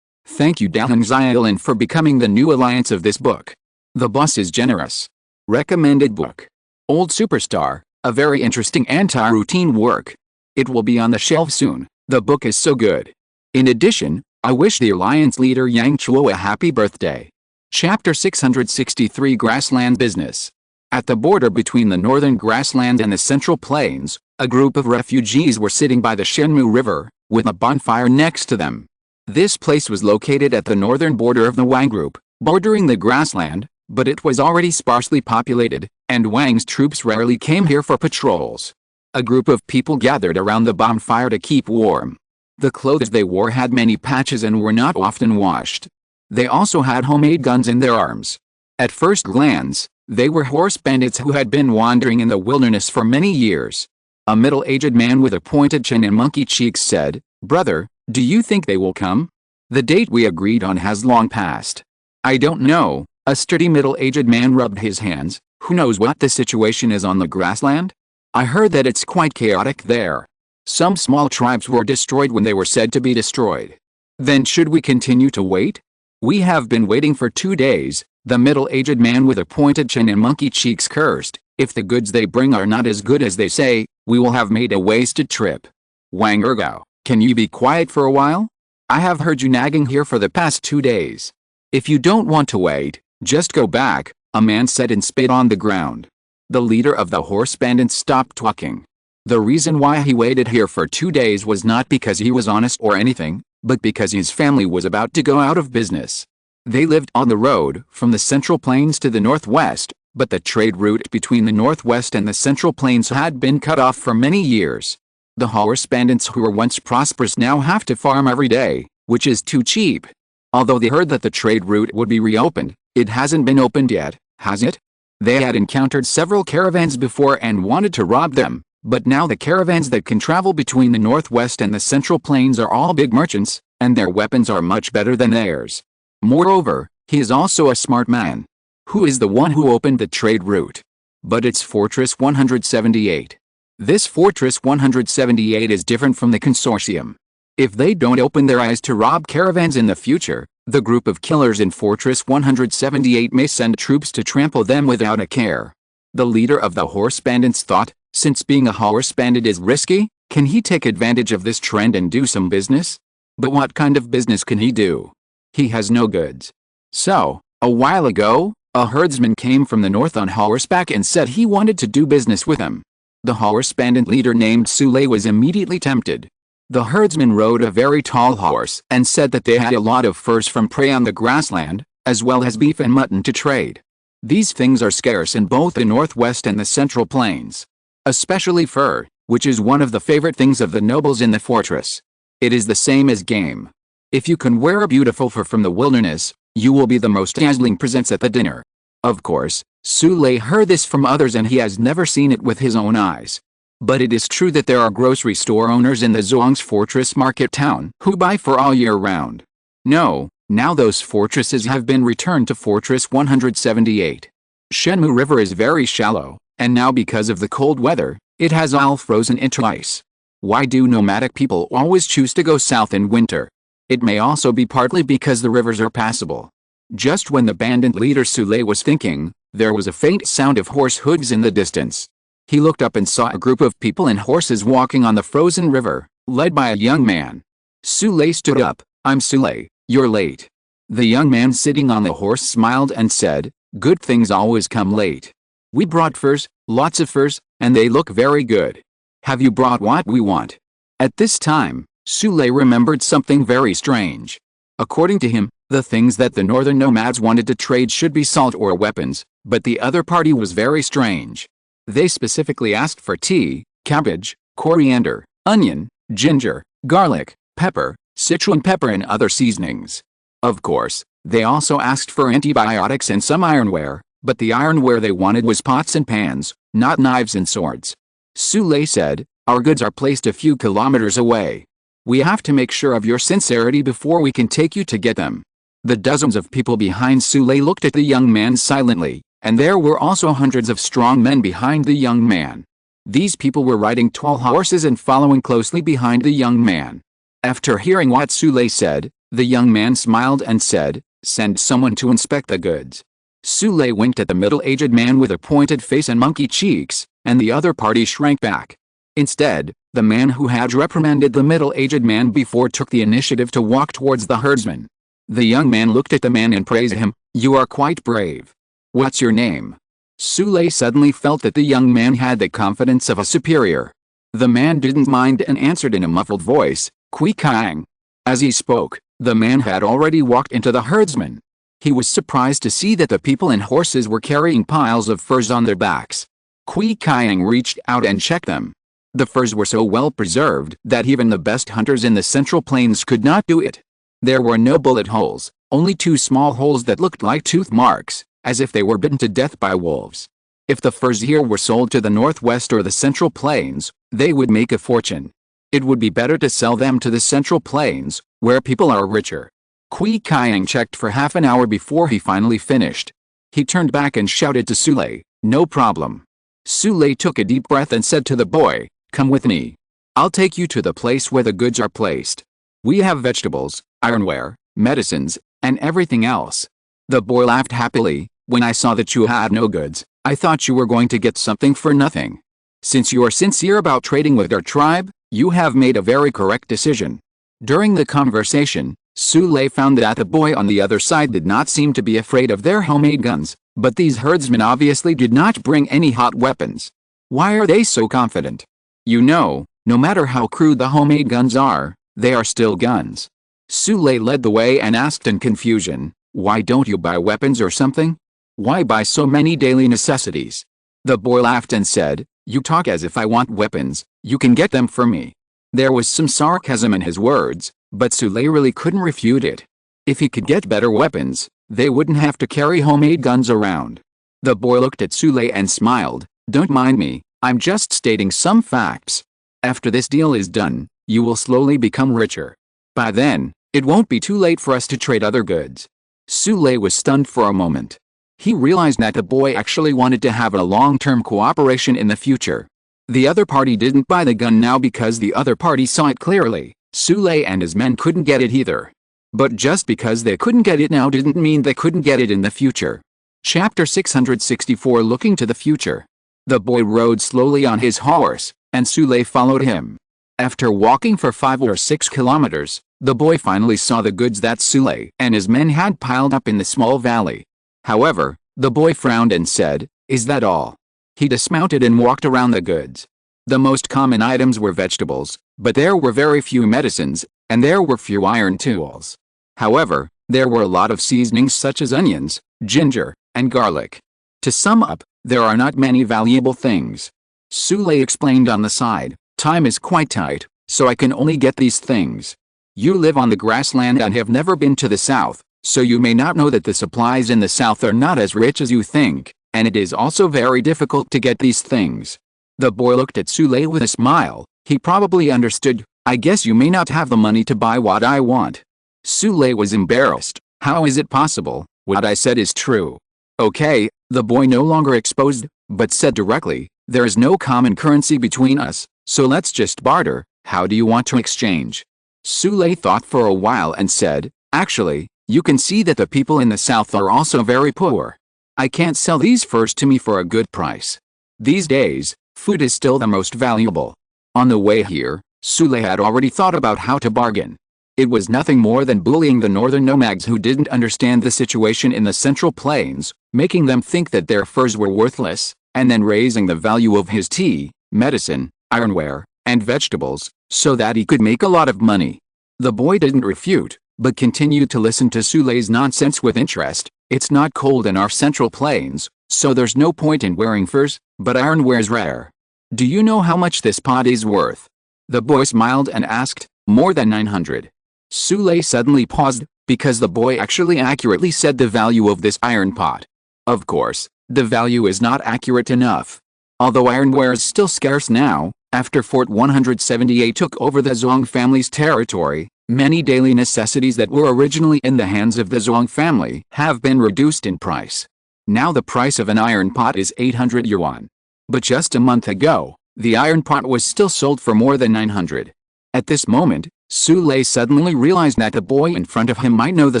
Thank you Dallin Xiaolin for becoming the new alliance of this book. The boss is generous. Recommended book. Old Superstar, a very interesting anti-routine work. It will be on the shelf soon, the book is so good. In addition, I wish the alliance leader Yang Chuo a happy birthday. Chapter 663 Grassland Business. At the border between the northern grassland and the central plains, a group of refugees were sitting by the Shenmu River, with a bonfire next to them. This place was located at the northern border of the Wang group, bordering the grassland, but it was already sparsely populated, and Wang's troops rarely came here for patrols. A group of people gathered around the bonfire to keep warm. The clothes they wore had many patches and were not often washed. They also had homemade guns in their arms. At first glance, they were horse bandits who had been wandering in the wilderness for many years. A middle-aged man with a pointed chin and monkey cheeks said, "Brother, do you think they will come? The date we agreed on has long passed." "I don't know," a sturdy middle-aged man rubbed his hands. "Who knows what the situation is on the grassland? I heard that it's quite chaotic there. Some small tribes were destroyed when they were said to be destroyed. Then should we continue to wait? We have been waiting for 2 days, the middle-aged man with a pointed chin and monkey cheeks cursed. If the goods they bring are not as good as they say, we will have made a wasted trip. Wang Ergao, can you be quiet for a while? I have heard you nagging here for the past 2 days. If you don't want to wait, just go back," a man said and spit on the ground. The leader of the horse bandits stopped talking. The reason why he waited here for 2 days was not because he was honest or anything, but because his family was about to go out of business. They lived on the road from the Central Plains to the northwest, but the trade route between the northwest and the Central Plains had been cut off for many years. The horse bandits who were once prosperous now have to farm every day, which is too cheap. Although they heard that the trade route would be reopened, it hasn't been opened yet, has it? They had encountered several caravans before and wanted to rob them, but now the caravans that can travel between the northwest and the Central Plains are all big merchants, and their weapons are much better than theirs. Moreover, he is also a smart man. Who is the one who opened the trade route? But it's Fortress 178. This Fortress 178 is different from the consortium. If they don't open their eyes to rob caravans in the future, the group of killers in Fortress 178 may send troops to trample them without a care. The leader of the horse bandits thought, since being a horse bandit is risky, can he take advantage of this trend and do some business? But what kind of business can he do? He has no goods. So, a while ago, a herdsman came from the north on horseback and said he wanted to do business with him. The horse bandit leader named Sule was immediately tempted. The herdsman rode a very tall horse and said that they had a lot of furs from prey on the grassland, as well as beef and mutton to trade. These things are scarce in both the northwest and the central plains. Especially fur, which is one of the favorite things of the nobles in the fortress. It is the same as game. If you can wear a beautiful fur from the wilderness, you will be the most dazzling presents at the dinner. Of course, Sule heard this from others and he has never seen it with his own eyes. But it is true that there are grocery store owners in the Zhuang's fortress market town who buy fur all year round. No, now those fortresses have been returned to Fortress 178. Shenmu River is very shallow, and now because of the cold weather, it has all frozen into ice. Why do nomadic people always choose to go south in winter? It may also be partly because the rivers are passable. Just when the bandit leader Sule was thinking, there was a faint sound of horse hooves in the distance. He looked up and saw a group of people and horses walking on the frozen river, led by a young man. Sule stood up. "I'm Sule, you're late." The young man sitting on the horse smiled and said, "Good things always come late. We brought furs, lots of furs, and they look very good. Have you brought what we want?" At this time, Sule remembered something very strange. According to him, the things that the northern nomads wanted to trade should be salt or weapons, but the other party was very strange. They specifically asked for tea, cabbage, coriander, onion, ginger, garlic, pepper, Sichuan pepper and other seasonings. Of course, they also asked for antibiotics and some ironware, but the ironware they wanted was pots and pans, not knives and swords. Sule said, "Our goods are placed a few kilometers away. We have to make sure of your sincerity before we can take you to get them." The dozens of people behind Sule looked at the young man silently, and there were also hundreds of strong men behind the young man. These people were riding tall horses and following closely behind the young man. After hearing what Sule said, the young man smiled and said, "Send someone to inspect the goods." Sule winked at the middle-aged man with a pointed face and monkey cheeks, and the other party shrank back. Instead, the man who had reprimanded the middle-aged man before took the initiative to walk towards the herdsman. The young man looked at the man and praised him. "You are quite brave. What's your name?" Sule suddenly felt that the young man had the confidence of a superior. The man didn't mind and answered in a muffled voice, "Kui Kang." As he spoke, the man had already walked into the herdsman. He was surprised to see that the people and horses were carrying piles of furs on their backs. Kui Kang reached out and checked them. The furs were so well preserved that even the best hunters in the central plains could not do it. There were no bullet holes, only two small holes that looked like tooth marks, as if they were bitten to death by wolves. If the furs here were sold to the northwest or the central plains, they would make a fortune. It would be better to sell them to the central plains, where people are richer. Kui Kang checked for half an hour before he finally finished. He turned back and shouted to Sule, "No problem." Sule took a deep breath and said to the boy, "Come with me. I'll take you to the place where the goods are placed. We have vegetables, ironware, medicines, and everything else." The boy laughed happily. "When I saw that you had no goods, I thought you were going to get something for nothing. Since you are sincere about trading with our tribe, you have made a very correct decision." During the conversation, Sule found that the boy on the other side did not seem to be afraid of their homemade guns, but these herdsmen obviously did not bring any hot weapons. Why are they so confident? You know, no matter how crude the homemade guns are, they are still guns. Sule led the way and asked in confusion, "Why don't you buy weapons or something? Why buy so many daily necessities?" The boy laughed and said, "You talk as if I want weapons. You can get them for me." There was some sarcasm in his words, but Sule really couldn't refute it. If he could get better weapons, they wouldn't have to carry homemade guns around. The boy looked at Sule and smiled, "Don't mind me, I'm just stating some facts. After this deal is done, you will slowly become richer. By then, it won't be too late for us to trade other goods." Sule was stunned for a moment. He realized that the boy actually wanted to have a long-term cooperation in the future. The other party didn't buy the gun now because the other party saw it clearly. Sule and his men couldn't get it either. But just because they couldn't get it now didn't mean they couldn't get it in the future. Chapter 664 Looking to the Future. The boy rode slowly on his horse, and Sule followed him. After walking for 5 or 6 kilometers, the boy finally saw the goods that Sule and his men had piled up in the small valley. However, the boy frowned and said, "Is that all?" He dismounted and walked around the goods. The most common items were vegetables, but there were very few medicines, and there were few iron tools. However, there were a lot of seasonings such as onions, ginger, and garlic. To sum up, there are not many valuable things. Sule explained on the side, time is quite tight, so I can only get these things. You live on the grassland and have never been to the south, so you may not know that the supplies in the south are not as rich as you think, and it is also very difficult to get these things. The boy looked at Sule with a smile. He probably understood. I guess you may not have the money to buy what I want. Sule was embarrassed. How is it possible? What I said is true. Okay, the boy no longer exposed, but said directly, there is no common currency between us, so let's just barter. How do you want to exchange? Sule thought for a while and said, actually, you can see that the people in the south are also very poor. I can't sell these furs to me for a good price. These days, food is still the most valuable. On the way here, Sule had already thought about how to bargain. It was nothing more than bullying the northern nomads who didn't understand the situation in the Central Plains, making them think that their furs were worthless, and then raising the value of his tea, medicine, ironware, and vegetables, so that he could make a lot of money. The boy didn't refute, but continued to listen to Sule's nonsense with interest. It's not cold in our Central Plains, so there's no point in wearing furs, but ironware's rare. Do you know how much this pot is worth? The boy smiled and asked, more than 900. Sule suddenly paused, because the boy actually accurately said the value of this iron pot. Of course, the value is not accurate enough. Although ironware is still scarce now, after Fort 178 took over the Zhuang family's territory, many daily necessities that were originally in the hands of the Zhuang family have been reduced in price. Now the price of an iron pot is 800 yuan. But just a month ago, the iron pot was still sold for more than 900. At this moment, Sule suddenly realized that the boy in front of him might know the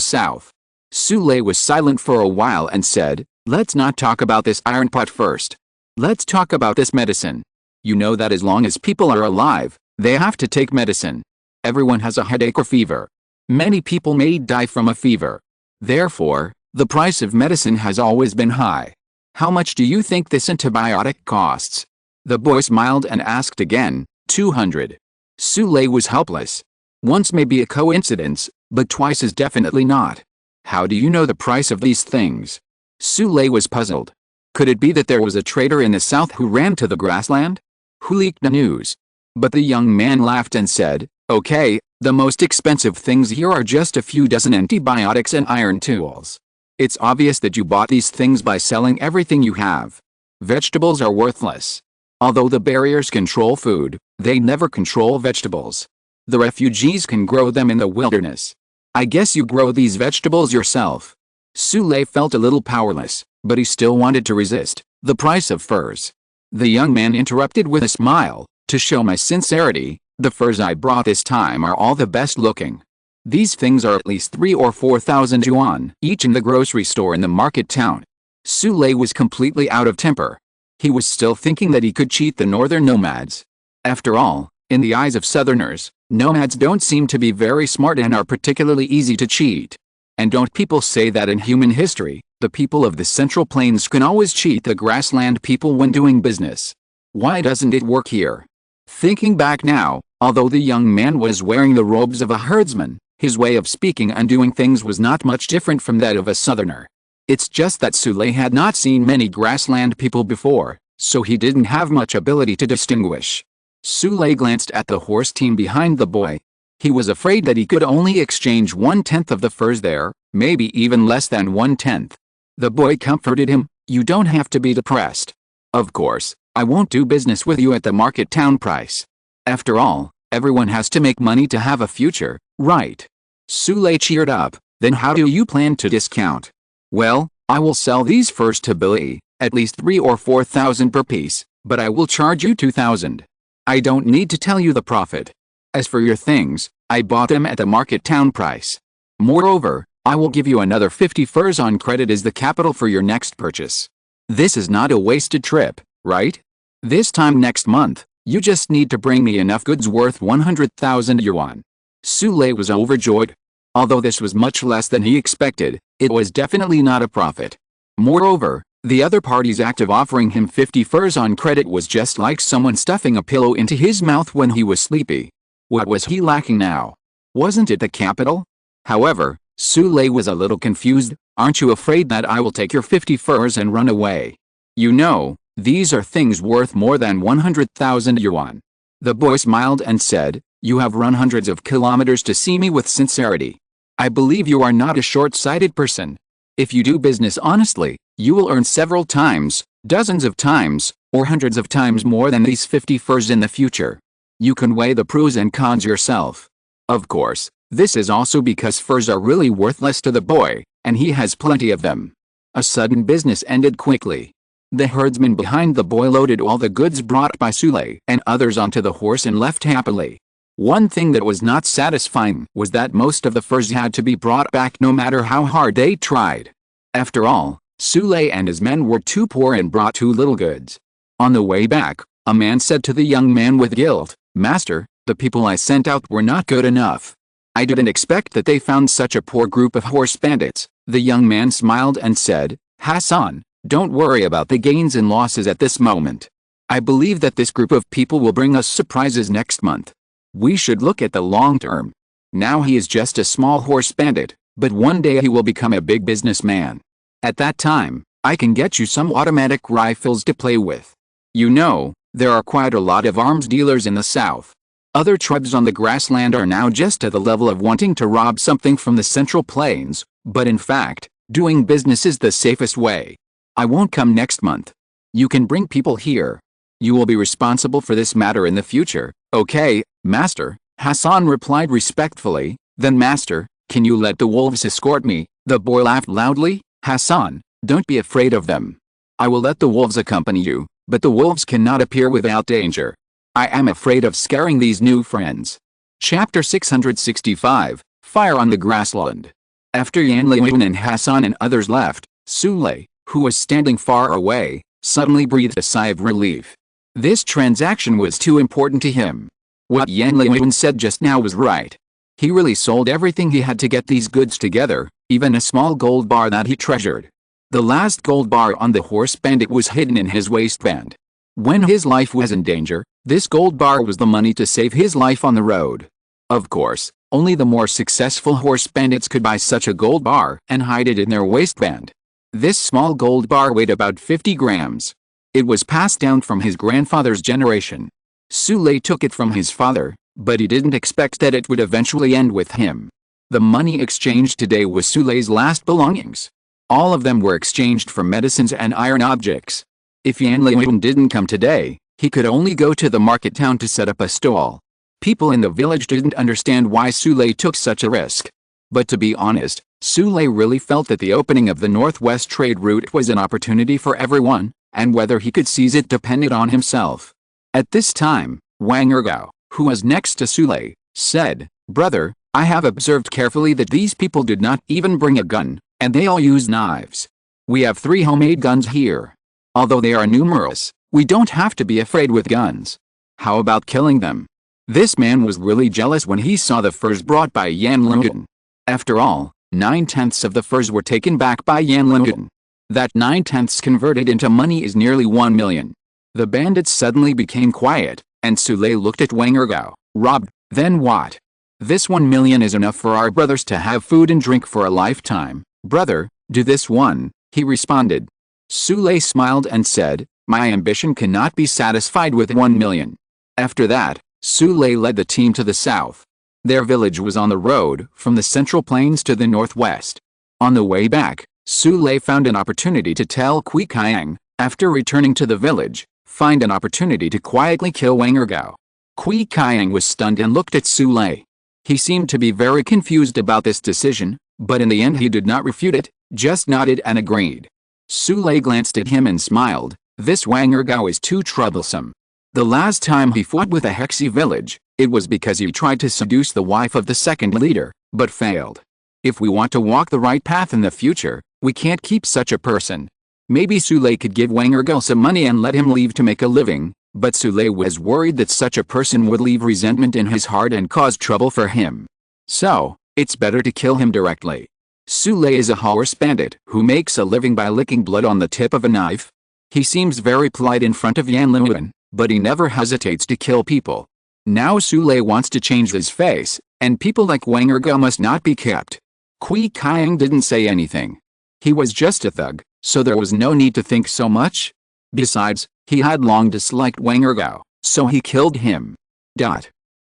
south. Sule was silent for a while and said, let's not talk about this iron pot first. Let's talk about this medicine. You know that as long as people are alive, they have to take medicine. Everyone has a headache or fever. Many people may die from a fever. Therefore, the price of medicine has always been high. How much do you think this antibiotic costs? The boy smiled and asked again, 200. Sule was helpless. Once may be a coincidence, but twice is definitely not. How do you know the price of these things? Sule was puzzled. Could it be that there was a trader in the south who ran to the grassland? Who leaked the news? But the young man laughed and said, okay, the most expensive things here are just a few dozen antibiotics and iron tools. It's obvious that you bought these things by selling everything you have. Vegetables are worthless. Although the barriers control food, they never control vegetables. The refugees can grow them in the wilderness. I guess you grow these vegetables yourself. Sule felt a little powerless, but he still wanted to resist. The price of furs. The young man interrupted with a smile. To show my sincerity, the furs I brought this time are all the best looking. These things are at least 3,000 or 4,000 yuan each in the grocery store in the market town. Sule was completely out of temper. He was still thinking that he could cheat the northern nomads. After all, in the eyes of southerners, nomads don't seem to be very smart and are particularly easy to cheat. And don't people say that in human history, the people of the Central Plains can always cheat the grassland people when doing business? Why doesn't it work here? Thinking back now, although the young man was wearing the robes of a herdsman, his way of speaking and doing things was not much different from that of a southerner. It's just that Sule had not seen many grassland people before, so he didn't have much ability to distinguish. Sule glanced at the horse team behind the boy. He was afraid that he could only exchange 1/10 of the furs there, maybe even less than 1/10. The boy comforted him, you don't have to be depressed. Of course, I won't do business with you at the market town price. After all, everyone has to make money to have a future, right? Sule cheered up, then how do you plan to discount? Well, I will sell these furs to Billy, at least 3,000 or 4,000 per piece, but I will charge you 2,000. I don't need to tell you the profit. As for your things, I bought them at the market town price. Moreover, I will give you another 50 furs on credit as the capital for your next purchase. This is not a wasted trip, right? This time next month, you just need to bring me enough goods worth 100,000 yuan. Sule was overjoyed. Although this was much less than he expected, it was definitely not a profit. Moreover, The other party's act of offering him 50 furs on credit was just like someone stuffing a pillow into his mouth when he was sleepy. What was he lacking now? Wasn't it the capital? However, Sule was a little confused. Aren't you afraid that I will take your 50 furs and run away? You know, these are things worth more than 100,000 yuan. The boy smiled and said, you have run hundreds of kilometers to see me with sincerity. I believe you are not a short-sighted person. If you do business honestly, you will earn several times, dozens of times, or hundreds of times more than these 50 furs in the future. You can weigh the pros and cons yourself. Of course, this is also because furs are really worthless to the boy, and he has plenty of them. A sudden business ended quickly. The herdsman behind the boy loaded all the goods brought by Sule and others onto the horse and left happily. One thing that was not satisfying was that most of the furs had to be brought back no matter how hard they tried. After all, Sule and his men were too poor and brought too little goods. On the way back, a man said to the young man with guilt, Master, the people I sent out were not good enough. I didn't expect that they found such a poor group of horse bandits. The young man smiled and said, Hassan, don't worry about the gains and losses at this moment. I believe that this group of people will bring us surprises next month. We should look at the long term. Now he is just a small horse bandit, but one day he will become a big businessman. At that time, I can get you some automatic rifles to play with. You know, there are quite a lot of arms dealers in the south. Other tribes on the grassland are now just at the level of wanting to rob something from the central plains, but in fact, doing business is the safest way. I won't come next month. You can bring people here. You will be responsible for this matter in the future. Okay, Master, Hassan replied respectfully. Then Master, can you let the wolves escort me? The boy laughed loudly. Hassan, don't be afraid of them. I will let the wolves accompany you, but the wolves cannot appear without danger. I am afraid of scaring these new friends. Chapter 665, Fire on the Grassland. After Yan Liwen and Hassan and others left, Sule, who was standing far away, suddenly breathed a sigh of relief. This transaction was too important to him. What Yan Liwen said just now was right. He really sold everything he had to get these goods together, even a small gold bar that he treasured. The last gold bar on the horse bandit was hidden in his waistband. When his life was in danger, this gold bar was the money to save his life on the road. Of course, only the more successful horse bandits could buy such a gold bar and hide it in their waistband. This small gold bar weighed about 50 grams. It was passed down from his grandfather's generation. Sule took it from his father, but he didn't expect that it would eventually end with him. The money exchanged today was Sule's last belongings. All of them were exchanged for medicines and iron objects. If Yan Liwen didn't come today, he could only go to the market town to set up a stall. People in the village didn't understand why Sule took such a risk. But to be honest, Sule really felt that the opening of the northwest trade route was an opportunity for everyone, and whether he could seize it depended on himself. At this time, Wang Ergao, who was next to Sule, said, Brother, I have observed carefully that these people did not even bring a gun, and they all use knives. We have 3 homemade guns here. Although they are numerous, we don't have to be afraid with guns. How about killing them? This man was really jealous when he saw the furs brought by Yan Liwen. After all, 9/10 of the furs were taken back by Yan Liwen. That 9/10 converted into money is nearly 1 million. The bandits suddenly became quiet, and Sule looked at Wang Ergao. Robbed, then what? This 1 million is enough for our brothers to have food and drink for a lifetime. Brother, do this one, he responded. Sule smiled and said, my ambition cannot be satisfied with 1 million. After that, Sule led the team to the south. Their village was on the road from the central plains to the northwest. On the way back, Sule found an opportunity to tell Kui Kaiang, after returning to the village, find an opportunity to quietly kill Wang Ergao. Kui Kaiang was stunned and looked at Sule. He seemed to be very confused about this decision, but in the end he did not refute it, just nodded and agreed. Sule glanced at him and smiled. This Wang Ergao is too troublesome. The last time he fought with a Hexi village, it was because he tried to seduce the wife of the second leader, but failed. If we want to walk the right path in the future, we can't keep such a person. Maybe Sule could give Wang Ergao some money and let him leave to make a living, but Sule was worried that such a person would leave resentment in his heart and cause trouble for him. So, it's better to kill him directly. Sule is a horse bandit who makes a living by licking blood on the tip of a knife. He seems very polite in front of Yan Luan, but he never hesitates to kill people. Now Sule wants to change his face, and people like Wang Ergo must not be kept. Kui Kaiying didn't say anything. He was just a thug, so there was no need to think so much. Besides, he had long disliked Wang Ergo, so he killed him.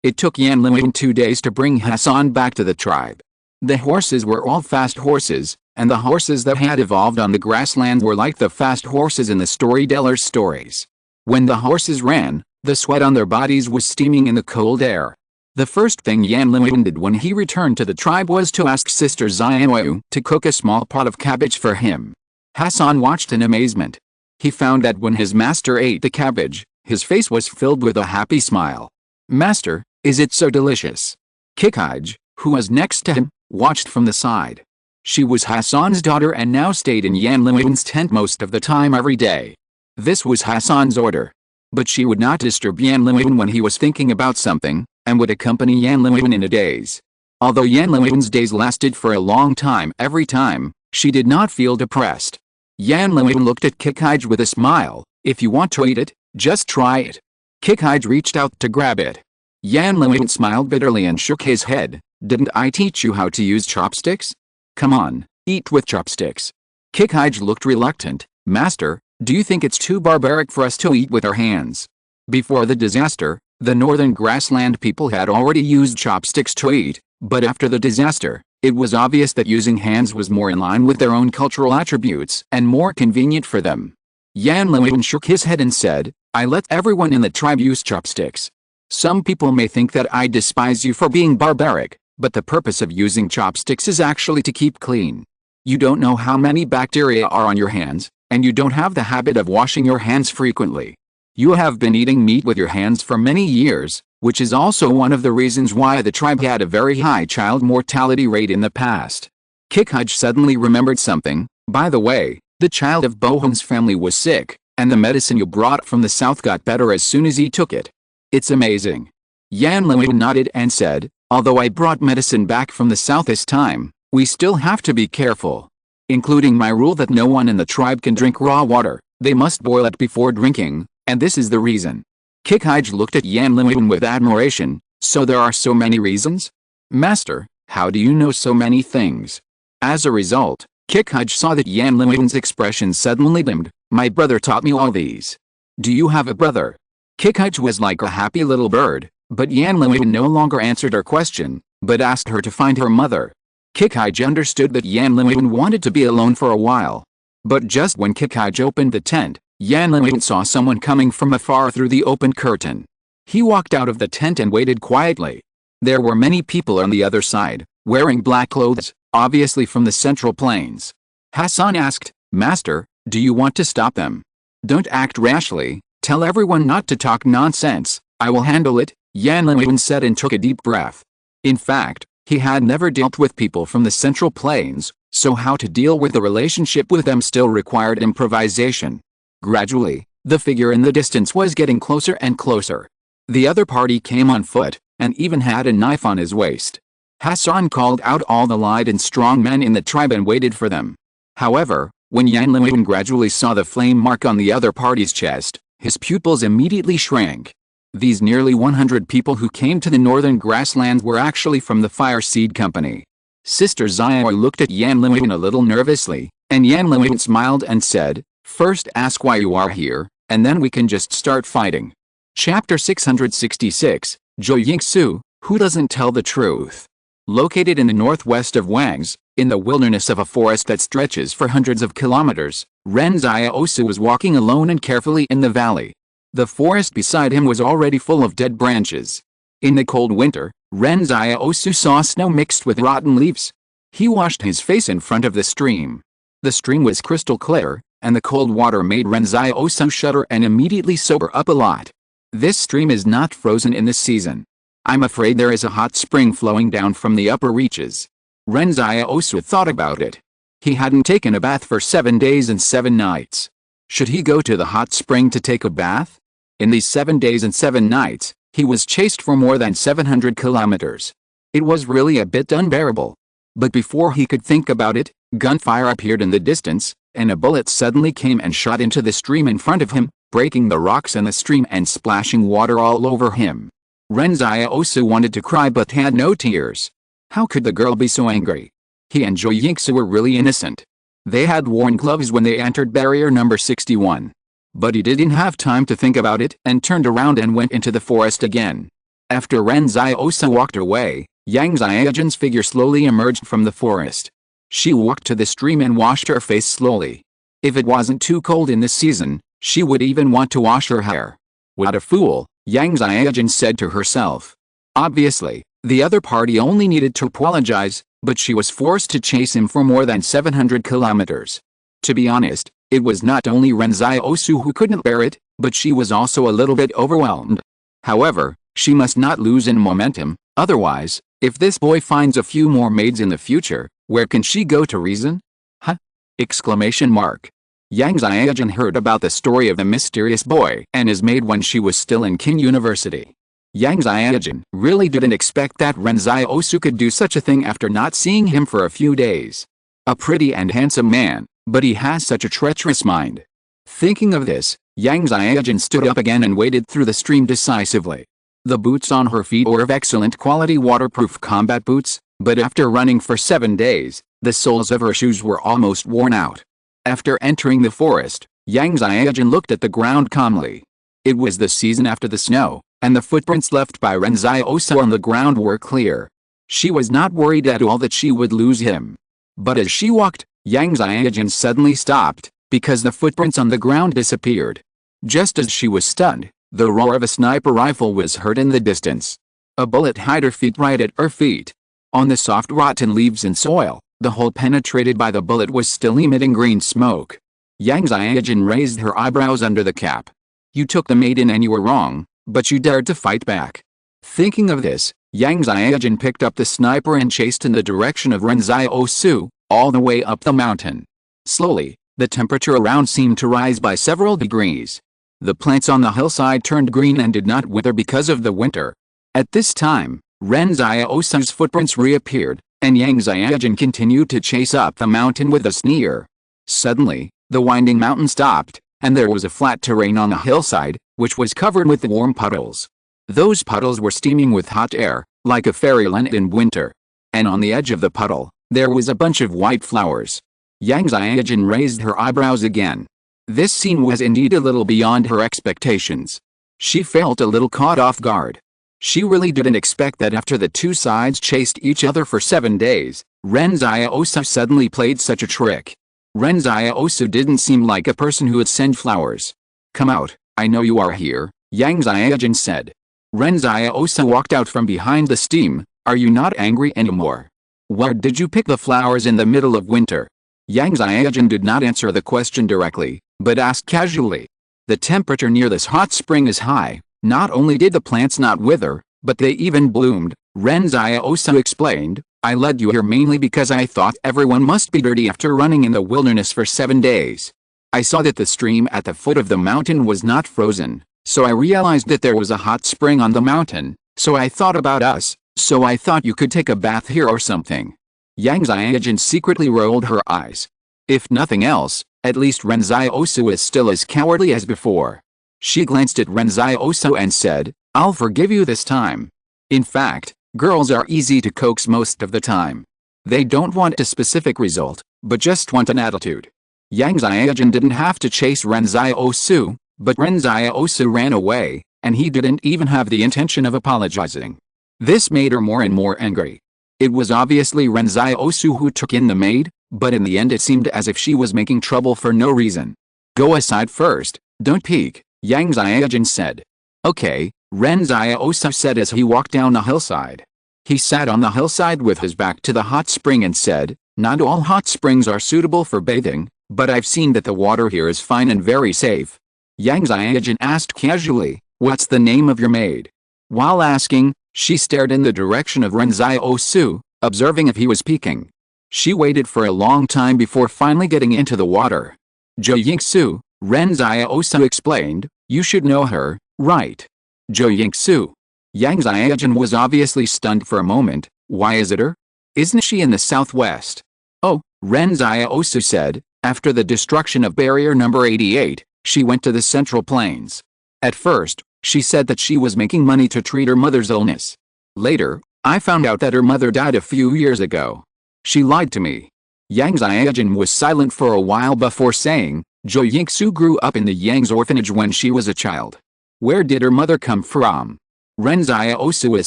It took Yan Luan 2 days to bring Hassan back to the tribe. The horses were all fast horses, and the horses that had evolved on the grassland were like the fast horses in the storyteller's stories. When the horses ran, the sweat on their bodies was steaming in the cold air. The first thing Yan Luan did when he returned to the tribe was to ask Sister Xiaoyu to cook a small pot of cabbage for him. Hassan watched in amazement. He found that when his master ate the cabbage, his face was filled with a happy smile. "Master, is it so delicious?" Kikij, who was next to him, watched from the side. She was Hassan's daughter and now stayed in Yan Luan's tent most of the time every day. This was Hassan's order. But she would not disturb Yan Luan when he was thinking about something, and would accompany Yan Luan in a daze. Although Yan Luan's days lasted for a long time every time, she did not feel depressed. Yan Luan looked at Kikij with a smile. "If you want to eat it, just try it." Kikij reached out to grab it. Yan Luan smiled bitterly and shook his head. "Didn't I teach you how to use chopsticks? Come on, eat with chopsticks." Kikij looked reluctant. "Master, do you think it's too barbaric for us to eat with our hands?" Before the disaster, the northern grassland people had already used chopsticks to eat, but after the disaster, it was obvious that using hands was more in line with their own cultural attributes and more convenient for them. Yan Luan shook his head and said, "I let everyone in the tribe use chopsticks. Some people may think that I despise you for being barbaric, but the purpose of using chopsticks is actually to keep clean. You don't know how many bacteria are on your hands, and you don't have the habit of washing your hands frequently. You have been eating meat with your hands for many years, which is also one of the reasons why the tribe had a very high child mortality rate in the past." Kikij suddenly remembered something. "By the way, the child of Bohun's family was sick, and the medicine you brought from the south got better as soon as he took it. It's amazing." Yan Luan nodded and said, "Although I brought medicine back from the south this time, we still have to be careful. Including my rule that no one in the tribe can drink raw water, they must boil it before drinking, and this is the reason." Kikij looked at Yan Luan with admiration. "So there are so many reasons? Master, how do you know so many things?" As a result, Kikij saw that Yan Luan's expression suddenly dimmed. "My brother taught me all these." "Do you have a brother?" Kikij was like a happy little bird, but Yan Luan no longer answered her question, but asked her to find her mother. Kikij understood that Yan Luan wanted to be alone for a while. But just when Kikij opened the tent, Yan Luan saw someone coming from afar through the open curtain. He walked out of the tent and waited quietly. There were many people on the other side, wearing black clothes, obviously from the Central Plains. Hassan asked, "Master, do you want to stop them?" "Don't act rashly, tell everyone not to talk nonsense, I will handle it," Yan Luan said and took a deep breath. In fact, he had never dealt with people from the Central Plains, so how to deal with the relationship with them still required improvisation. Gradually, the figure in the distance was getting closer and closer. The other party came on foot, and even had a knife on his waist. Hassan called out all the light and strong men in the tribe and waited for them. However, when Yan Luan gradually saw the flame mark on the other party's chest, his pupils immediately shrank. These nearly 100 people who came to the northern grasslands were actually from the Fire Seed Company. Sister Xiaoyu looked at Yan Luan a little nervously, and Yan Luan smiled and said, "First ask why you are here, and then we can just start fighting." Chapter 666, Zhou Yingsu, Who Doesn't Tell the Truth. Located in the northwest of Wang's, in the wilderness of a forest that stretches for hundreds of kilometers, Ren Xiaosu was walking alone and carefully in the valley. The forest beside him was already full of dead branches. In the cold winter, Ren Xiaosu saw snow mixed with rotten leaves. He washed his face in front of the stream. The stream was crystal clear, and the cold water made Ren Xiaosu shudder and immediately sober up a lot. This stream is not frozen in this season. I'm afraid there is a hot spring flowing down from the upper reaches. Ren Xiaosu thought about it. He hadn't taken a bath for 7 days and 7 nights. Should he go to the hot spring to take a bath? In these 7 days and 7 nights, he was chased for more than 700 kilometers. It was really a bit unbearable. But before he could think about it, gunfire appeared in the distance, and a bullet suddenly came and shot into the stream in front of him, breaking the rocks in the stream and splashing water all over him. Ren Xiaosu wanted to cry but had no tears. How could the girl be so angry? He and Jo Yingsu were really innocent. They had worn gloves when they entered barrier number 61. But he didn't have time to think about it and turned around and went into the forest again. After Ren Xiaosu walked away, Yang Xiaojin's figure slowly emerged from the forest. She walked to the stream and washed her face slowly. If it wasn't too cold in this season, she would even want to wash her hair. What a fool, Yang Xiaojin said to herself. Obviously, the other party only needed to apologize, but she was forced to chase him for more than 700 kilometers. To be honest, it was not only Ren Xiaosu who couldn't bear it, but she was also a little bit overwhelmed. However, she must not lose in momentum, otherwise, if this boy finds a few more maids in the future, where can she go to reason? Huh? Exclamation mark. Yang Xiaojin heard about the story of the mysterious boy and his maid when she was still in King University. Yang Xiaojin really didn't expect that Ren Xiaosu could do such a thing after not seeing him for a few days. A pretty and handsome man, but he has such a treacherous mind. Thinking of this, Yang Xiaojin stood up again and waded through the stream decisively. The boots on her feet were of excellent quality waterproof combat boots, but after running for 7 days, the soles of her shoes were almost worn out. After entering the forest, Yang Xiaojin looked at the ground calmly. It was the season after the snow, and the footprints left by Ren Xiaosu on the ground were clear. She was not worried at all that she would lose him. But as she walked, Yang Xiaojin suddenly stopped, because the footprints on the ground disappeared. Just as she was stunned, the roar of a sniper rifle was heard in the distance. A bullet hit her feet right at her feet. On the soft rotten leaves and soil, the hole penetrated by the bullet was still emitting green smoke. Yang Xiaojin raised her eyebrows under the cap. You took the maiden and you were wrong, but you dared to fight back. Thinking of this, Yang Xiaojin picked up the sniper and chased in the direction of Ren Xiaosu, all the way up the mountain. Slowly, the temperature around seemed to rise by several degrees. The plants on the hillside turned green and did not wither because of the winter. At this time, Ren Xiaosu's footprints reappeared, and Yang Xiaojin continued to chase up the mountain with a sneer. Suddenly, the winding mountain stopped, and there was a flat terrain on the hillside, which was covered with warm puddles. Those puddles were steaming with hot air, like a fairyland in winter. And on the edge of the puddle, there was a bunch of white flowers. Yang Xiaojin raised her eyebrows again. This scene was indeed a little beyond her expectations. She felt a little caught off guard. She really didn't expect that after the two sides chased each other for 7 days, Ren Xiaosu suddenly played such a trick. Ren Xiaosu didn't seem like a person who would send flowers. Come out, I know you are here, Yang Xiaojin said. Ren Xiaosu walked out from behind the steam. Are you not angry anymore? Where did you pick the flowers in the middle of winter? Yang Xiaojin did not answer the question directly, but asked casually. The temperature near this hot spring is high. Not only did the plants not wither, but they even bloomed, Ren Xiaosu explained. I led you here mainly because I thought everyone must be dirty after running in the wilderness for 7 days. I saw that the stream at the foot of the mountain was not frozen, so I realized that there was a hot spring on the mountain, so I thought about us, so I thought you could take a bath here or something. Yang Xiaojin secretly rolled her eyes. If nothing else, at least Ren Xiaosu is still as cowardly as before. She glanced at Ren Xiaosu and said, I'll forgive you this time. In fact, girls are easy to coax most of the time. They don't want a specific result, but just want an attitude. Yang Xiaojin didn't have to chase Ren Xiaosu, but Ren Xiaosu ran away, and he didn't even have the intention of apologizing. This made her more and more angry. It was obviously Ren Xiaosu who took in the maid, but in the end it seemed as if she was making trouble for no reason. Go aside first, don't peek, Yang Xiaojin said. Okay, Ren Xiaosu said as he walked down the hillside. He sat on the hillside with his back to the hot spring and said, not all hot springs are suitable for bathing, but I've seen that the water here is fine and very safe. Yang Xiaojin asked casually, what's the name of your maid? While asking, she stared in the direction of Ren Xiaosu, observing if he was peeking. She waited for a long time before finally getting into the water. Jo Yingsu, Ren Xiaosu explained, you should know her, right? Jo Yingsu. Yang Xiaojin was obviously stunned for a moment. Why is it her? Isn't she in the southwest? Oh, Ren Xiaosu said, after the destruction of barrier number 88, she went to the Central Plains. At first, she said that she was making money to treat her mother's illness. Later, I found out that her mother died a few years ago. She lied to me. Yang Xiaojun was silent for a while before saying, Zhou Yingsu grew up in the Yang's orphanage when she was a child. Where did her mother come from? Ren Xiaosu was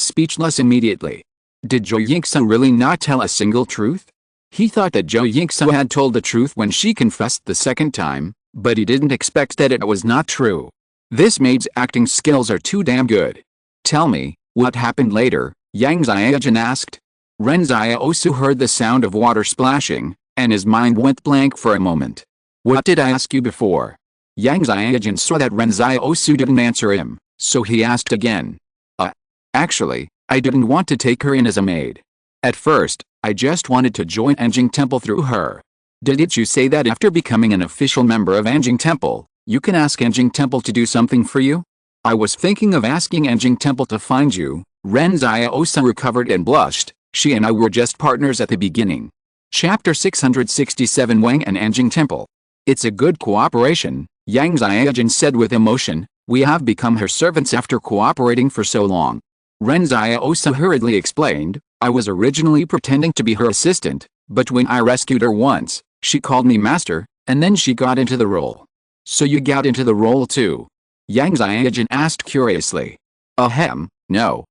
speechless immediately. Did Zhou Yingsu really not tell a single truth? He thought that Zhou Yingsu had told the truth when she confessed the second time, but he didn't expect that it was not true. This maid's acting skills are too damn good. Tell me, what happened later? Yang Xiaojun asked. Ren Xiaosu heard the sound of water splashing, and his mind went blank for a moment. What did I ask you before? Yang Xiaojun saw that Ren Xiaosu didn't answer him, so he asked again. Actually, I didn't want to take her in as a maid. At first, I just wanted to join Anjing Temple through her. Didn't you say that after becoming an official member of Anjing Temple, you can ask Anjing Temple to do something for you? I was thinking of asking Anjing Temple to find you. Ren Xiaosu recovered and blushed. She and I were just partners at the beginning. Chapter 667 Wang and Anjing Temple. It's a good cooperation, Yang Xiaojun said with emotion. We have become her servants after cooperating for so long. Ren Xiaosu hurriedly explained, I was originally pretending to be her assistant, but when I rescued her once, she called me master, and then she got into the role. So you got into the role too? Yang Xiaojun asked curiously. Ahem, no,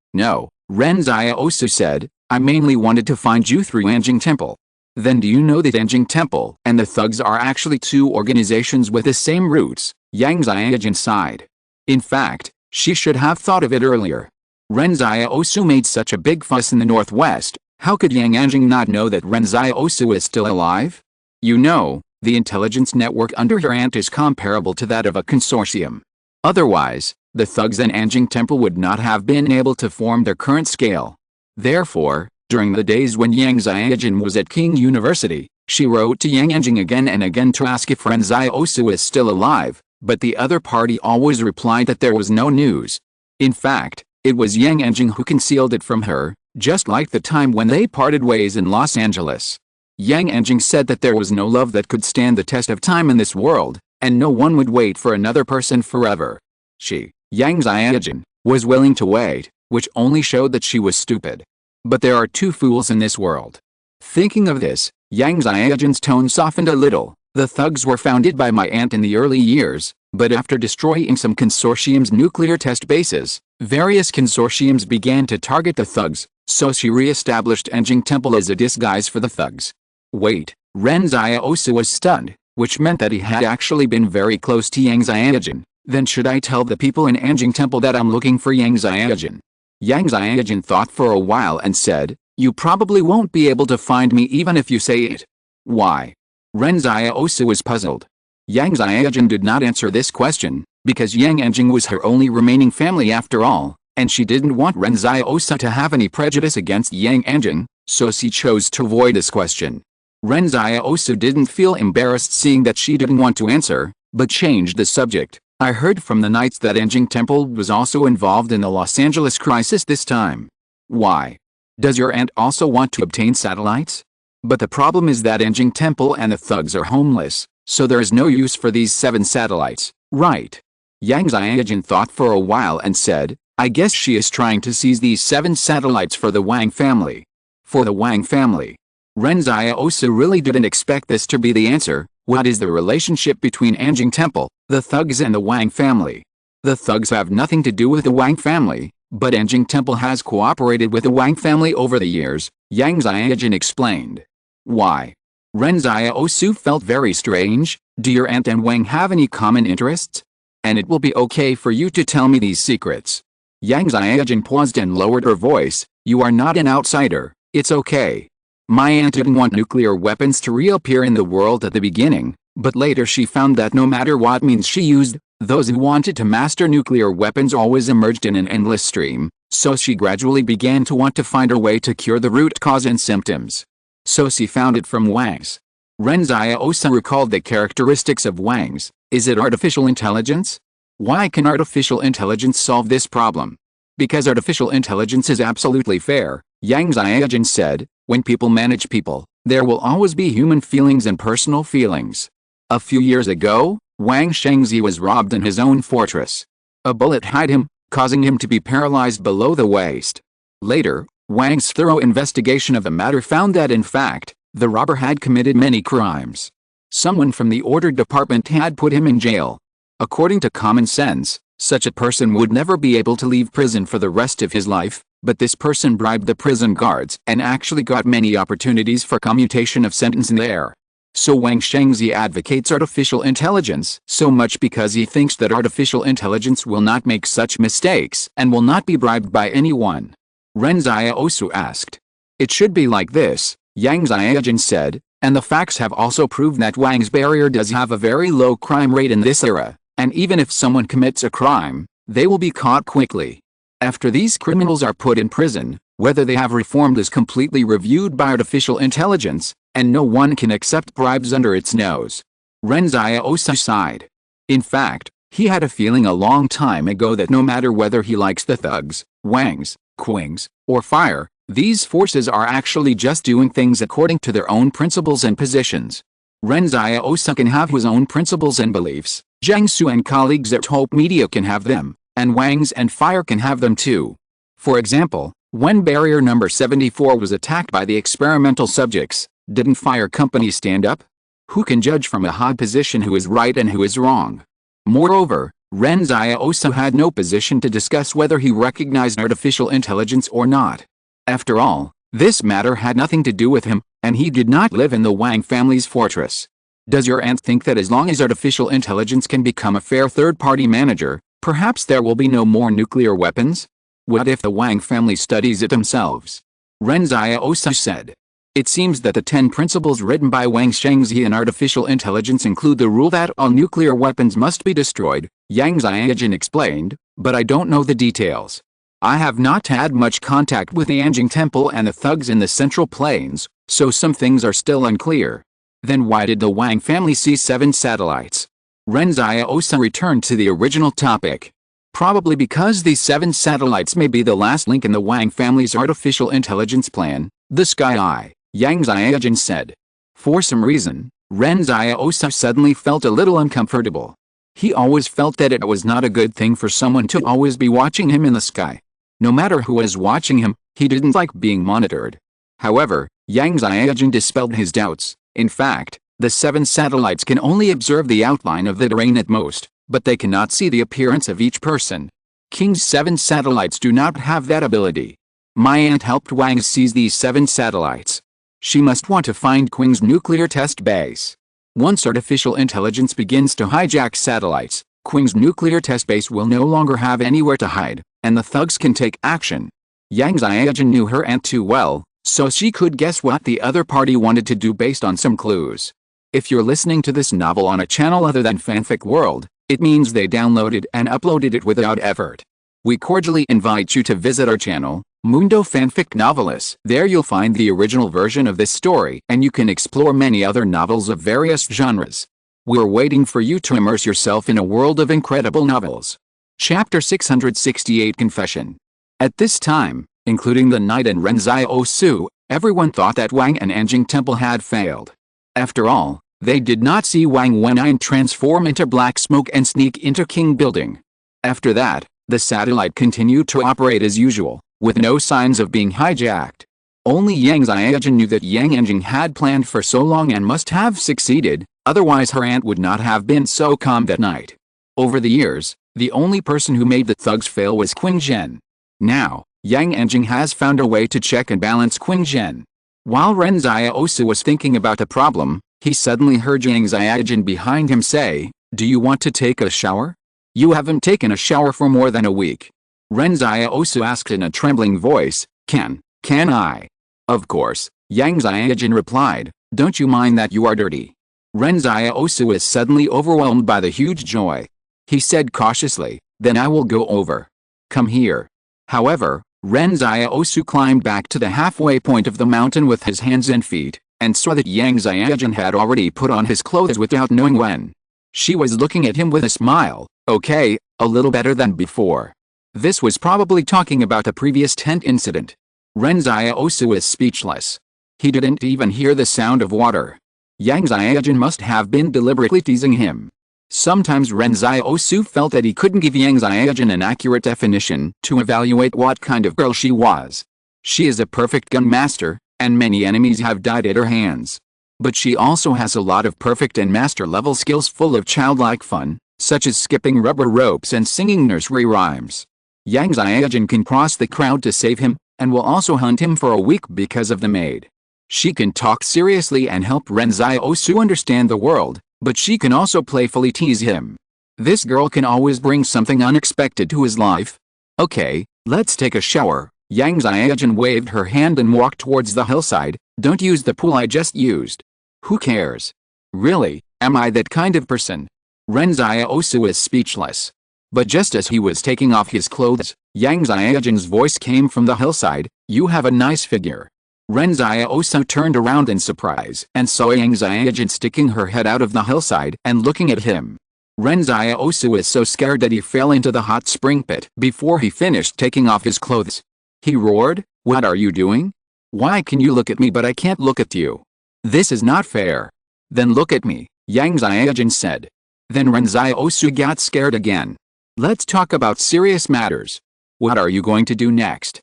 Ren Xiaosu said, I mainly wanted to find you through Anjing Temple. Then do you know that Anjing Temple and the thugs are actually two organizations with the same roots? Yang Xiaojun sighed. In fact, she should have thought of it earlier. Ren Xiaosu made such a big fuss in the northwest, how could Yang Anjing not know that Ren Xiaosu is still alive? You know, the intelligence network under her aunt is comparable to that of a consortium. Otherwise, the thugs and Anjing Temple would not have been able to form their current scale. Therefore, during the days when Yang Xiaojun was at King University, she wrote to Yang Anjing again and again to ask if Ren Xiaosu is still alive, but the other party always replied that there was no news. In fact, it was Yang Anjing who concealed it from her, just like the time when they parted ways in Los Angeles. Yang Anjing said that there was no love that could stand the test of time in this world, and no one would wait for another person forever. She, Yang Xiaojun, was willing to wait, which only showed that she was stupid. But there are two fools in this world. Thinking of this, Yang Xiaojun's tone softened a little. The thugs were founded by my aunt in the early years, but after destroying some consortium's nuclear test bases, various consortiums began to target the thugs, so she re-established Anjing Temple as a disguise for the thugs. Wait, Ren Xiaosu was stunned, which meant that he had actually been very close to Yang Xiaojun. Then should I tell the people in Anjing Temple that I'm looking for Yang Xiaojun? Yang Xiaojun thought for a while and said, you probably won't be able to find me even if you say it. Why? Ren Xiaosu was puzzled. Yang Xiaojun did not answer this question, because Yang Anjing was her only remaining family after all, and she didn't want Ren Xiaosu to have any prejudice against Yang Anjing, so she chose to avoid this question. Ren Xiaosu didn't feel embarrassed seeing that she didn't want to answer, but changed the subject. I heard from the Knights that Anjing Temple was also involved in the Los Angeles crisis this time. Why? Does your aunt also want to obtain satellites? But the problem is that Anjing Temple and the thugs are homeless, so there is no use for these 7 satellites, right? Yang Xiaojun thought for a while and said, I guess she is trying to seize these 7 satellites for the Wang family. For the Wang family. Ren Xiaosu really didn't expect this to be the answer. What is the relationship between Anjing Temple, the thugs and the Wang family? The thugs have nothing to do with the Wang family, but Anjing Temple has cooperated with the Wang family over the years, Yang Xiaojun explained. Why? Ren Xiaosu felt very strange. Do your aunt and Wang have any common interests? And it will be okay for you to tell me these secrets. Yang Xiaojun paused and lowered her voice. You are not an outsider, it's okay. My aunt didn't want nuclear weapons to reappear in the world at the beginning, but later she found that no matter what means she used, those who wanted to master nuclear weapons always emerged in an endless stream, so she gradually began to want to find her way to cure the root cause and symptoms. So she found it from Wangs. Ren Xiaosu recalled the characteristics of Wangs. Is it artificial intelligence? Why can artificial intelligence solve this problem? Because artificial intelligence is absolutely fair, Yang Xiaojun said. When people manage people, there will always be human feelings and personal feelings. A few years ago, Wang Shengzi was robbed in his own fortress. A bullet hit him, causing him to be paralyzed below the waist. Later, Wang's thorough investigation of the matter found that in fact, the robber had committed many crimes. Someone from the order department had put him in jail. According to common sense, such a person would never be able to leave prison for the rest of his life, but this person bribed the prison guards and actually got many opportunities for commutation of sentence in there. So Wang Shengzi advocates artificial intelligence so much because he thinks that artificial intelligence will not make such mistakes and will not be bribed by anyone. Ren Xiaosu asked. It should be like this, Yang Xiaojun said, and the facts have also proved that Wang's barrier does have a very low crime rate in this era, and even if someone commits a crime, they will be caught quickly. After these criminals are put in prison, whether they have reformed is completely reviewed by artificial intelligence, and no one can accept bribes under its nose. Ren Xiaosu sighed. In fact, he had a feeling a long time ago that no matter whether he likes the thugs, Wangs, Qings, or fire, these forces are actually just doing things according to their own principles and positions. Ren Xiaosu can have his own principles and beliefs, Jiang Su and colleagues at Hope Media can have them, and Wangs and fire can have them too. For example, when barrier number 74 was attacked by the experimental subjects, didn't fire company stand up? Who can judge from a high position who is right and who is wrong? Moreover, Ren Xiaosu had no position to discuss whether he recognized artificial intelligence or not. After all, this matter had nothing to do with him, and he did not live in the Wang family's fortress. Does your aunt think that as long as artificial intelligence can become a fair third-party manager, perhaps there will be no more nuclear weapons? What if the Wang family studies it themselves? Ren Xiaosu said. It seems that the 10 principles written by Wang Shengzi in artificial intelligence include the rule that all nuclear weapons must be destroyed, Yang Xiaojun explained, but I don't know the details. I have not had much contact with the Anjing Temple and the thugs in the Central Plains, so some things are still unclear. Then why did the Wang family see 7 satellites? Ren Xiaosu returned to the original topic. Probably because these 7 satellites may be the last link in the Wang family's artificial intelligence plan, the Sky Eye, Yang Xiaojun said. For some reason, Ren Xiaosu suddenly felt a little uncomfortable. He always felt that it was not a good thing for someone to always be watching him in the sky. No matter who was watching him, he didn't like being monitored. However, Yang Xiaojun dispelled his doubts. In fact, the 7 satellites can only observe the outline of the terrain at most, but they cannot see the appearance of each person. King's 7 satellites do not have that ability. My aunt helped Wang seize these 7 satellites. She must want to find Qing's nuclear test base. Once artificial intelligence begins to hijack satellites, Qing's nuclear test base will no longer have anywhere to hide, and the thugs can take action. Yang Xiaojun knew her aunt too well, so she could guess what the other party wanted to do based on some clues. If you're listening to this novel on a channel other than Fanfic World, it means they downloaded and uploaded it without effort. We cordially invite you to visit our channel, Mundo Fanfic Novelists. There you'll find the original version of this story, and you can explore many other novels of various genres. We're waiting for you to immerse yourself in a world of incredible novels. Chapter 668 Confession. At this time, including the knight and Ren Xiaosu, everyone thought that Wang and Anjing Temple had failed. After all, they did not see Wang Wenyan transform into black smoke and sneak into King Building. After that, the satellite continued to operate as usual, with no signs of being hijacked. Only Yang Xiaojun knew that Yang Anjing had planned for so long and must have succeeded, otherwise her aunt would not have been so calm that night. Over the years, the only person who made the thugs fail was Qing Zhen. Now, Yang Anjing has found a way to check and balance Qing Zhen. While Ren Xiaosu was thinking about the problem, he suddenly heard Yang Xiaojun behind him say, "Do you want to take a shower? You haven't taken a shower for more than a week." Ren Xiaosu asked in a trembling voice, Can I? Of course, Yang Xiaojun replied, "Don't you mind that you are dirty?" Ren Xiaosu was suddenly overwhelmed by the huge joy. He said cautiously, "Then I will go over. Come here." However, Ren Xiaosu climbed back to the halfway point of the mountain with his hands and feet, and saw that Yang Xiaojun had already put on his clothes without knowing when. She was looking at him with a smile. Okay, a little better than before. This was probably talking about the previous tent incident. Ren Xiaosu was speechless. He didn't even hear the sound of water. Yang Xiaojun must have been deliberately teasing him. Sometimes Ren Xiaosu felt that he couldn't give Yang Xiaojun an accurate definition to evaluate what kind of girl she was. She is a perfect gun master, and many enemies have died at her hands. But she also has a lot of perfect and master level skills full of childlike fun, such as skipping rubber ropes and singing nursery rhymes. Yang Xiaojun can cross the crowd to save him, and will also hunt him for a week because of the maid. She can talk seriously and help Ren Xiaosu understand the world, but she can also playfully tease him. This girl can always bring something unexpected to his life. Okay, let's take a shower. Yang Xiaojun waved her hand and walked towards the hillside. Don't use the pool I just used. Who cares? Really, am I that kind of person? Ren Xiaosu is speechless. But just as he was taking off his clothes, Yang Xiaojun's voice came from the hillside. You have a nice figure. Ren Xiaosu turned around in surprise and saw Yang Xiaojun sticking her head out of the hillside and looking at him. Ren Xiaosu was so scared that he fell into the hot spring pit before he finished taking off his clothes. He roared, "What are you doing? Why can you look at me but I can't look at you? This is not fair." "Then look at me," Yang Xiaojun said. Then Ren Xiaosu got scared again. "Let's talk about serious matters. What are you going to do next?"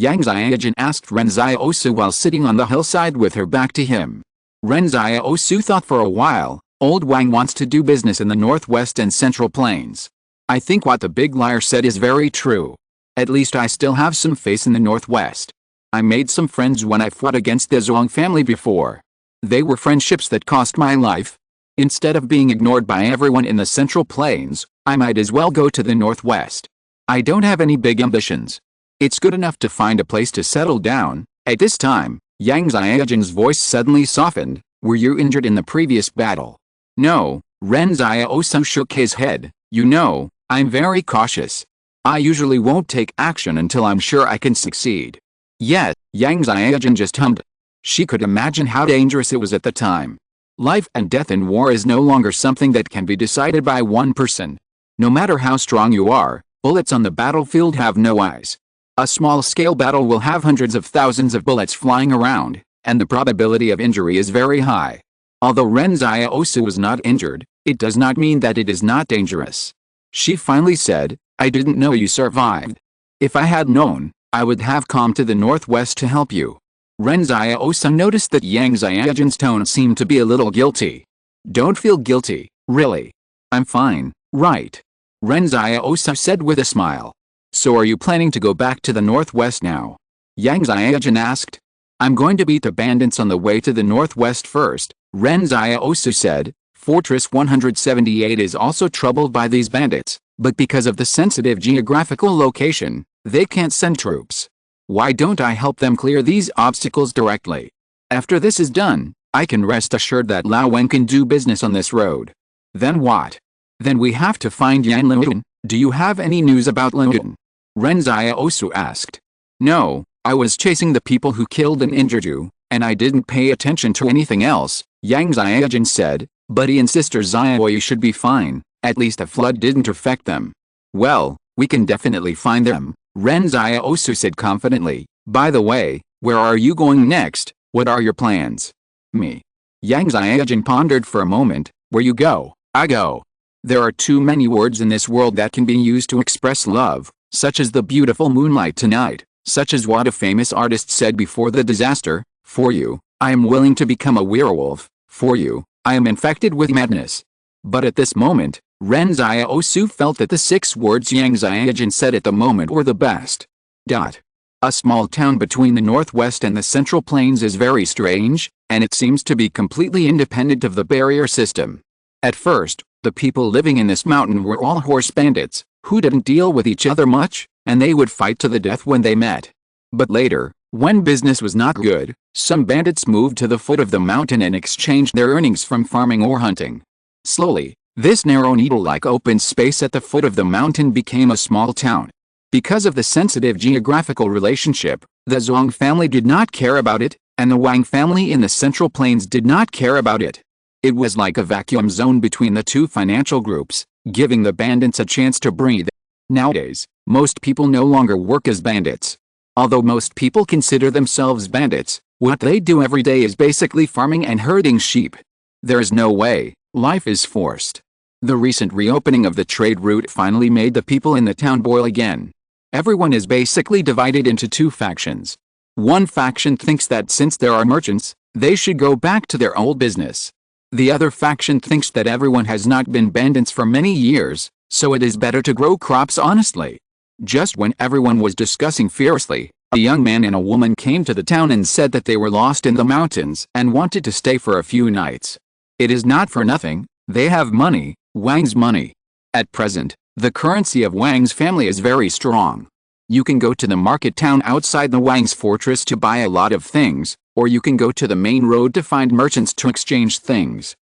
Yang Xiaojun asked Ren Xiaosu while sitting on the hillside with her back to him. Ren Xiaosu thought for a while. Old Wang wants to do business in the northwest and central plains. I think what the big liar said is very true. At least I still have some face in the northwest. I made some friends when I fought against the Zhuang family before. They were friendships that cost my life. Instead of being ignored by everyone in the central plains, I might as well go to the northwest. I don't have any big ambitions. It's good enough to find a place to settle down." At this time, Yang Xiaojun's voice suddenly softened. "Were you injured in the previous battle?" "No," Ren Xiaosu shook his head. "You know, I'm very cautious. I usually won't take action until I'm sure I can succeed." "Yet," Yang Xiaojun just hummed. She could imagine how dangerous it was at the time. Life and death in war is no longer something that can be decided by one person. No matter how strong you are, bullets on the battlefield have no eyes. A small-scale battle will have hundreds of thousands of bullets flying around, and the probability of injury is very high. Although Ren Xiaosu was not injured, it does not mean that it is not dangerous. She finally said, "I didn't know you survived. If I had known, I would have come to the northwest to help you." Ren Xiaosu noticed that Yang Xiaojun's tone seemed to be a little guilty. "Don't feel guilty, really. I'm fine, right?" Ren Xiaosu said with a smile. "So are you planning to go back to the northwest now?" Yang Xiaojun asked. "I'm going to beat the bandits on the way to the northwest first," Ren Xiaosu said. Fortress 178 is also troubled by these bandits, but because of the sensitive geographical location, they can't send troops. Why don't I help them clear these obstacles directly? After this is done, I can rest assured that Lao Wen can do business on this road. Then what? Then we have to find Yan Liudan. Do you have any news about Liudan? Ren Xiaosu asked. "No, I was chasing the people who killed and injured you, and I didn't pay attention to anything else," Yang Xiaojun said. "Buddy and sister Xiaoyu should be fine, at least the flood didn't affect them." "Well, we can definitely find them," Ren Xiaosu said confidently. "By the way, where are you going next? What are your plans?" "Me." Yang Xiaojun pondered for a moment. "Where you go, I go." There are too many words in this world that can be used to express love, such as the beautiful moonlight tonight, such as what a famous artist said before the disaster. "For you, I am willing to become a werewolf. For you, I am infected with madness." But at this moment, Ren Xiaosu felt that the 6 words Yang Xiaojun said at the moment were the best. A small town between the northwest and the central plains is very strange, and it seems to be completely independent of the barrier system. At first, the people living in this mountain were all horse bandits, who didn't deal with each other much, and they would fight to the death when they met. But later, when business was not good, some bandits moved to the foot of the mountain and exchanged their earnings from farming or hunting. Slowly, this narrow needle-like open space at the foot of the mountain became a small town. Because of the sensitive geographical relationship, the Zhuang family did not care about it, and the Wang family in the central plains did not care about it. It was like a vacuum zone between the two financial groups, giving the bandits a chance to breathe. Nowadays, most people no longer work as bandits. Although most people consider themselves bandits, What they do every day is basically farming and herding sheep. There is no way, life is forced. The recent reopening of the trade route finally made the people in the town boil again. Everyone is basically divided into two factions. One faction thinks that since there are merchants, they should go back to their old business. The other faction thinks that everyone has not been bandits for many years, so it is better to grow crops honestly. Just when everyone was discussing fiercely, a young man and a woman came to the town and said that they were lost in the mountains and wanted to stay for a few nights. It is not for nothing, they have money, Wang's money. At present, the currency of Wang's family is very strong. You can go to the market town outside the Wang's fortress to buy a lot of things, or you can go to the main road to find merchants to exchange things.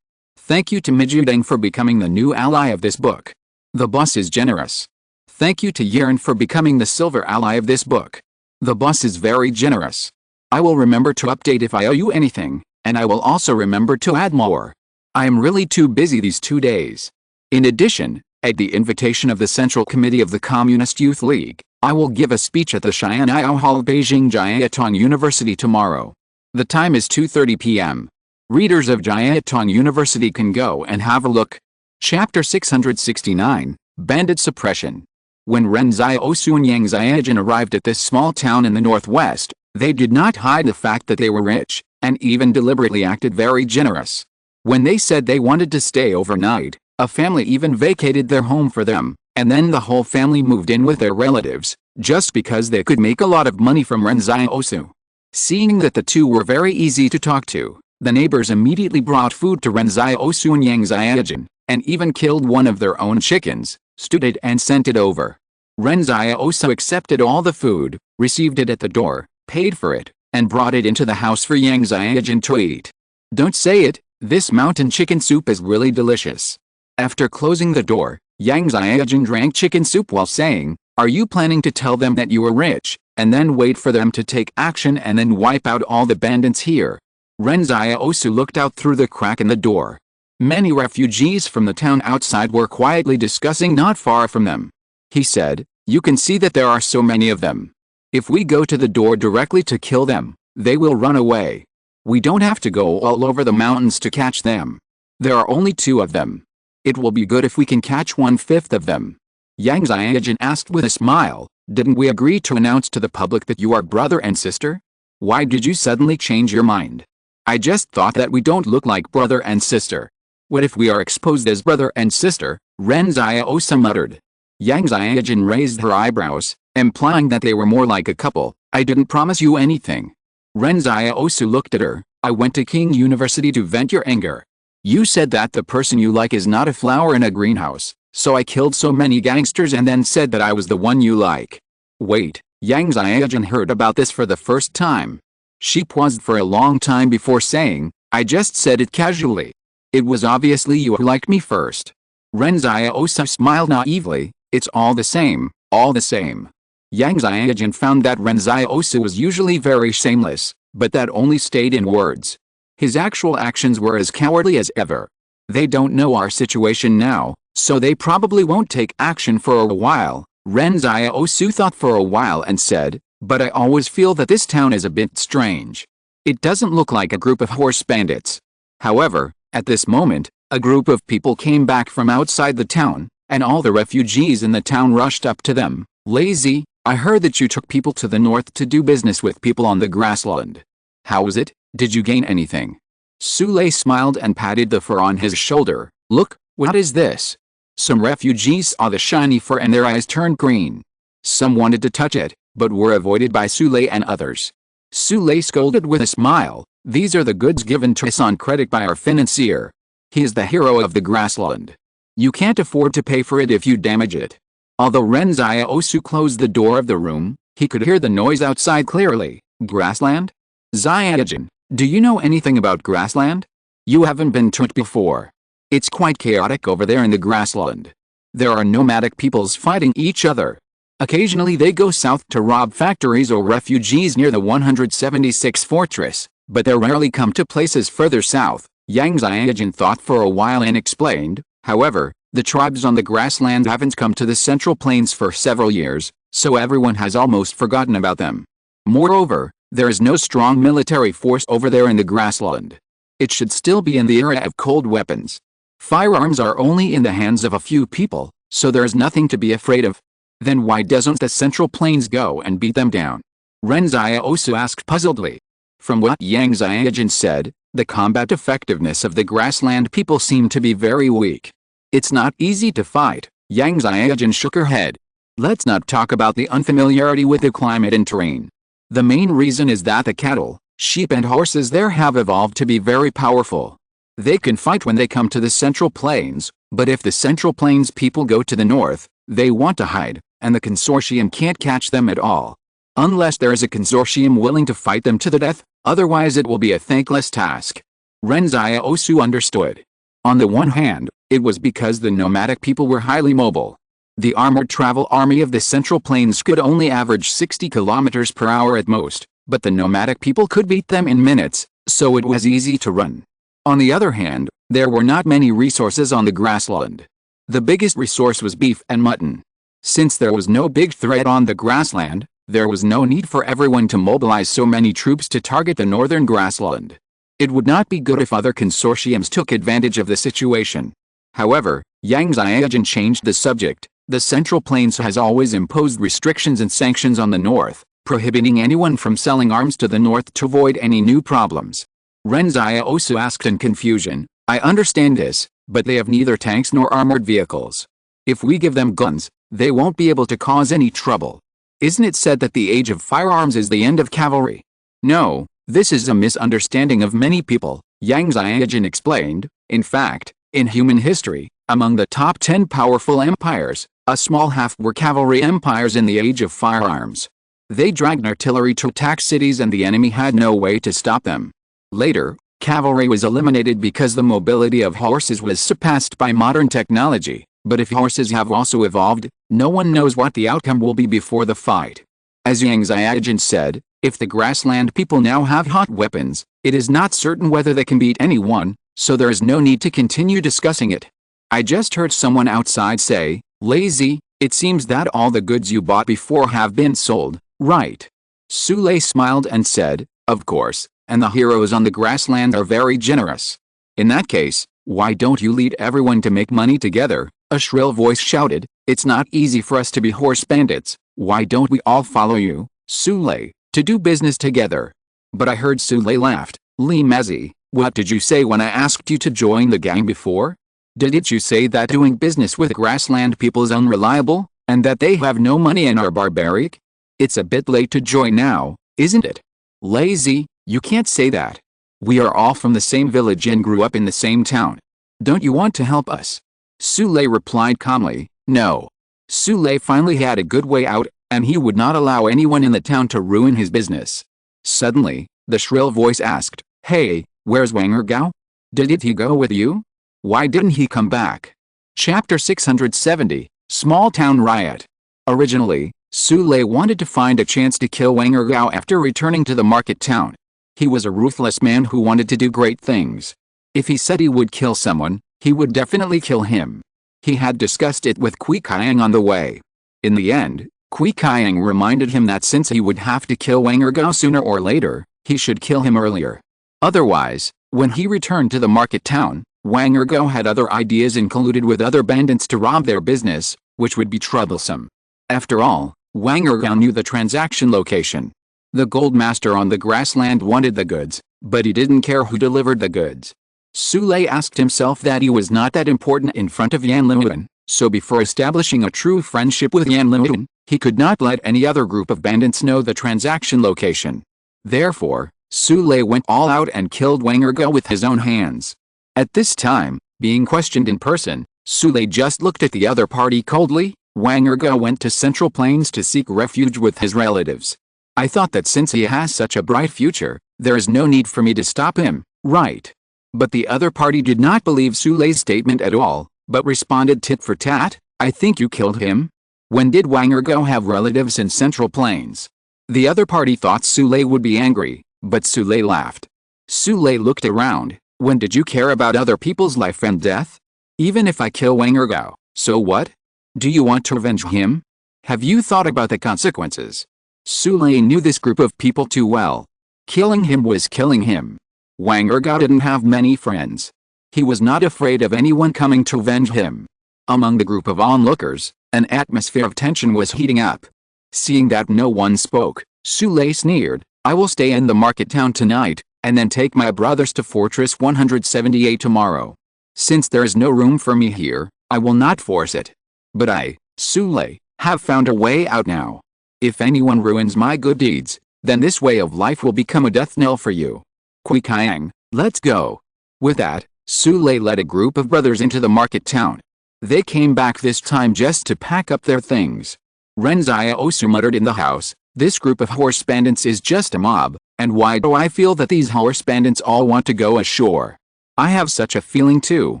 Thank you to Mijudeng for becoming the new ally of this book. The boss is generous. Thank you to Yeren for becoming the silver ally of this book. The boss is very generous. I will remember to update if I owe you anything, and I will also remember to add more. I am really too busy these 2 days. In addition, at the invitation of the Central Committee of the Communist Youth League, I will give a speech at the Xian'ao Hall, Beijing Jiaotong University tomorrow. The time is 2:30 p.m. Readers of Jiaotong University can go and have a look. Chapter 669, Bandit Suppression. When Ren Xiaosu and Yang Xiaojin arrived at this small town in the northwest, they did not hide the fact that they were rich, and even deliberately acted very generous. When they said they wanted to stay overnight, a family even vacated their home for them, and then the whole family moved in with their relatives, just because they could make a lot of money from Ren Xiaosu. Seeing that the two were very easy to talk to, the neighbors immediately brought food to Ren Xiaosu and Yang Xiaojin, and even killed one of their own chickens, stewed it and sent it over. Ren Xiaosu accepted all the food, received it at the door, paid for it, and brought it into the house for Yang Xiaojin to eat. Don't say it, this mountain chicken soup is really delicious. After closing the door, Yang Xiaojin drank chicken soup while saying, "Are you planning to tell them that you are rich, and then wait for them to take action and then wipe out all the bandits here?" Ren Xiaosu looked out through the crack in the door. Many refugees from the town outside were quietly discussing not far from them. He said, "You can see that there are so many of them. If we go to the door directly to kill them, they will run away. We don't have to go all over the mountains to catch them. There are only 2 of them. It will be good if we can catch 1/5 of them." Yang Xiaojin asked with a smile, "Didn't we agree to announce to the public that you are brother and sister? Why did you suddenly change your mind?" "I just thought that we don't look like brother and sister." "What if we are exposed as brother and sister?" Ren Xiaosu muttered. Yang Xiaojin raised her eyebrows, implying that they were more like a couple. "I didn't promise you anything." Ren Xiaosu looked at her. "I went to King University to vent your anger. You said that the person you like is not a flower in a greenhouse, so I killed so many gangsters and then said that I was the one you like." Wait, Yang Xiaojin heard about this for the first time. She paused for a long time before saying, "I just said it casually. It was obviously you who liked me first." Ren Xiaosu smiled naively. "It's all the same, all the same." Yang Xiaojin found that Ren Xiaosu was usually very shameless, but that only stayed in words. His actual actions were as cowardly as ever. They don't know our situation now, so they probably won't take action for a while. Ren Xiaosu thought for a while and said, "But I always feel that this town is a bit strange. It doesn't look like a group of horse bandits." However, at this moment, a group of people came back from outside the town, and all the refugees in the town rushed up to them. "Lazy, I heard that you took people to the north to do business with people on the grassland. How was it? Did you gain anything?" Sule smiled and patted the fur on his shoulder. "Look, what is this?" Some refugees saw the shiny fur and their eyes turned green. Some wanted to touch it, but were avoided by Sule and others. Sule scolded with a smile, "These are the goods given to us on credit by our financier. He is the hero of the grassland. You can't afford to pay for it if you damage it." Although Ren Xiaosu closed the door of the room, he could hear the noise outside clearly. "Grassland? Xiaojin, do you know anything about grassland? You haven't been to it before. It's quite chaotic over there in the grassland. There are nomadic peoples fighting each other. Occasionally they go south to rob factories or refugees near the 176 fortress, but they rarely come to places further south." Yang Xiaojin thought for a while and explained, "However, the tribes on the grassland haven't come to the central plains for several years, so everyone has almost forgotten about them. Moreover, There is no strong military force over there in the grassland. It should still be in the era of cold weapons. Firearms are only in the hands of a few people, so there is nothing to be afraid of. Then why doesn't the Central Plains go and beat them down? Ren Xiaosu asked puzzledly. From what Yang Xiaojin said, the combat effectiveness of the grassland people seemed to be very weak. It's not easy to fight. Yang Xiaojin shook her head. Let's not talk about the unfamiliarity with the climate and terrain. The main reason is that the cattle, sheep and horses there have evolved to be very powerful. They can fight when they come to the Central Plains, but if the Central Plains people go to the north, they want to hide, and the consortium can't catch them at all. Unless there is a consortium willing to fight them to the death, otherwise it will be a thankless task. Ren Xiaosu understood. On the one hand, it was because the nomadic people were highly mobile. The armored travel army of the Central Plains could only average 60 kilometers per hour at most, but the nomadic people could beat them in minutes, so it was easy to run. On the other hand, there were not many resources on the grassland. The biggest resource was beef and mutton. Since there was no big threat on the grassland, there was no need for everyone to mobilize so many troops to target the northern grassland. It would not be good if other consortiums took advantage of the situation. However, Yang Xiaojin changed the subject. The Central Plains has always imposed restrictions and sanctions on the north, prohibiting anyone from selling arms to the north to avoid any new problems. Ren Xiaosu asked in confusion, I understand this, but they have neither tanks nor armored vehicles. If we give them guns, they won't be able to cause any trouble. Isn't it said that the age of firearms is the end of cavalry? No, this is a misunderstanding of many people, Yang Xiaojin explained. In fact, in human history, among the top 10 powerful empires, a small half were cavalry empires in the age of firearms. They dragged artillery to attack cities and the enemy had no way to stop them. Later, cavalry was eliminated because the mobility of horses was surpassed by modern technology, but if horses have also evolved, no one knows what the outcome will be before the fight. As Yang Xiaojin said, if the grassland people now have hot weapons, it is not certain whether they can beat anyone, so there is no need to continue discussing it. I just heard someone outside say, lazy, it seems that all the goods you bought before have been sold, right? Su Lei smiled and said, of course, and the heroes on the grassland are very generous. In that case, why don't you lead everyone to make money together? A shrill voice shouted, it's not easy for us to be horse bandits, why don't we all follow you, Su Lei, to do business together? But I heard Su Lei laughed, Li Mezi, what did you say when I asked you to join the gang before? Didn't you say that doing business with grassland people is unreliable, and that they have no money and are barbaric? It's a bit late to join now, isn't it? Lazy, you can't say that. We are all from the same village and grew up in the same town. Don't you want to help us? Su Lei replied calmly, no. Su Lei finally had a good way out, and he would not allow anyone in the town to ruin his business. Suddenly, the shrill voice asked, hey, where's Wang Ergao? Did he go with you? Why didn't he come back? Chapter 670, Small Town Riot. Originally, Su Lei wanted to find a chance to kill Wang Ergao after returning to the market town. He was a ruthless man who wanted to do great things. If he said he would kill someone, he would definitely kill him. He had discussed it with Kui Kaiang on the way. In the end, Kui Kaiang reminded him that since he would have to kill Wang Ergao sooner or later, he should kill him earlier. Otherwise, when he returned to the market town, Wang Ergao had other ideas and colluded with other bandits to rob their business, which would be troublesome. After all, Wang Ergao knew the transaction location. The gold master on the grassland wanted the goods, but he didn't care who delivered the goods. Su Lei asked himself that he was not that important in front of Yan Liuan, so before establishing a true friendship with Yan Liuan, he could not let any other group of bandits know the transaction location. Therefore, Su Lei went all out and killed Wang Ergao with his own hands. At this time, being questioned in person, Su Lei just looked at the other party coldly. Wang Ergao went to Central Plains to seek refuge with his relatives. I thought that since he has such a bright future, there is no need for me to stop him, right? But the other party did not believe Su Lei's statement at all, but responded tit for tat, I think you killed him? When did Wang Ergao have relatives in Central Plains? The other party thought Su Lei would be angry, but Su Lei laughed. Su Lei looked around. When did you care about other people's life and death? Even if I kill Wang Ergao, so what? Do you want to avenge him? Have you thought about the consequences? Sule knew this group of people too well. Killing him was killing him. Wang Ergao didn't have many friends. He was not afraid of anyone coming to avenge him. Among the group of onlookers, an atmosphere of tension was heating up. Seeing that no one spoke, Sule sneered, "I will stay in the market town tonight, and then take my brothers to Fortress 178 tomorrow. Since there is no room for me here, I will not force it. But I, Sule, have found a way out now. If anyone ruins my good deeds, then this way of life will become a death knell for you. Kui Kiang, let's go." With that, Sule led a group of brothers into the market town. They came back this time just to pack up their things. Ren Xiaosu muttered in the house, "This group of horse bandits is just a mob, and why do I feel that these horse bandits all want to go ashore? I have such a feeling too.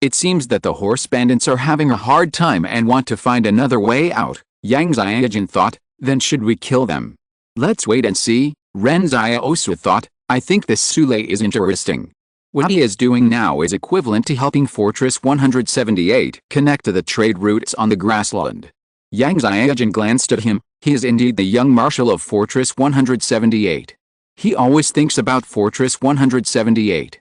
It seems that the horse bandits are having a hard time and want to find another way out." Yang Xiaojin thought, "Then should we kill them? Let's wait and see." Ren Xiaosu thought, "I think this Sule is interesting. What he is doing now is equivalent to helping Fortress 178 connect to the trade routes on the grassland." Yang Xiaojin glanced at him. He is indeed the young marshal of Fortress 178. He always thinks about Fortress 178.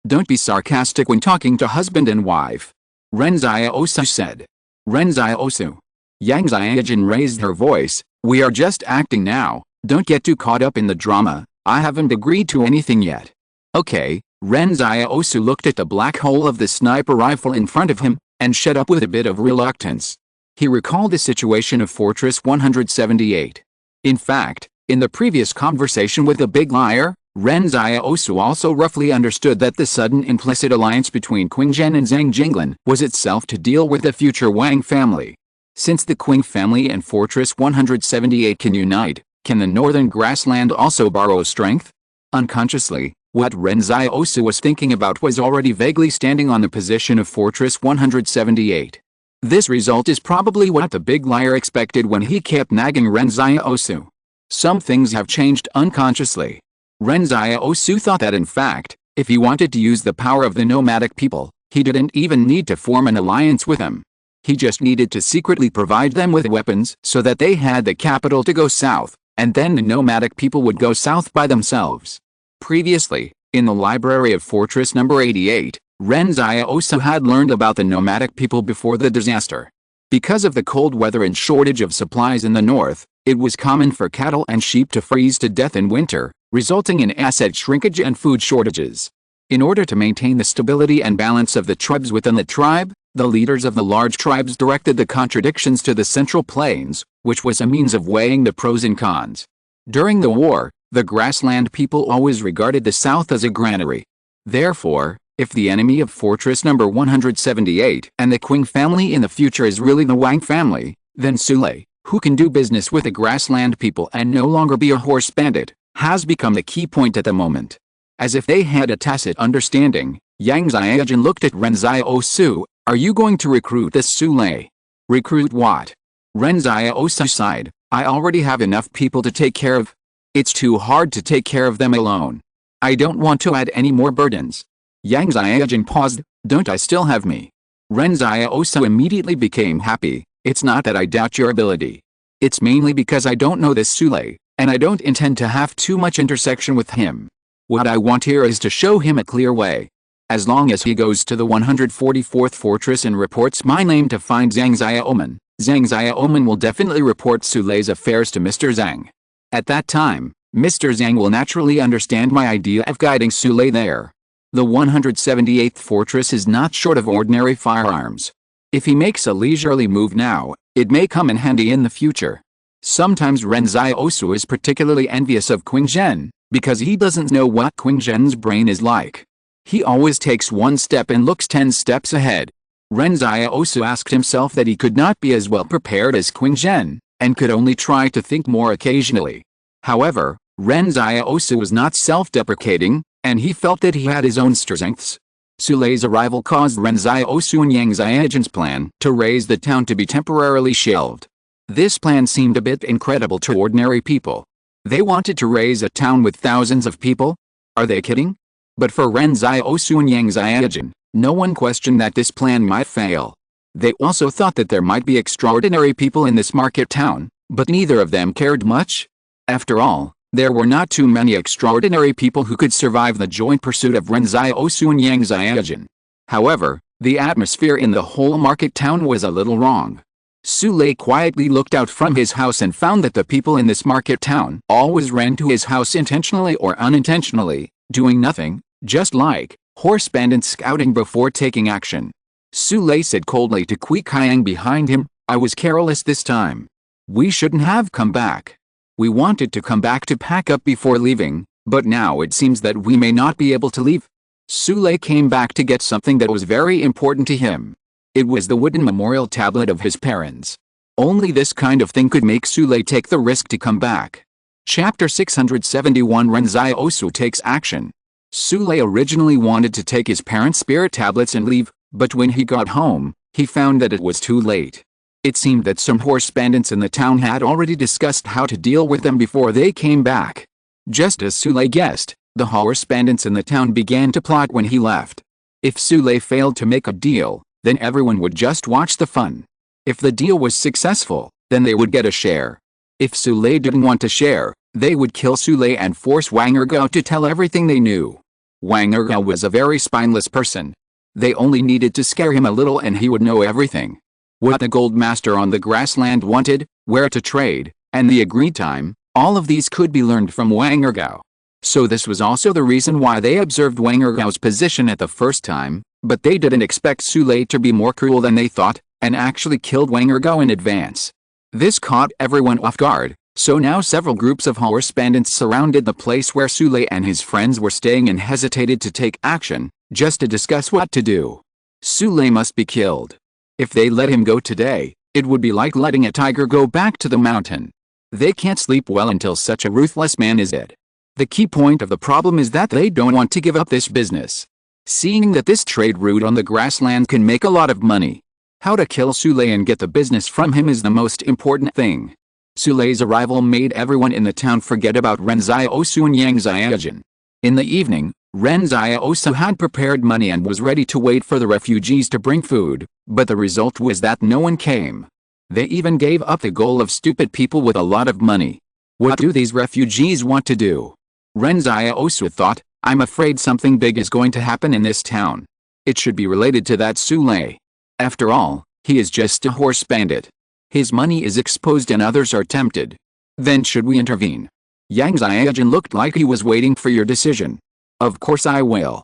Don't be sarcastic when talking to husband and wife," Ren Xiaosu said. "Ren Xiaosu." Yang Xiaojin raised her voice, "We are just acting now, don't get too caught up in the drama, I haven't agreed to anything yet." "Okay." Ren Xiaosu looked at the black hole of the sniper rifle in front of him, and shut up with a bit of reluctance. He recalled the situation of Fortress 178. In fact, in the previous conversation with the big liar, Ren Xiaosu also roughly understood that the sudden implicit alliance between Qing Zhen and Zhang Jinglin was itself to deal with the future Wang family. Since the Qing family and Fortress 178 can unite, can the northern grassland also borrow strength? Unconsciously, what Ren Xiaosu was thinking about was already vaguely standing on the position of Fortress 178. This result is probably what the big liar expected when he kept nagging Ren Xiaosu. Some things have changed unconsciously. Ren Xiaosu thought that in fact, if he wanted to use the power of the nomadic people, he didn't even need to form an alliance with them. He just needed to secretly provide them with weapons so that they had the capital to go south, and then the nomadic people would go south by themselves. Previously, in the library of Fortress number 88, Ren Xiaosu had learned about the nomadic people before the disaster. Because of the cold weather and shortage of supplies in the north, it was common for cattle and sheep to freeze to death in winter, resulting in asset shrinkage and food shortages. In order to maintain the stability and balance of the tribes within the tribe, the leaders of the large tribes directed the contradictions to the Central Plains, which was a means of weighing the pros and cons. During the war, the grassland people always regarded the south as a granary. Therefore, if the enemy of Fortress number 178 and the Qing family in the future is really the Wang family, then Sule, who can do business with the grassland people and no longer be a horse bandit, has become the key point at the moment. As if they had a tacit understanding, Yang Xiaojin looked at Ren Xiaosu. "Are you going to recruit this Sule?" "Recruit what?" Ren Xiaosu sighed. "I already have enough people to take care of. It's too hard to take care of them alone. I don't want to add any more burdens." Yang Xiaojin paused. "Don't I still have me?" Ren Xiaosu immediately became happy. "It's not that I doubt your ability. It's mainly because I don't know this Sule, and I don't intend to have too much intersection with him. What I want here is to show him a clear way. As long as he goes to the 144th fortress and reports my name to find Zhang Xiaoman will definitely report Sule's affairs to Mr. Zhang. At that time, Mr. Zhang will naturally understand my idea of guiding Sule there. The 178th fortress is not short of ordinary firearms. If he makes a leisurely move now, it may come in handy in the future." Sometimes Ren Xiaosu is particularly envious of Qing Zhen, because he doesn't know what Qing Zhen's brain is like. He always takes one step and looks 10 steps ahead. Ren Xiaosu asked himself that he could not be as well prepared as Qing Zhen, and could only try to think more occasionally. However, Ren Xiaosu was not self-deprecating, and he felt that he had his own strengths. Sule's arrival caused Ren Xiaosu and Yang Xiaojin's plan to raise the town to be temporarily shelved. This plan seemed a bit incredible to ordinary people. They wanted to raise a town with thousands of people? Are they kidding? But for Ren Xiaosu and Yang Xiaojin, no one questioned that this plan might fail. They also thought that there might be extraordinary people in this market town, But neither of them cared much. After all, there were not too many extraordinary people who could survive the joint pursuit of Ren Xiaosu and Yang Xiaojun. However, the atmosphere in the whole market town was a little wrong. Sule quietly looked out from his house and found that the people in this market town always ran to his house intentionally or unintentionally, doing nothing, just like horse bandits scouting before taking action. Sule said coldly to Kui Kayang behind him, "I was careless this time. We shouldn't have come back. We wanted to come back to pack up before leaving, but now it seems that we may not be able to leave." Sule came back to get something that was very important to him. It was the wooden memorial tablet of his parents. Only this kind of thing could make Sule take the risk to come back. Chapter 671 Ren Xiaosu takes action. Sule originally wanted to take his parents' spirit tablets and leave, but when he got home, he found that it was too late. It seemed that some horse bandits in the town had already discussed how to deal with them before they came back. Just as Sule guessed, the horse bandits in the town began to plot when he left. If Sule failed to make a deal, then everyone would just watch the fun. If the deal was successful, then they would get a share. If Sule didn't want to share, they would kill Sule and force Wang Ergao to tell everything they knew. Wang Ergao was a very spineless person. They only needed to scare him a little and he would know everything. What the gold master on the grassland wanted, where to trade, and the agreed time, all of these could be learned from Wang Ergao. So this was also the reason why they observed Wang Ergao's position at the first time, but they didn't expect Sule to be more cruel than they thought, and actually killed Wang Ergao in advance. This caught everyone off guard, so now several groups of horse bandits surrounded the place where Sule and his friends were staying and hesitated to take action, just to discuss what to do. Sule must be killed. If they let him go today, it would be like letting a tiger go back to the mountain. They can't sleep well until such a ruthless man is dead. The key point of the problem is that they don't want to give up this business. Seeing that this trade route on the grassland can make a lot of money. How to kill Sule and get the business from him is the most important thing. Sule's arrival made everyone in the town forget about Ren Xiaosu and Yang Xiaojun. In the evening, Ren Xiaosu had prepared money and was ready to wait for the refugees to bring food, but the result was that no one came. They even gave up the goal of stupid people with a lot of money. What do these refugees want to do? Ren Xiaosu thought, "I'm afraid something big is going to happen in this town. It should be related to that Sule. After all, he is just a horse bandit. His money is exposed and others are tempted. Then should we intervene?" Yang Xiaojun looked like he was waiting for your decision. "Of course I will."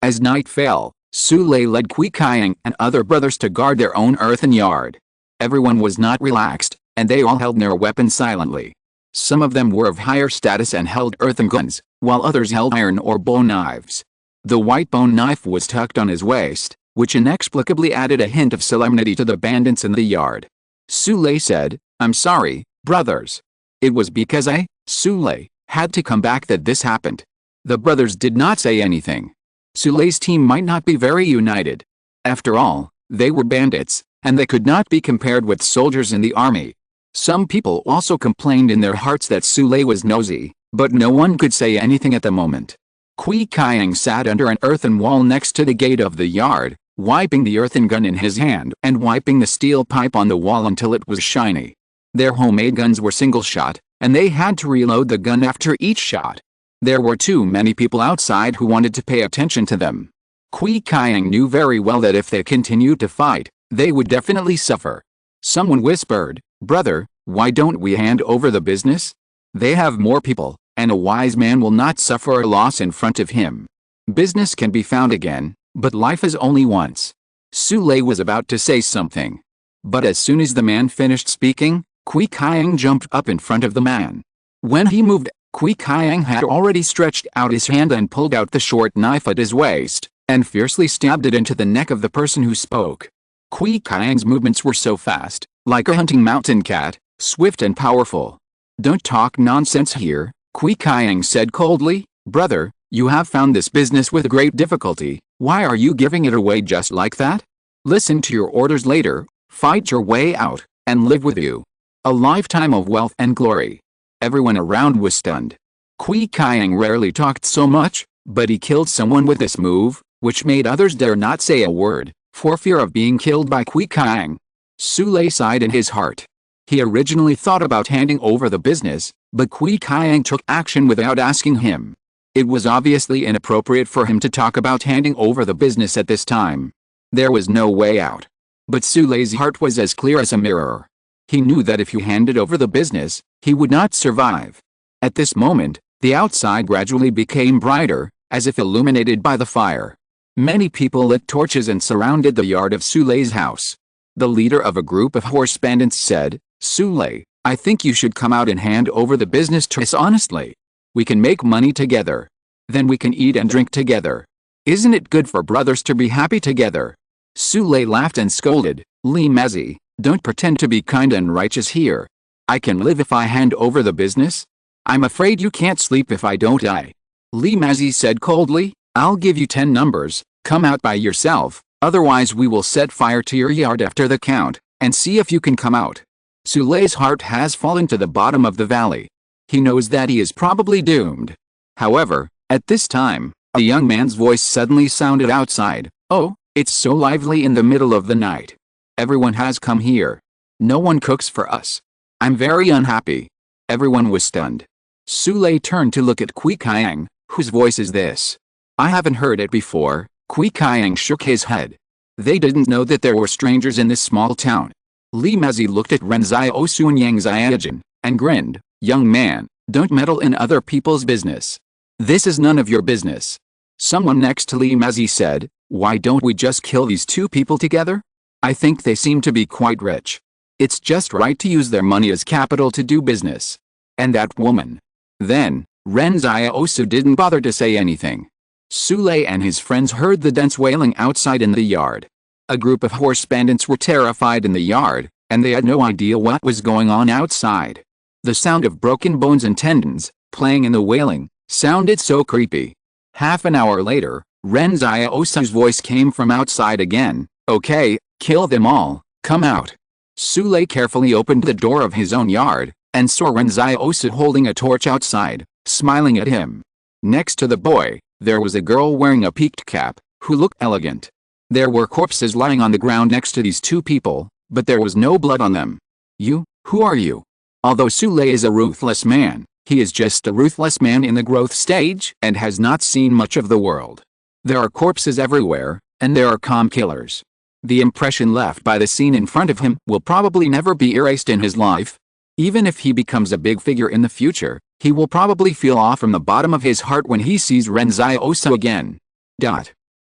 As night fell, Sule led Kui Kayang and other brothers to guard their own earthen yard. Everyone was not relaxed, and they all held their weapons silently. Some of them were of higher status and held earthen guns, while others held iron or bone knives. The white bone knife was tucked on his waist, which inexplicably added a hint of solemnity to the bandits in the yard. Sule said, "I'm sorry, brothers. It was because I, Sule, had to come back that this happened." The brothers did not say anything. Sule's team might not be very united. After all, they were bandits, and they could not be compared with soldiers in the army. Some people also complained in their hearts that Sule was nosy, but no one could say anything at the moment. Kui Kayang sat under an earthen wall next to the gate of the yard, wiping the earthen gun in his hand and wiping the steel pipe on the wall until it was shiny. Their homemade guns were single shot, and they had to reload the gun after each shot. There were too many people outside who wanted to pay attention to them. Kui Kayang knew very well that if they continued to fight, they would definitely suffer. Someone whispered, "Brother, why don't we hand over the business? They have more people, and a wise man will not suffer a loss in front of him. Business can be found again, but life is only once." Sule was about to say something. But as soon as the man finished speaking, Kui Kayang jumped up in front of the man. When he moved, Kui Kayang had already stretched out his hand and pulled out the short knife at his waist, and fiercely stabbed it into the neck of the person who spoke. Kui Kayang's movements were so fast, like a hunting mountain cat, swift and powerful. "Don't talk nonsense here," Kui Kayang said coldly. "Brother, you have found this business with great difficulty. Why are you giving it away just like that? Listen to your orders later, fight your way out, and live with you a lifetime of wealth and glory." Everyone around was stunned. Kui Kayang rarely talked so much, but he killed someone with this move, which made others dare not say a word, for fear of being killed by Kui Kayang. Sule sighed in his heart. He originally thought about handing over the business, but Kui Kaiang took action without asking him. It was obviously inappropriate for him to talk about handing over the business at this time. There was no way out. But Sulei's heart was as clear as a mirror. He knew that if he handed over the business, he would not survive. At this moment, the outside gradually became brighter, as if illuminated by the fire. Many people lit torches and surrounded the yard of Sulei's house. The leader of a group of horse bandits said, "Sule, I think you should come out and hand over the business to us honestly. We can make money together. Then we can eat and drink together. Isn't it good for brothers to be happy together?" Sule laughed and scolded, "Li Mezi, don't pretend to be kind and righteous here. I can live if I hand over the business. I'm afraid you can't sleep if I don't die." Li Mezi said coldly, "I'll give you 10 numbers, come out by yourself, otherwise we will set fire to your yard after the count, and see if you can come out." Sulei's heart has fallen to the bottom of the valley. He knows that he is probably doomed. However, at this time, a young man's voice suddenly sounded outside. "Oh, it's so lively in the middle of the night. Everyone has come here. No one cooks for us. I'm very unhappy." Everyone was stunned. Sule turned to look at Kui Kaiang. "Whose voice is this? I haven't heard it before." Kui Kaiang shook his head. They didn't know that there were strangers in this small town. Li Mezi looked at Ren Xiaosu and Yang Xiaojin, and grinned. "Young man, don't meddle in other people's business. This is none of your business." Someone next to Li Mezi said, "Why don't we just kill these two people together? I think they seem to be quite rich. It's just right to use their money as capital to do business. And that woman." Then, Ren Xiaosu didn't bother to say anything. Sule and his friends heard the dense wailing outside in the yard. A group of horse bandits were terrified in the yard, and they had no idea what was going on outside. The sound of broken bones and tendons, playing in the wailing, sounded so creepy. Half an hour later, Ren Xiaosu's voice came from outside again. "Okay, kill them all, come out." Sule carefully opened the door of his own yard, and saw Ren Xiaosu holding a torch outside, smiling at him. Next to the boy, there was a girl wearing a peaked cap, who looked elegant. There were corpses lying on the ground next to these two people, but there was no blood on them. Who are you?" Although Sule is a ruthless man, he is just a ruthless man in the growth stage and has not seen much of the world. There are corpses everywhere, and there are calm killers. The impression left by the scene in front of him will probably never be erased in his life. Even if he becomes a big figure in the future, he will probably feel awe from the bottom of his heart when he sees Ren Xiaosu again.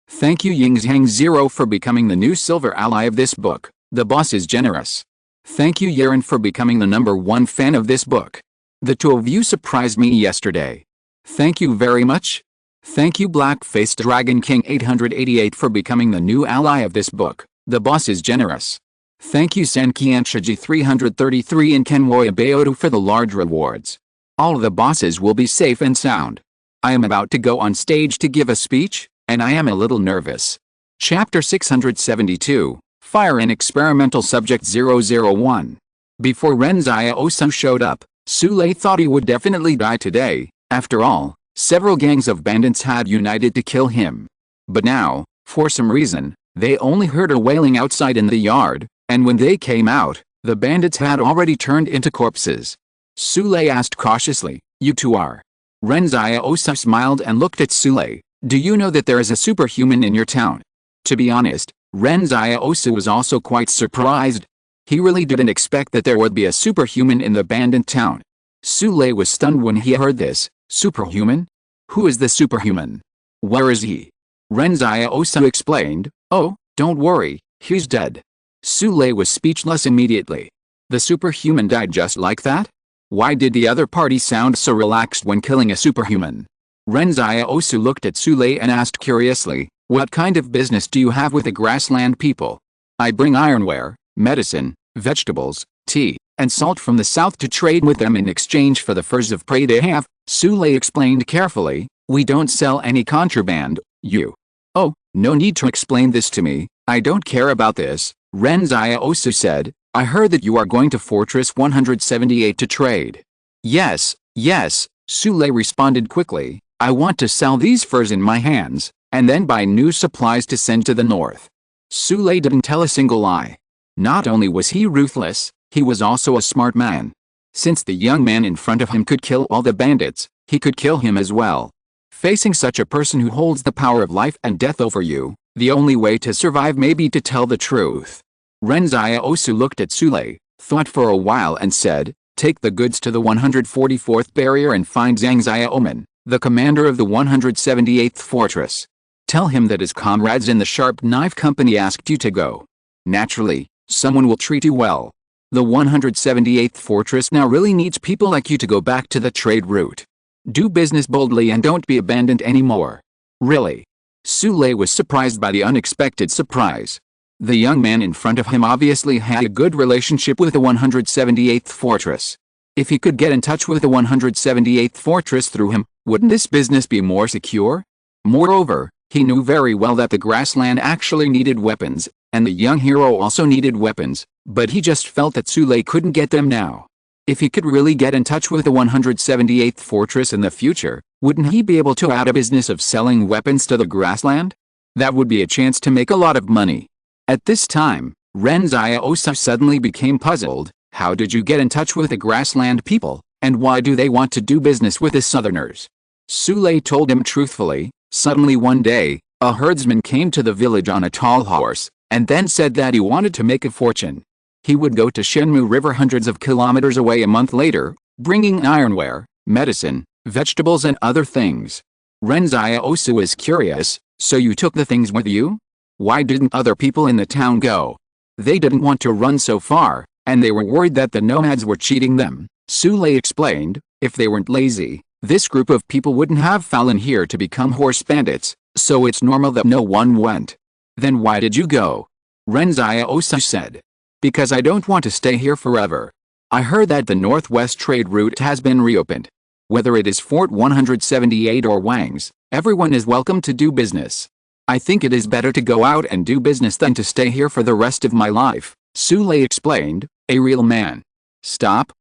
Thank you Yingzhang Zero for becoming the new silver ally of this book. The boss is generous. Thank you Yeren for becoming the #1 fan of this book. The two of you surprised me yesterday. Thank you very much. Thank you Black-Faced Dragon King 888 for becoming the new ally of this book. The boss is generous. Thank you Sankianshiji 333 and Kenwoya Bayodu for the large rewards. All the bosses will be safe and sound. I am about to go on stage to give a speech, and I am a little nervous. Chapter 672, Fire in Experimental Subject 001. Before Ren Xiaosu showed up, Sule thought he would definitely die today. After all, several gangs of bandits had united to kill him. But now, for some reason, they only heard a wailing outside in the yard, and when they came out, the bandits had already turned into corpses. Sule asked cautiously, "You two are?" Ren Xiaosu smiled and looked at Sule. "Do you know that there is a superhuman in your town?" To be honest, Ren Xiaosu was also quite surprised. He really didn't expect that there would be a superhuman in the bandit town. Sule was stunned when he heard this. Superhuman? Who is the superhuman? Where is he? Ren Xiaosu explained, "Oh, don't worry, he's dead." Sule was speechless immediately. The superhuman died just like that? Why did the other party sound so relaxed when killing a superhuman? Ren Xiaosu looked at Sule and asked curiously, "What kind of business do you have with the grassland people?" "I bring ironware, medicine, vegetables, tea, and salt from the south to trade with them in exchange for the furs of prey they have," Sule explained carefully. "We don't sell any contraband, you." "Oh, no need to explain this to me, I don't care about this," Ren Xiaosu said. "I heard that you are going to Fortress 178 to trade." Yes, Sule responded quickly. "I want to sell these furs in my hands, and then buy new supplies to send to the north." Sule didn't tell a single lie. Not only was he ruthless, He was also a smart man. Since the young man in front of him could kill all the bandits, he could kill him as well. Facing such a person who holds the power of life and death over you, the only way to survive may be to tell the truth. Ren Xiaosu looked at Sule, thought for a while and said, "Take the goods to the 144th barrier and find Zhang Xiaoman, the commander of the 178th fortress. Tell him that his comrades in the Sharp Knife Company asked you to go. Naturally, someone will treat you well. The 178th fortress now really needs people like you to go back to the trade route. Do business boldly and don't be abandoned anymore." Really? Sule was surprised by the unexpected surprise. The young man in front of him obviously had a good relationship with the 178th fortress. If he could get in touch with the 178th fortress through him, wouldn't this business be more secure? Moreover, he knew very well that the grassland actually needed weapons, and the young hero also needed weapons, but he just felt that Sule couldn't get them now. If he could really get in touch with the 178th fortress in the future, wouldn't he be able to add a business of selling weapons to the grassland? That would be a chance to make a lot of money. At this time, Ren Xiaosu suddenly became puzzled. How did you get in touch with the grassland people, and why do they want to do business with the southerners? Sule told him truthfully. Suddenly one day, a herdsman came to the village on a tall horse, and then said that he wanted to make a fortune. He would go to Shenmu River hundreds of kilometers away a month later, bringing ironware, medicine, vegetables and other things. Ren Xiaosu was curious, "So you took the things with you? Why didn't other people in the town go?" "They didn't want to run so far, and they were worried that the nomads were cheating them," Sule explained. "If they weren't lazy, this group of people wouldn't have fallen here to become horse bandits, so it's normal that no one went." "Then why did you go?" Ren Xiaosu said. "Because I don't want to stay here forever. I heard that the northwest trade route has been reopened. Whether it is Fort 178 or Wang's, everyone is welcome to do business. I think it is better to go out and do business than to stay here for the rest of my life," Sule explained. "A real man." Stop,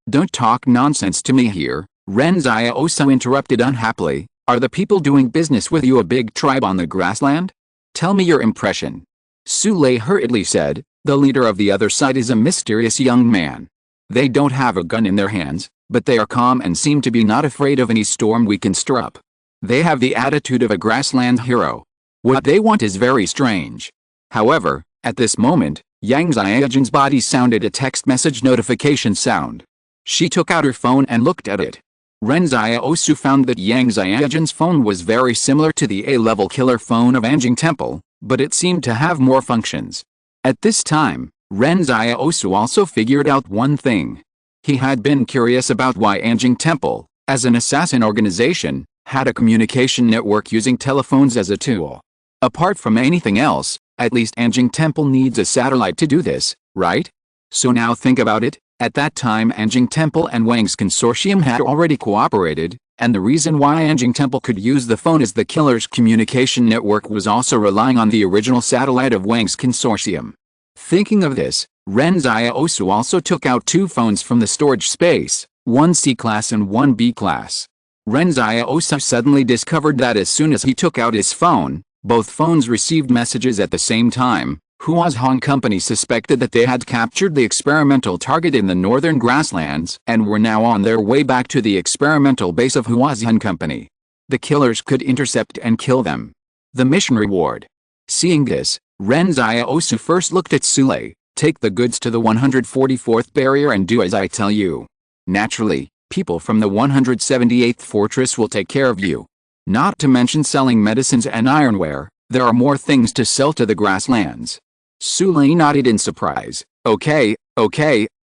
don't talk nonsense to me here," Ren Xiaosu interrupted unhappily. "Are the people doing business with you a big tribe on the grassland? Tell me your impression." Sule hurriedly said, "The leader of the other side is a mysterious young man. They don't have a gun in their hands, but they are calm and seem to be not afraid of any storm we can stir up. They have the attitude of a grassland hero. What they want is very strange." However, at this moment, Yang Xiaojin's body sounded a text message notification sound. She took out her phone and looked at it. Ren Xiaosu found that Yang Xiaojin's phone was very similar to the A-level killer phone of Anjing Temple, but it seemed to have more functions. At this time, Ren Xiaosu also figured out one thing. He had been curious about why Anjing Temple, as an assassin organization, had a communication network using telephones as a tool. Apart from anything else, at least Anjing Temple needs a satellite to do this, right? So now think about it. At that time Anjing Temple and Wang's consortium had already cooperated, and the reason why Anjing Temple could use the phone is the killer's communication network was also relying on the original satellite of Wang's consortium. Thinking of this, Ren Xiaosu also took out two phones from the storage space, one C-class and one B-class. Ren Xiaosu suddenly discovered that as soon as he took out his phone, both phones received messages at the same time. Huazhong Company suspected that they had captured the experimental target in the northern grasslands and were now on their way back to the experimental base of Huazhong Company. The killers could intercept and kill them. The mission reward. Seeing this, Ren Xiaosu first looked at Sule. "Take the goods to the 144th barrier and do as I tell you. Naturally, people from the 178th fortress will take care of you. Not to mention selling medicines and ironware, there are more things to sell to the grasslands." Sule nodded in surprise. Okay,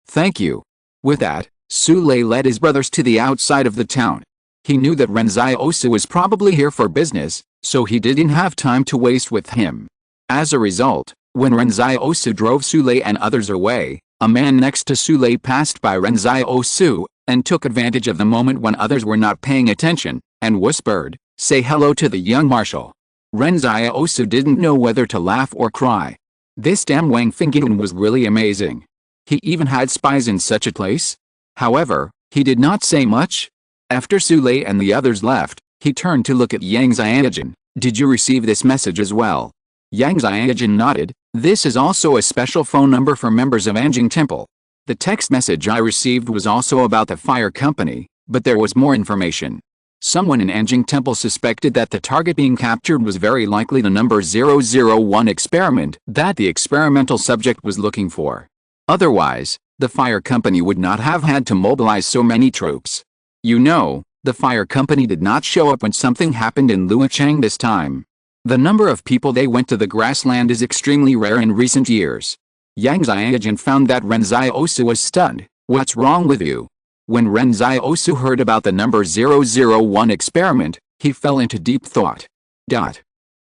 thank you." With that, Sule led his brothers to the outside of the town. He knew that Ren Xiaosu was probably here for business, so he didn't have time to waste with him. As a result, when Ren Xiaosu drove Sule and others away, a man next to Sule passed by Ren Xiaosu, and took advantage of the moment when others were not paying attention, and whispered, "Say hello to the young marshal." Ren Xiaosu didn't know whether to laugh or cry. This damn Wang Fingyan was really amazing. He even had spies in such a place? However, he did not say much. After Sule and the others left, he turned to look at Yang Xiaojin. "Did you receive this message as well?" Yang Xiaojin nodded. "This is also a special phone number for members of Anjing Temple. The text message I received was also about the fire company, but there was more information. Someone in Anjing Temple suspected that the target being captured was very likely the number 001 experiment that the experimental subject was looking for. Otherwise, the fire company would not have had to mobilize so many troops. You know, the fire company did not show up when something happened in Luochang this time. The number of people they went to the grassland is extremely rare in recent years. Yang Xiaojun found that Ren Xiaosu was stunned. What's wrong with you? When Ren Xiaosu heard about the number 001 experiment, he fell into deep thought.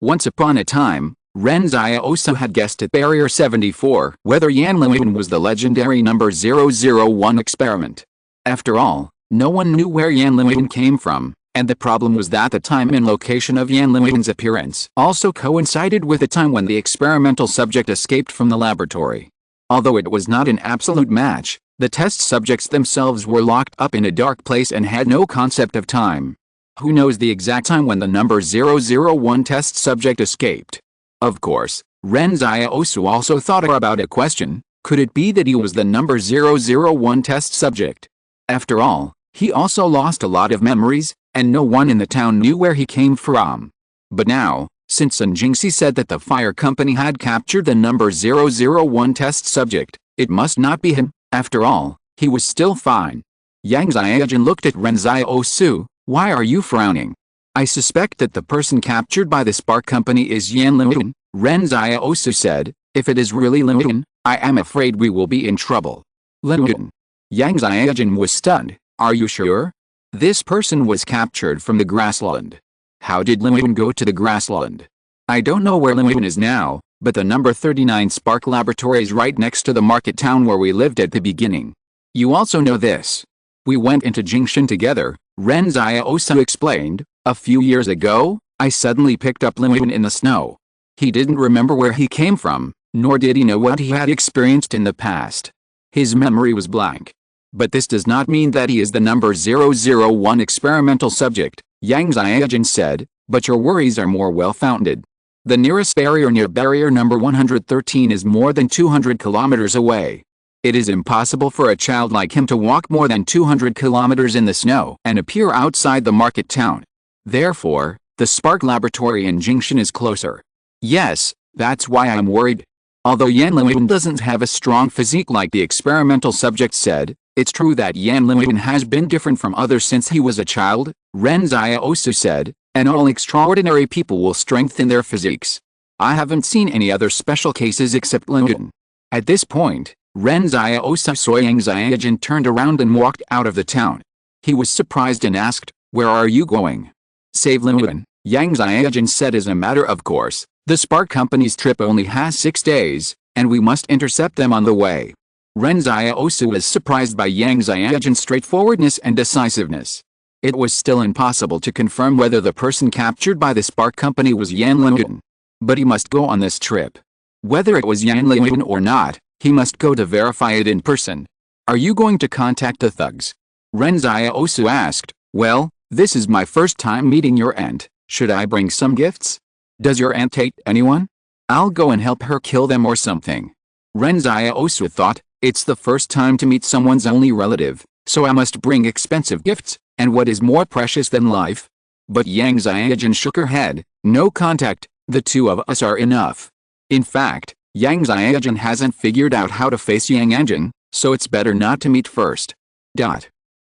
Once upon a time, Ren Xiaosu had guessed at Barrier 74 whether Yanluan was the legendary number 001 experiment. After all, no one knew where Yanluan came from, and the problem was that the time and location of Yanluan's appearance also coincided with the time when the experimental subject escaped from the laboratory. Although it was not an absolute match, the test subjects themselves were locked up in a dark place and had no concept of time. Who knows the exact time when the number 001 test subject escaped? Of course, Ren Xiaosu also thought about a question: could it be that he was the number 001 test subject? After all, he also lost a lot of memories, and no one in the town knew where he came from. But now, since Sun Jingxi said that the fire company had captured the number 001 test subject, it must not be him. After all, he was still fine. Yang Xiaojun looked at Ren Xiaosu. Why are you frowning? I suspect that the person captured by the spark company is Yanluan, Ren Xiaosu said. If it is really Luan, I am afraid we will be in trouble. Luan. Yang Xiaojun was stunned. Are you sure? This person was captured from the grassland. How did Luan go to the grassland? I don't know where Luan is now, but the number 39 Spark Laboratory is right next to the market town where we lived at the beginning. You also know this. We went into Jingshan together, Ren Xiaosu explained. A few years ago, I suddenly picked up Luan in the snow. He didn't remember where he came from, nor did he know what he had experienced in the past. His memory was blank. But this does not mean that he is the number 001 experimental subject, Yang Xiaojun said, but your worries are more well-founded. The nearest barrier near barrier number 113 is more than 200 kilometers away. It is impossible for a child like him to walk more than 200 kilometers in the snow and appear outside the market town. Therefore, the Spark Laboratory in Jingshan is closer. Yes, that's why I'm worried. Although Yanluan doesn't have a strong physique like the experimental subject said, it's true that Yanluan has been different from others since he was a child, Ren Xiaosu said, and all extraordinary people will strengthen their physiques. I haven't seen any other special cases except Luan. At this point, Ren Xiaosu saw Yang Xiaojun turned around and walked out of the town. He was surprised and asked, where are you going? Save Luan, Yang Xiaojun said. As a matter of course, the Spark Company's trip only has 6 days, and we must intercept them on the way. Ren Xiaosu was surprised by Yang Xiaojun's straightforwardness and decisiveness. It was still impossible to confirm whether the person captured by the Spark Company was Yanluan. But he must go on this trip. Whether it was Yanluan or not, he must go to verify it in person. Are you going to contact the thugs? Ren Xiaosu asked. Well, this is my first time meeting your aunt. Should I bring some gifts? Does your aunt hate anyone? I'll go and help her kill them or something. Ren Xiaosu thought, it's the first time to meet someone's only relative, so I must bring expensive gifts, and what is more precious than life? But Yang Xiaojun shook her head. No contact, the two of us are enough. In fact, Yang Xiaojun hasn't figured out how to face Yang Anjing, so it's better not to meet first.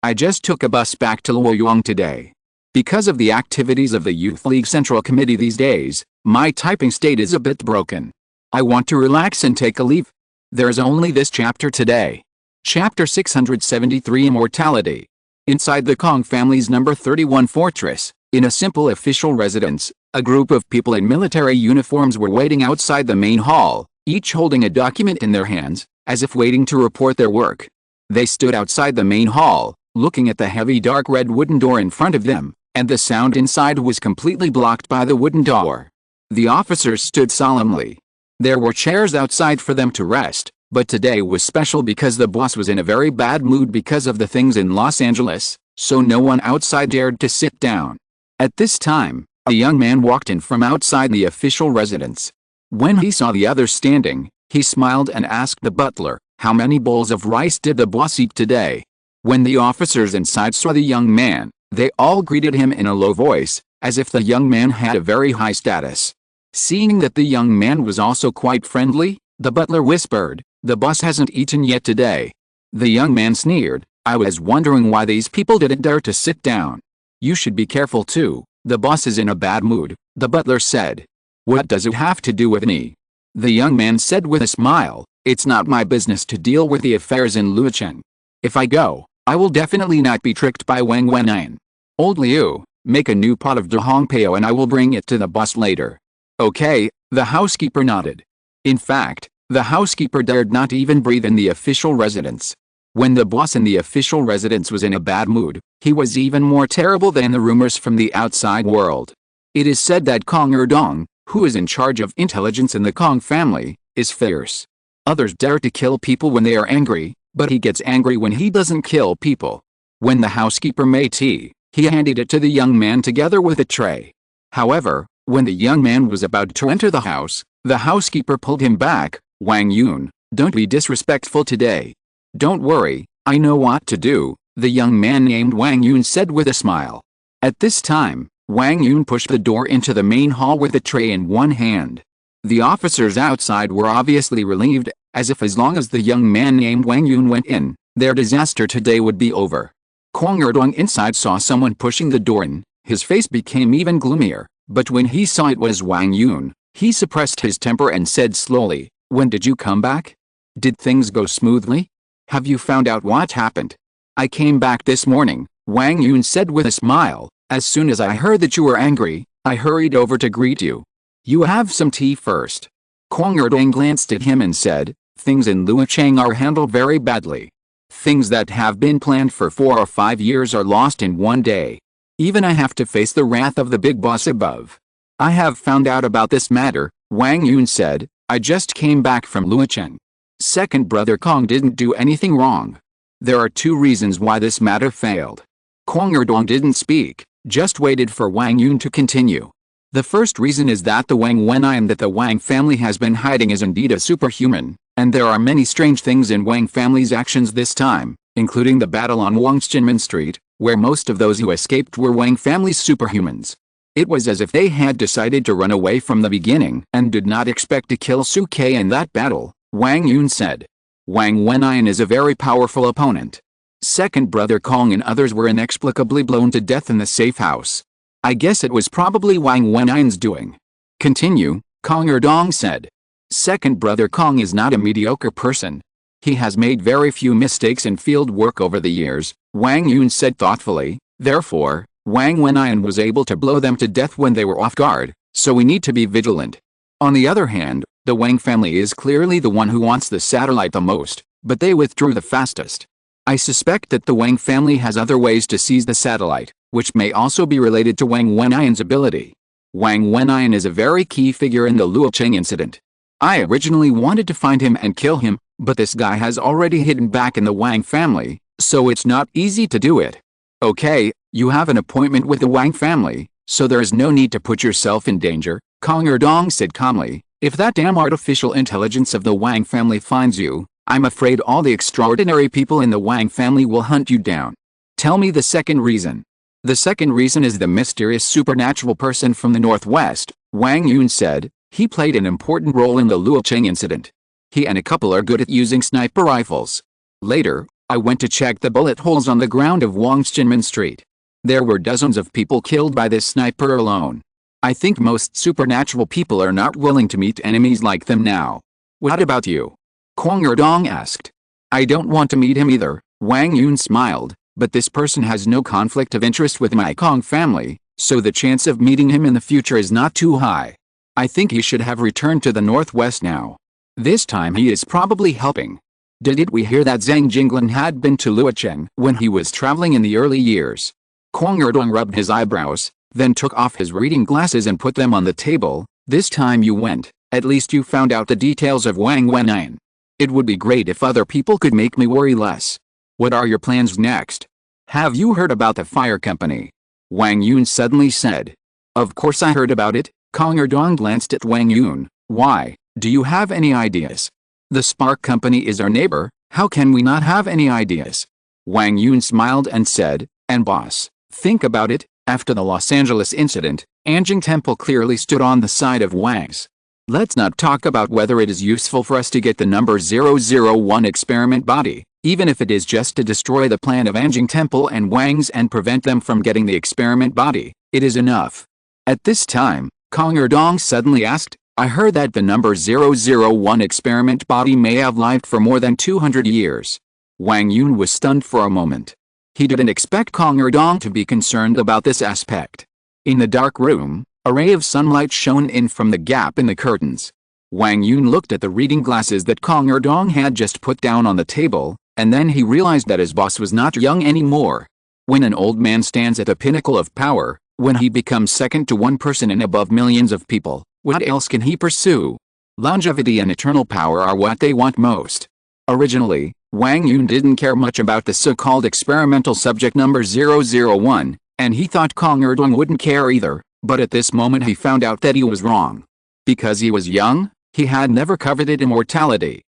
I just took a bus back to Luoyang today. Because of the activities of the Youth League Central Committee these days, my typing state is a bit broken. I want to relax and take a leave. There's only this chapter today. Chapter 673 Immortality. Inside the Kong family's number 31 fortress, in a simple official residence, a group of people in military uniforms were waiting outside the main hall, each holding a document in their hands, as if waiting to report their work. They stood outside the main hall, looking at the heavy dark red wooden door in front of them, and the sound inside was completely blocked by the wooden door. The officers stood solemnly. There were chairs outside for them to rest, but today was special because the boss was in a very bad mood because of the things in Los Angeles, so no one outside dared to sit down. At this time, a young man walked in from outside the official residence. When he saw the others standing, he smiled and asked the butler, How many bowls of rice did the boss eat today? When the officers inside saw the young man, they all greeted him in a low voice, as if the young man had a very high status. Seeing that the young man was also quite friendly, the butler whispered, "The boss hasn't eaten yet today." The young man sneered, "I was wondering why these people didn't dare to sit down." "You should be careful too, the boss is in a bad mood," the butler said. "What does it have to do with me?" The young man said with a smile, "It's not my business to deal with the affairs in Luocheng. If I go, I will definitely not be tricked by Wang Wenyan. Old Liu, make a new pot of Dahongpao and I will bring it to the boss later." "Okay," the housekeeper nodded. In fact, the housekeeper dared not even breathe in the official residence. When the boss in the official residence was in a bad mood, he was even more terrible than the rumors from the outside world. It is said that Kong Erdong, who is in charge of intelligence in the Kong family, is fierce. Others dare to kill people when they are angry, but he gets angry when he doesn't kill people. When the housekeeper made tea, he handed it to the young man together with a tray. However, when the young man was about to enter the house, the housekeeper pulled him back. "Wang Yun, don't be disrespectful today." "Don't worry, I know what to do," the young man named Wang Yun said with a smile. At this time, Wang Yun pushed the door into the main hall with a tray in one hand. The officers outside were obviously relieved, as if as long as the young man named Wang Yun went in, their disaster today would be over. Kong Erdong inside saw someone pushing the door in, his face became even gloomier, but when he saw it was Wang Yun, he suppressed his temper and said slowly, "When did you come back? Did things go smoothly? Have you found out what happened?" "I came back this morning," Wang Yun said with a smile. "As soon as I heard that you were angry, I hurried over to greet you." "You have some tea first." Kong Erdong glanced at him and said, "Things in Luocheng are handled very badly. Things that have been planned for 4 or 5 years are lost in one day. Even I have to face the wrath of the big boss above." "I have found out about this matter," Wang Yun said. "I just came back from Luocheng. Second brother Kong didn't do anything wrong. There are 2 reasons why this matter failed." Kong Erdong didn't speak, just waited for Wang Yun to continue. "The first reason is that the Wang Wenyan that the Wang family has been hiding is indeed a superhuman, and there are many strange things in Wang family's actions this time, including the battle on Wangxinmen Street, where most of those who escaped were Wang family's superhumans. It was as if they had decided to run away from the beginning and did not expect to kill Suke in that battle," Wang Yun said. "Wang Wenyan is a very powerful opponent. Second brother Kong and others were inexplicably blown to death in the safe house. I guess it was probably Wang Wenyan's doing." "Continue," Kong Erdong said. "Second brother Kong is not a mediocre person. He has made very few mistakes in field work over the years," Wang Yun said thoughtfully. "Therefore, Wang Wenyan was able to blow them to death when they were off guard, so we need to be vigilant. On the other hand, the Wang family is clearly the one who wants the satellite the most, but they withdrew the fastest. I suspect that the Wang family has other ways to seize the satellite, which may also be related to Wang Wenyan's ability. Wang Wenyan is a very key figure in the Luocheng incident. I originally wanted to find him and kill him, but this guy has already hidden back in the Wang family, so it's not easy to do it." "Okay, you have an appointment with the Wang family, so there is no need to put yourself in danger," Kong Erdong said calmly. "If that damn artificial intelligence of the Wang family finds you, I'm afraid all the extraordinary people in the Wang family will hunt you down. Tell me the second reason." "The second reason is the mysterious supernatural person from the northwest," Wang Yun said. "He played an important role in the Luocheng incident. He and a couple are good at using sniper rifles. Later, I went to check the bullet holes on the ground of Wangxinmen Street. There were dozens of people killed by this sniper alone. I think most supernatural people are not willing to meet enemies like them now." "What about you?" Kong Erdong asked. "I don't want to meet him either," Wang Yun smiled, "but this person has no conflict of interest with my Kong family, so the chance of meeting him in the future is not too high. I think he should have returned to the northwest now. This time he is probably helping. Did we hear that Zhang Jinglan had been to Luocheng when he was traveling in the early years?" Kong Erdong rubbed his eyebrows, then took off his reading glasses and put them on the table. "This time you went, at least you found out the details of Wang Wenyan. It would be great if other people could make me worry less. What are your plans next?" "Have you heard about the fire company?" Wang Yun suddenly said. "Of course I heard about it." Kong Erdong glanced at Wang Yun. "Why, do you have any ideas?" The Spark Company is our neighbor, how can we not have any ideas? Wang Yun smiled and said, and boss, think about it, after the Los Angeles incident, Anjing Temple clearly stood on the side of Wang's. Let's not talk about whether it is useful for us to get the number 001 experiment body, even if it is just to destroy the plan of Anjing Temple and Wang's and prevent them from getting the experiment body, it is enough. At this time, Kong Erdong suddenly asked, I heard that the number 001 experiment body may have lived for more than 200 years. Wang Yun was stunned for a moment. He didn't expect Kong Erdong to be concerned about this aspect. In the dark room, a ray of sunlight shone in from the gap in the curtains. Wang Yun looked at the reading glasses that Kong Erdong had just put down on the table, and then he realized that his boss was not young anymore. When an old man stands at the pinnacle of power, when he becomes second to one person and above millions of people, what else can he pursue? Longevity and eternal power are what they want most. Originally, Wang Yun didn't care much about the so-called experimental subject number 001, and he thought Kong Erdong wouldn't care either, but at this moment he found out that he was wrong. Because he was young, he had never coveted immortality.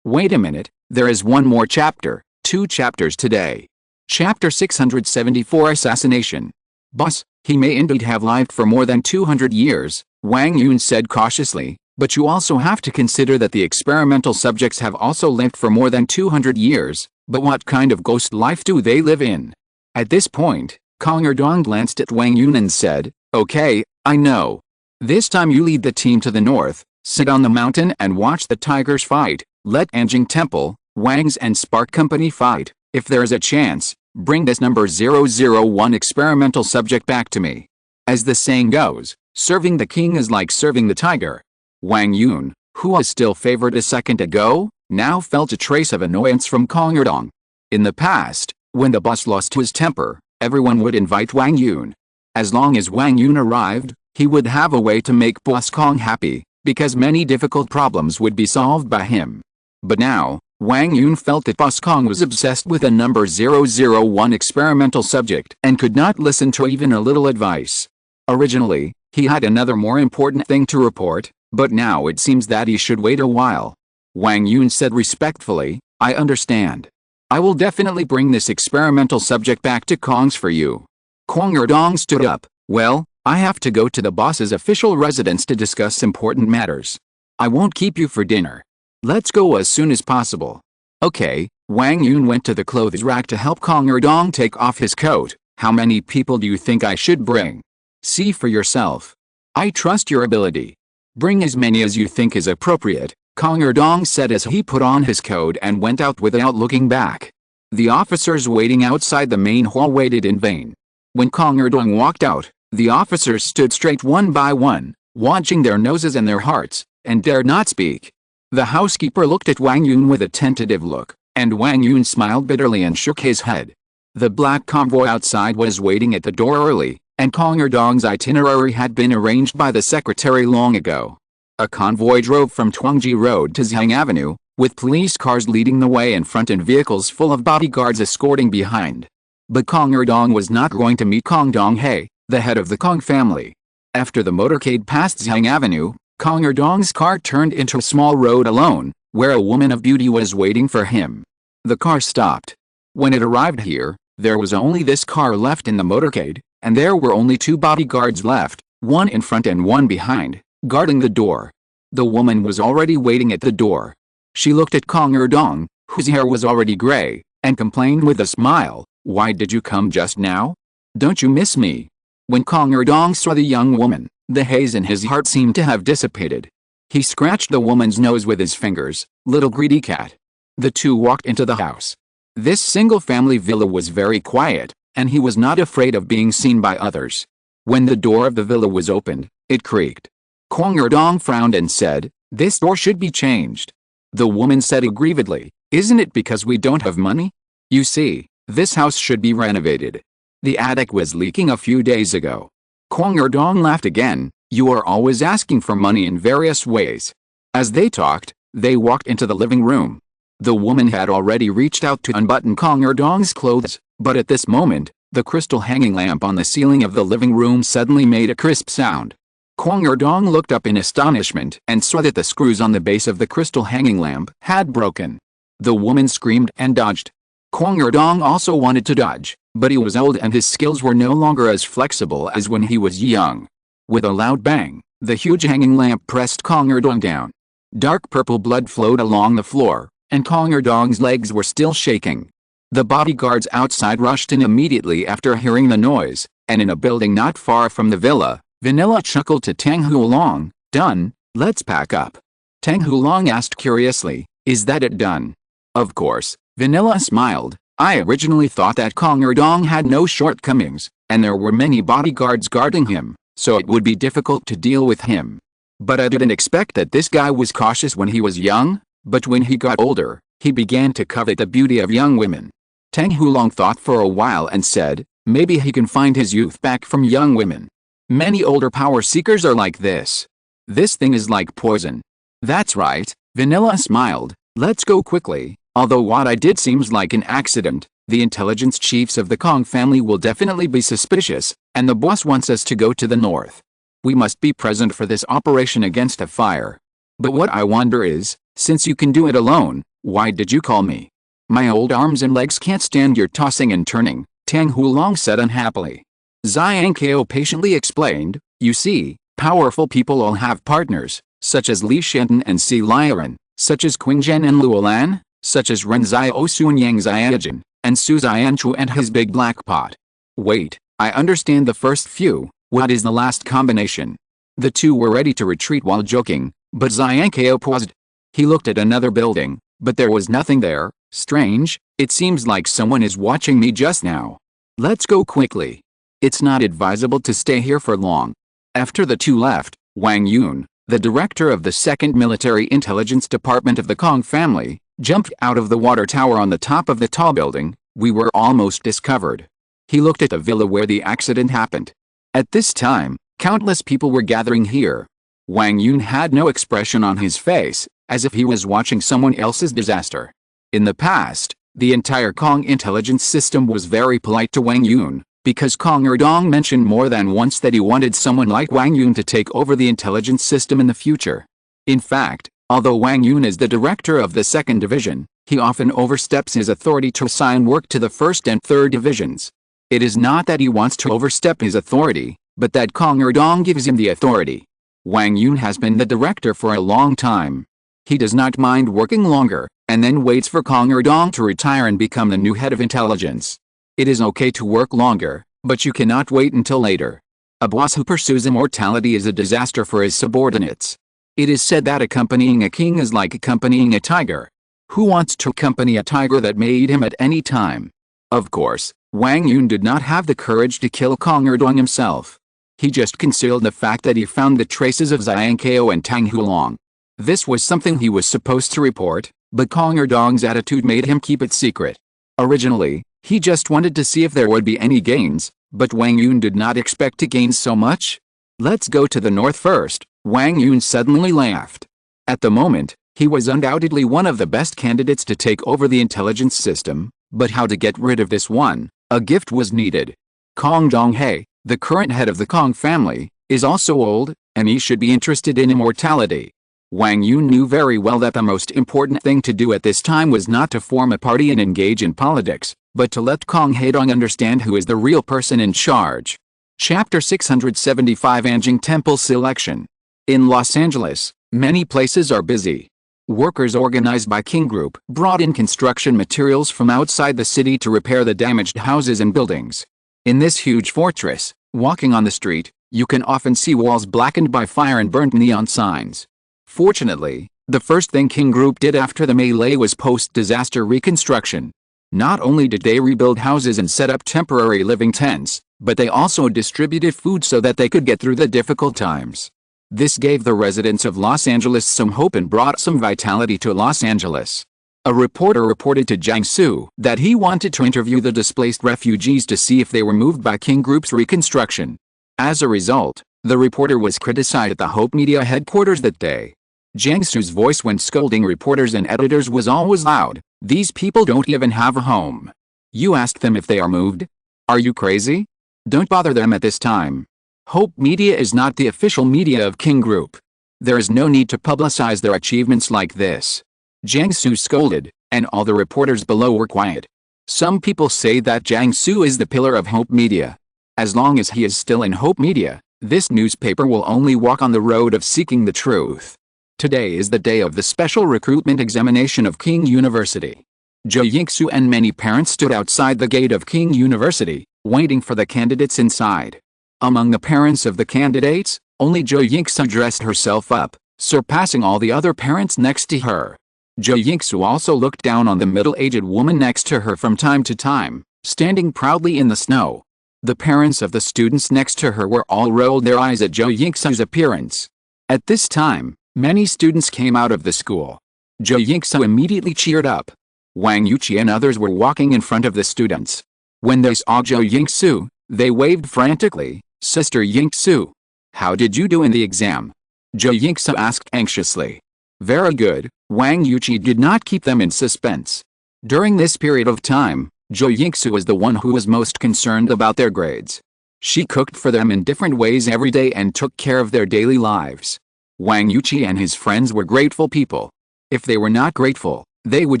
Wait a minute, there is one more chapter, 2 chapters today. Chapter 674 Assassination. Boss, he may indeed have lived for more than 200 years, Wang Yun said cautiously, but you also have to consider that the experimental subjects have also lived for more than 200 years, but what kind of ghost life do they live in? At this point, Kong Erdong glanced at Wang Yun and said, okay, I know. This time you lead the team to the north, sit on the mountain and watch the tigers fight, let Anjing Temple, Wang's and Spark Company fight. If there is a chance, bring this number 001 experimental subject back to me. As the saying goes, serving the king is like serving the tiger. Wang Yun, who was still favored a second ago, now felt a trace of annoyance from Kong Erdong. In the past, when the boss lost his temper, everyone would invite Wang Yun. As long as Wang Yun arrived, he would have a way to make Boss Kong happy, because many difficult problems would be solved by him. But now, Wang Yun felt that Boss Kong was obsessed with a number 001 experimental subject and could not listen to even a little advice. Originally, he had another more important thing to report, but now it seems that he should wait a while. Wang Yun said respectfully, I understand. I will definitely bring this experimental subject back to Kong's for you. Kong Erdong stood up. Well, I have to go to the boss's official residence to discuss important matters. I won't keep you for dinner. Let's go as soon as possible. Okay, Wang Yun went to the clothes rack to help Kong Erdong take off his coat. How many people do you think I should bring? See for yourself. I trust your ability. Bring as many as you think is appropriate, Kong Erdong said as he put on his coat and went out without looking back. The officers waiting outside the main hall waited in vain. When Kong Erdong walked out, the officers stood straight one by one, watching their noses and their hearts, and dared not speak. The housekeeper looked at Wang Yun with a tentative look, and Wang Yun smiled bitterly and shook his head. The black convoy outside was waiting at the door early, and Kong Erdong's itinerary had been arranged by the secretary long ago. A convoy drove from Tuangji Road to Zhang Avenue, with police cars leading the way in front and vehicles full of bodyguards escorting behind. But Kong Erdong was not going to meet Kong Donghae, the head of the Kong family. After the motorcade passed Zhang Avenue, Kong Erdong's car turned into a small road alone, where a woman of beauty was waiting for him. The car stopped. When it arrived here, there was only this car left in the motorcade, and there were only 2 bodyguards left, one in front and one behind, guarding the door. The woman was already waiting at the door. She looked at Kong Erdong, whose hair was already gray, and complained with a smile, "Why did you come just now? Don't you miss me?" When Kong Erdong saw the young woman, the haze in his heart seemed to have dissipated. He scratched the woman's nose with his fingers, little greedy cat. The two walked into the house. This single-family villa was very quiet, and he was not afraid of being seen by others. When the door of the villa was opened, it creaked. Kong Erdong frowned and said, "This door should be changed." The woman said aggrievedly, "Isn't it because we don't have money? You see, this house should be renovated. The attic was leaking a few days ago." Kong Erdong laughed again, "You are always asking for money in various ways." As they talked, they walked into the living room. The woman had already reached out to unbutton Kong Erdong's clothes, but at this moment, the crystal hanging lamp on the ceiling of the living room suddenly made a crisp sound. Kwang Erdong looked up in astonishment and saw that the screws on the base of the crystal hanging lamp had broken. The woman screamed and dodged. Kwang Erdong also wanted to dodge, but he was old and his skills were no longer as flexible as when he was young. With a loud bang, the huge hanging lamp pressed Kwang Erdong down. Dark purple blood flowed along the floor, and Kwang Erdong's legs were still shaking. The bodyguards outside rushed in immediately after hearing the noise, and in a building not far from the villa, Vanilla chuckled to Tang Hulong, "Done, let's pack up." Tang Hulong asked curiously, "Is that it done?" Of course, Vanilla smiled. "I originally thought that Kwang Erdong had no shortcomings, and there were many bodyguards guarding him, so it would be difficult to deal with him. But I didn't expect that this guy was cautious when he was young, but when he got older, he began to covet the beauty of young women." Tang Hulong thought for a while and said, "Maybe he can find his youth back from young women. Many older power seekers are like this. This thing is like poison." "That's right," Vanilla smiled. "Let's go quickly. Although what I did seems like an accident, the intelligence chiefs of the Kong family will definitely be suspicious, and the boss wants us to go to the north. We must be present for this operation against a fire. But what I wonder is, since you can do it alone, why did you call me?" "My old arms and legs can't stand your tossing and turning," Tang Hulong said unhappily. Zhang Kao patiently explained, "You see, powerful people all have partners, such as Li Shenton and Si Liren, such as Qingzhen and Luolan, such as Ren Xiaosu and Yang Xiaojin, and Su Xianchu and his big black pot." "Wait, I understand the first few, what is the last combination?" The two were ready to retreat while joking, but Zhang Kao paused. He looked at another building, but there was nothing there. "Strange, it seems like someone is watching me just now. Let's go quickly. It's not advisable to stay here for long." After the two left, Wang Yun, the director of the 2nd Military Intelligence Department of the Kong family, jumped out of the water tower on the top of the tall building. "We were almost discovered." He looked at the villa where the accident happened. At this time, countless people were gathering here. Wang Yun had no expression on his face, as if he was watching someone else's disaster. In the past, the entire Kong intelligence system was very polite to Wang Yun, because Kwang Erdong mentioned more than once that he wanted someone like Wang Yun to take over the intelligence system in the future. In fact, although Wang Yun is the director of the 2nd Division, he often oversteps his authority to assign work to the 1st and 3rd Divisions. It is not that he wants to overstep his authority, but that Kwang Erdong gives him the authority. Wang Yun has been the director for a long time. He does not mind working longer, and then waits for Kwang Erdong to retire and become the new head of intelligence. It is okay to work longer, but you cannot wait until later. A boss who pursues immortality is a disaster for his subordinates. It is said that accompanying a king is like accompanying a tiger. Who wants to accompany a tiger that may eat him at any time? Of course, Wang Yun did not have the courage to kill Kwang Erdong himself. He just concealed the fact that he found the traces of Zhang Kao and Tang Hulong. This was something he was supposed to report, but Kwang Erdong's attitude made him keep it secret. Originally, he just wanted to see if there would be any gains, but Wang Yun did not expect to gain so much. "Let's go to the north first," Wang Yun suddenly laughed. At the moment, he was undoubtedly one of the best candidates to take over the intelligence system, but how to get rid of this one? A gift was needed. Kong Donghae, the current head of the Kong family, is also old, and he should be interested in immortality. Wang Yun knew very well that the most important thing to do at this time was not to form a party and engage in politics, but to let Kong Haedong understand who is the real person in charge. Chapter 675 Anjing Temple Selection. In Los Angeles, many places are busy. Workers organized by King Group brought in construction materials from outside the city to repair the damaged houses and buildings. In this huge fortress, walking on the street, you can often see walls blackened by fire and burnt neon signs. Fortunately, the first thing King Group did after the melee was post-disaster reconstruction. Not only did they rebuild houses and set up temporary living tents, but they also distributed food so that they could get through the difficult times. This gave the residents of Los Angeles some hope and brought some vitality to Los Angeles. A reporter reported to Jiangsu that he wanted to interview the displaced refugees to see if they were moved by King Group's reconstruction. As a result, the reporter was criticized at the Hope Media headquarters that day. Jiangsu's voice when scolding reporters and editors was always loud. "These people don't even have a home. You asked them if they are moved? Are you crazy? Don't bother them at this time." Hope Media is not the official media of King Group. There is no need to publicize their achievements like this. Jiang Su scolded, and all the reporters below were quiet. Some people say that Jiang Su is the pillar of Hope Media. As long as he is still in Hope Media, this newspaper will only walk on the road of seeking the truth. Today is the day of the special recruitment examination of King University. Zhou Yingsu and many parents stood outside the gate of King University, waiting for the candidates inside. Among the parents of the candidates, only Zhou Yingsu dressed herself up, surpassing all the other parents next to her. Zhou Yingsu also looked down on the middle-aged woman next to her from time to time, standing proudly in the snow. The parents of the students next to her were all rolled their eyes at Zhou Yingsu's appearance. At this time, many students came out of the school. Zhou Yingsu immediately cheered up. Wang Yuqi and others were walking in front of the students. When they saw Zhou Yingsu, they waved frantically. "Sister Yingsu, how did you do in the exam?" Zhou Yingsu asked anxiously. "Very good." Wang Yuqi did not keep them in suspense. During this period of time, Zhou Yingsu was the one who was most concerned about their grades. She cooked for them in different ways every day and took care of their daily lives. Wang Yuqi and his friends were grateful people. If they were not grateful, they would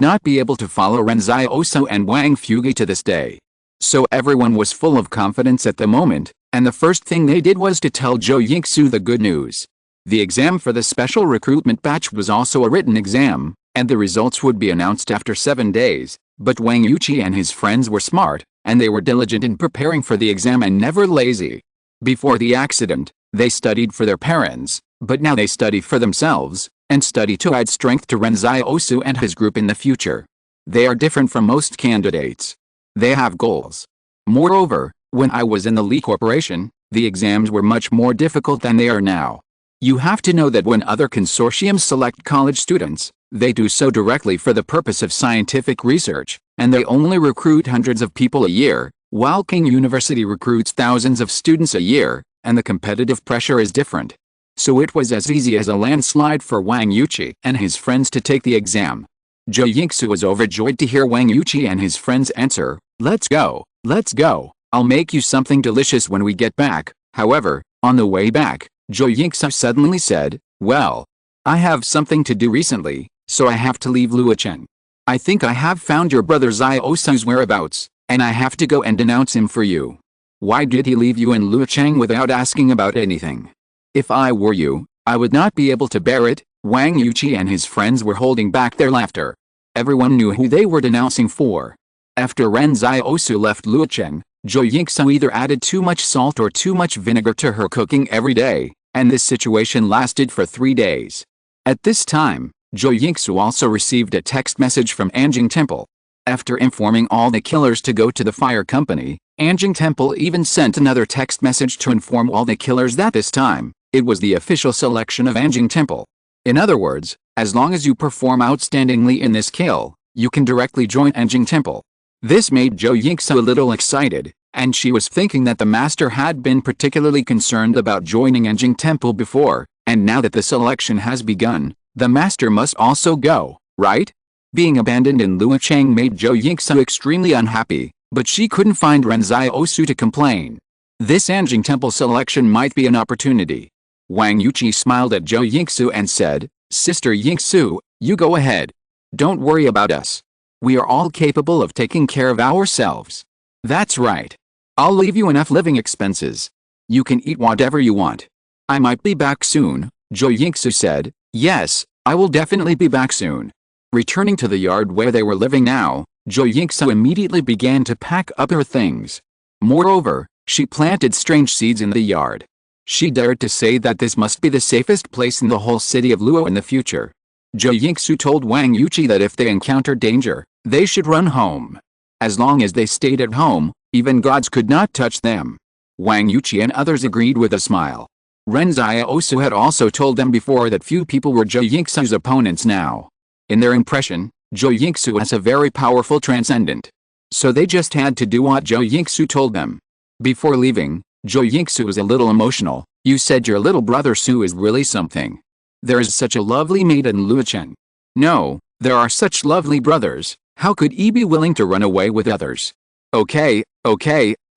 not be able to follow Ren Xiaosu and Wang Fugi to this day. So everyone was full of confidence at the moment, and the first thing they did was to tell Zhou Yingsu the good news. The exam for the special recruitment batch was also a written exam, and the results would be announced after 7 days. But Wang Yuqi and his friends were smart, and they were diligent in preparing for the exam and never lazy. Before the accident, they studied for their parents, but now they study for themselves, and study to add strength to Ren Xiaosu and his group in the future. They are different from most candidates. They have goals. Moreover, when I was in the Li Corporation, the exams were much more difficult than they are now. You have to know that when other consortiums select college students, they do so directly for the purpose of scientific research, and they only recruit hundreds of people a year, while King University recruits thousands of students a year, and the competitive pressure is different. So it was as easy as a landslide for Wang Yuqi and his friends to take the exam. Zhou Yingsu was overjoyed to hear Wang Yuqi and his friends answer, "Let's go, let's go. I'll make you something delicious when we get back." However, on the way back, Zhou Yingsu suddenly said, "Well, I have something to do recently, so I have to leave Luocheng. I think I have found your brother Xiaosu's whereabouts, and I have to go and denounce him for you." "Why did he leave you in Luocheng without asking about anything?" "If I were you, I would not be able to bear it." Wang Yuqi and his friends were holding back their laughter. Everyone knew who they were denouncing for. After Ren Xiaosu left Luocheng, Zhou Yingsu either added too much salt or too much vinegar to her cooking every day, and this situation lasted for 3 days. At this time, Zhou Yingsu also received a text message from Anjing Temple. After informing all the killers to go to the fire company, Anjing Temple even sent another text message to inform all the killers that this time, it was the official selection of Anjing Temple. In other words, as long as you perform outstandingly in this kill, you can directly join Anjing Temple. This made Zhou Yingsu a little excited, and she was thinking that the master had been particularly concerned about joining Anjing Temple before, and now that the selection has begun, the master must also go, right? Being abandoned in Luocheng made Zhou Yingsu extremely unhappy, but she couldn't find Ren Xiaosu to complain. This Anjing Temple selection might be an opportunity. Wang Yuqi smiled at Zhou Yingsu and said, "Sister Yingsu, you go ahead. Don't worry about us. We are all capable of taking care of ourselves." "That's right. I'll leave you enough living expenses. You can eat whatever you want." "I might be back soon," Zhou Yingsu said. "Yes, I will definitely be back soon." Returning to the yard where they were living now, Zhou Yingsu immediately began to pack up her things. Moreover, she planted strange seeds in the yard. She dared to say that this must be the safest place in the whole city of Luo in the future. Zhou Yingsu told Wang Yuqi that if they encountered danger, they should run home. As long as they stayed at home, even gods could not touch them. Wang Yuqi and others agreed with a smile. Ren Xiaosu had also told them before that few people were Zhou Yingsu's opponents now. In their impression, Zhou Yingsu is a very powerful transcendent. So they just had to do what Zhou Yingsu told them. Before leaving, Zhou Yingsu was a little emotional. "You said your little brother Su is really something. There is such a lovely maid in Luocheng. No, there are such lovely brothers. How could he be willing to run away with others?" Okay,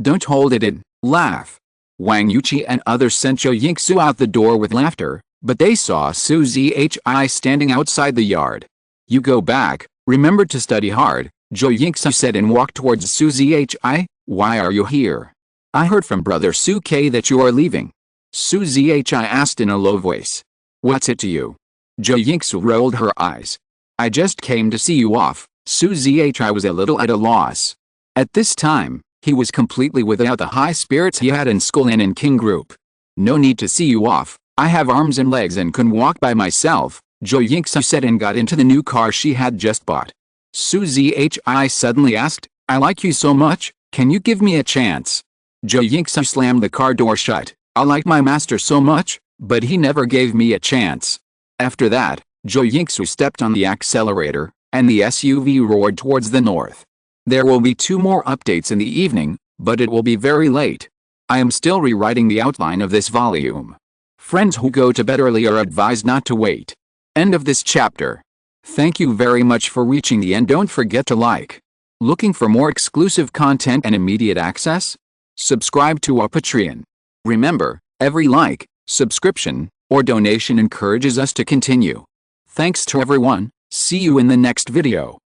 don't hold it in, laugh. Wang Yuqi and others sent Zhou Yingsu out the door with laughter, but they saw Su Zhi standing outside the yard. You go back, remember to study hard, Zhou Yingsu said and walked towards Su Zhi. Why are you here? I heard from Brother Su K that you are leaving. Su Zhi asked in a low voice. What's it to you? Zhou Yingsu rolled her eyes. I just came to see you off. Su Zhi was a little at a loss. At this time, he was completely without the high spirits he had in school and in King Group. No need to see you off, I have arms and legs and can walk by myself, Zhou Yingsu said and got into the new car she had just bought. Su Zhi suddenly asked, I like you so much, can you give me a chance? Zhou Yingsu slammed the car door shut. I like my master so much, but he never gave me a chance. After that, Zhou Yingsu stepped on the accelerator, and the SUV roared towards the north. There will be 2 more updates in the evening, but it will be very late. I am still rewriting the outline of this volume. Friends who go to bed early are advised not to wait. End of this chapter. Thank you very much for reaching the end. Don't forget to like. Looking for more exclusive content and immediate access? Subscribe to our Patreon. Remember, every like, subscription, or donation encourages us to continue. Thanks to everyone, see you in the next video.